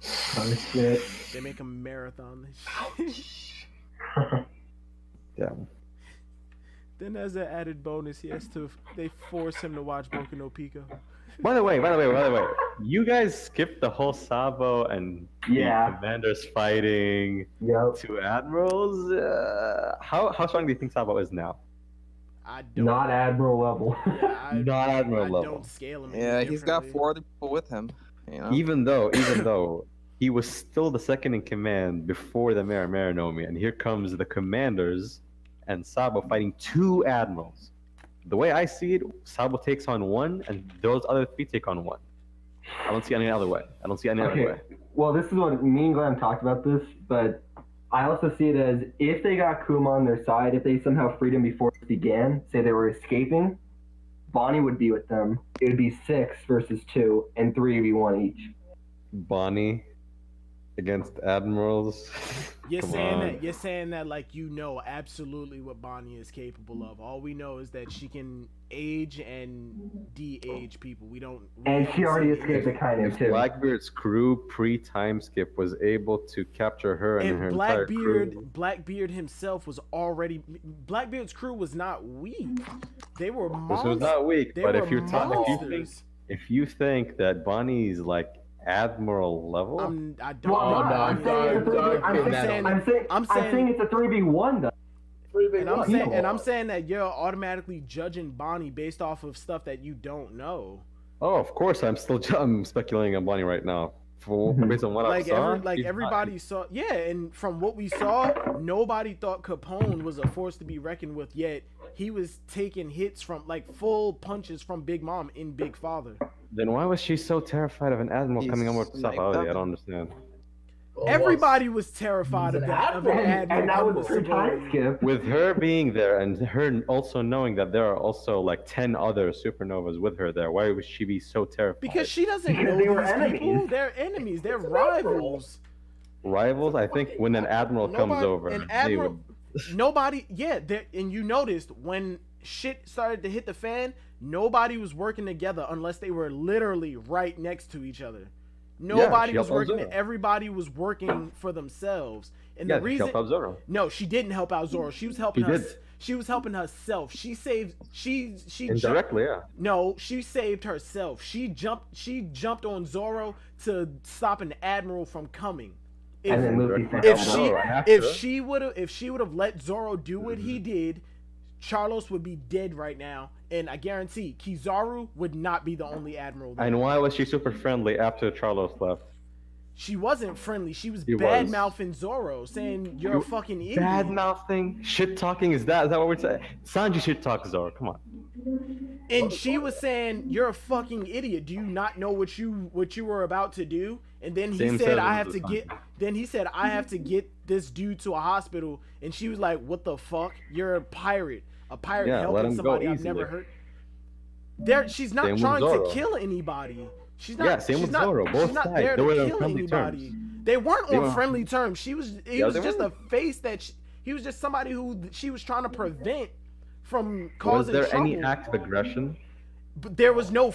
S4: Oh shit.
S1: They make him marathon this shit.
S3: Yeah.
S1: Then as an added bonus, they force him to watch Boku no Pico.
S3: By the way, you guys skipped the whole Sabo and
S4: Yeah.
S3: the commanders fighting
S4: Yep.
S3: two admirals. How strong do you think Sabo is now?
S1: I don't.
S4: Not Admiral level.
S3: Not admiral
S1: I
S3: level.
S1: don't scale him. any
S6: Yeah, he's got
S1: differently.
S6: 4 other people with him. You know?
S3: Even though he was still the second in command before the Marinomi, and here comes the commanders and Sabo fighting two admirals. The way I see it, Sabo takes on one, and those other three take on one. I don't see any other way.
S4: Okay. Well, this is what me and Glenn talked about this, but I also see it as if they got Kuma on their side, if they somehow freed him before it began, say they were escaping, Bonnie would be with them. It would be 6 versus 2, and 3v1 each.
S3: Bonnie against admirals.
S1: You're
S3: Come
S1: saying
S3: on.
S1: that you're saying that like you know absolutely what Bonnie is capable of. All we know is that she can age and de-age people. We don't.
S4: And she already
S1: see
S4: escaped the
S1: anything.
S4: kind
S3: If
S4: too.
S3: Blackbeard's crew pre-time skip was able to capture her and her
S1: And
S3: entire crew,
S1: Blackbeard himself was already. Blackbeard's crew was not weak. They were
S3: this
S1: monsters.
S3: was not weak.
S1: They
S3: But
S1: were
S3: if you're talking,
S1: monsters.
S3: if you think that Bonnie's like admiral level,
S1: I don't.
S4: Well,
S2: Oh,
S4: no,
S2: no,
S4: I'm
S2: no,
S4: saying it's a
S2: no,
S4: 3v1.
S2: no,
S4: I'm saying it's a 3v1 though.
S2: 3v1.
S1: And I'm saying that you're automatically judging Bonnie based off of stuff that you don't know.
S3: oh, of course, I'm speculating on Bonnie right now. Based on what I saw, she's
S1: Everybody saw, yeah, and from what we saw, nobody thought Capone was a force to be reckoned with. Yet he was taking hits from like full punches from Big Mom in Big Father.
S3: Then why was she so terrified of an admiral
S6: He's
S3: coming on with
S6: sniped
S3: Sabaody?
S6: up.
S3: I don't understand.
S2: Well,
S1: Everybody was terrified
S2: He's
S1: of
S2: an
S1: that. Of an
S2: admiral.
S1: admiral
S4: And that
S1: coming
S4: was
S1: to
S4: a time
S1: Sabaody.
S4: skip.
S3: With her being there and her also knowing that there are also like 10 other supernovas with her there, why would she be so terrified?
S1: Because she doesn't
S4: Because
S1: know
S4: they were
S1: these people.
S4: enemies.
S1: They're enemies. They're rivals.
S3: Rivals, I think when an admiral comes
S1: Nobody-
S3: over,
S1: an
S3: they
S1: admiral.
S3: would
S1: nobody, yeah, and you noticed when shit started to hit the fan, nobody was working together unless they were literally right next to each other. Nobody was working. Everybody was working for themselves. And the reason,
S3: she helped out Zoro.
S1: No, she didn't help out Zoro. She was helping She was helping herself. She
S3: indirectly, yeah.
S1: No, she saved herself. She jumped on Zoro to stop an admiral from coming. If she would have let Zoro do what he did, Charlos would be dead right now, and I guarantee Kizaru would not be the only admiral there.
S3: And why was she super friendly after Charlos left?
S1: She wasn't friendly. She was bad mouthing Zoro, saying you're a fucking idiot.
S3: Bad mouthing, shit talking. Is that what we're saying? Sanji shit talk Zoro. Come on.
S1: And she was saying you're a fucking idiot. Do you not know what you were about to do? And then he said I have to get. Then he said I have to get this dude to a hospital. And she was like, "What the fuck? You're a pirate. A pirate helping somebody I've never heard." She's not trying to kill anybody. She's not.
S3: Same with Zoro. Both sides.
S1: There
S3: they were
S1: to
S3: on
S1: kill
S3: friendly
S1: anybody.
S3: terms.
S1: They weren't on friendly terms. He was just a face that he was just somebody who she was trying to prevent from causing trouble.
S3: Was there any act of aggression?
S1: But there was no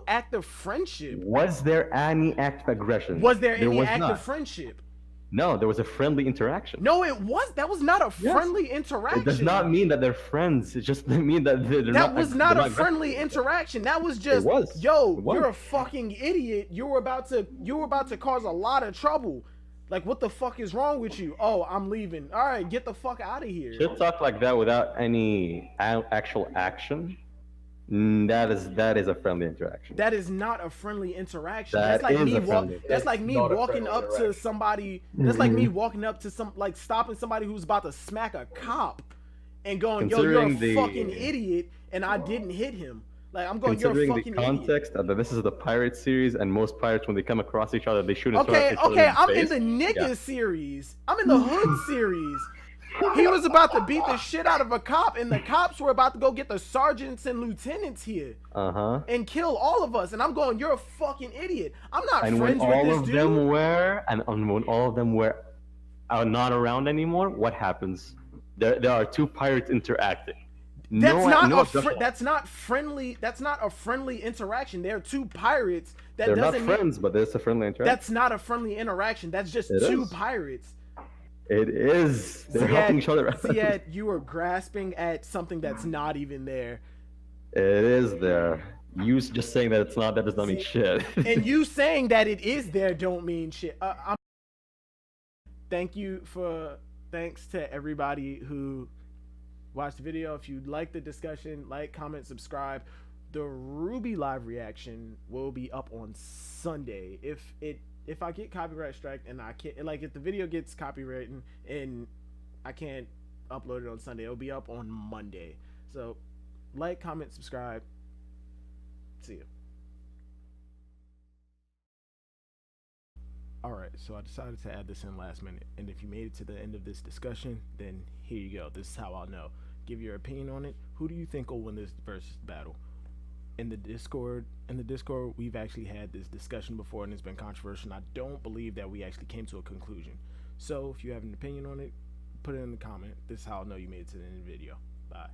S1: act of friendship.
S3: Was there any act of aggression?
S1: Was there any act of friendship?
S3: No, there was a friendly interaction.
S1: No, that was not a friendly interaction.
S3: It does not mean that they're friends. It just means that they're not.
S1: That was not a friendly interaction. That was just, you're a fucking idiot. You were about to cause a lot of trouble. Like, what the fuck is wrong with you? Oh, I'm leaving. All right, get the fuck out of here.
S3: Shit talk like that without any actual action. That is a friendly interaction.
S1: That is not a friendly interaction. That's like me walking up to somebody. That's like me walking up to stopping somebody who's about to smack a cop, and going, "Yo, you're a fucking idiot," and I didn't hit him. Like, I'm going, "You're a fucking idiot."
S3: Considering the context that this is the pirate series, and most pirates, when they come across each other, they shoot each other.
S1: Okay, I'm in the nigga series. I'm in the hood series. He was about to beat the shit out of a cop, and the cops were about to go get the sergeants and lieutenants here and kill all of us. And I'm going, "You're a fucking idiot. I'm not friends with this dude."
S3: And when all of them are not around anymore, what happens? There are two pirates interacting.
S1: That's not friendly. That's not a friendly interaction. There are two pirates.
S3: They're not friends, but there's a friendly interaction.
S1: That's not a friendly interaction. That's just two pirates.
S3: It is. They're helping each other out.
S1: Ziad, you are grasping at something that's not even there.
S3: It is there. You just saying that it's not, that does not mean shit.
S1: And you saying that it is there don't mean shit. Thanks to everybody who watched the video. If you like the discussion, like, comment, subscribe. The Ruby live reaction will be up on Sunday. If I get copyright strike and I can't, like, if the video gets copyrighted and I can't upload it on Sunday, it'll be up on Monday. So, like, comment, subscribe. See you. Alright, so I decided to add this in last minute. And if you made it to the end of this discussion, then here you go. This is how I'll know. Give your opinion on it. Who do you think will win this versus battle? In the Discord, we've actually had this discussion before, and it's been controversial. And I don't believe that we actually came to a conclusion. So if you have an opinion on it, put it in the comment. This is how I'll know you made it to the end of the video. Bye.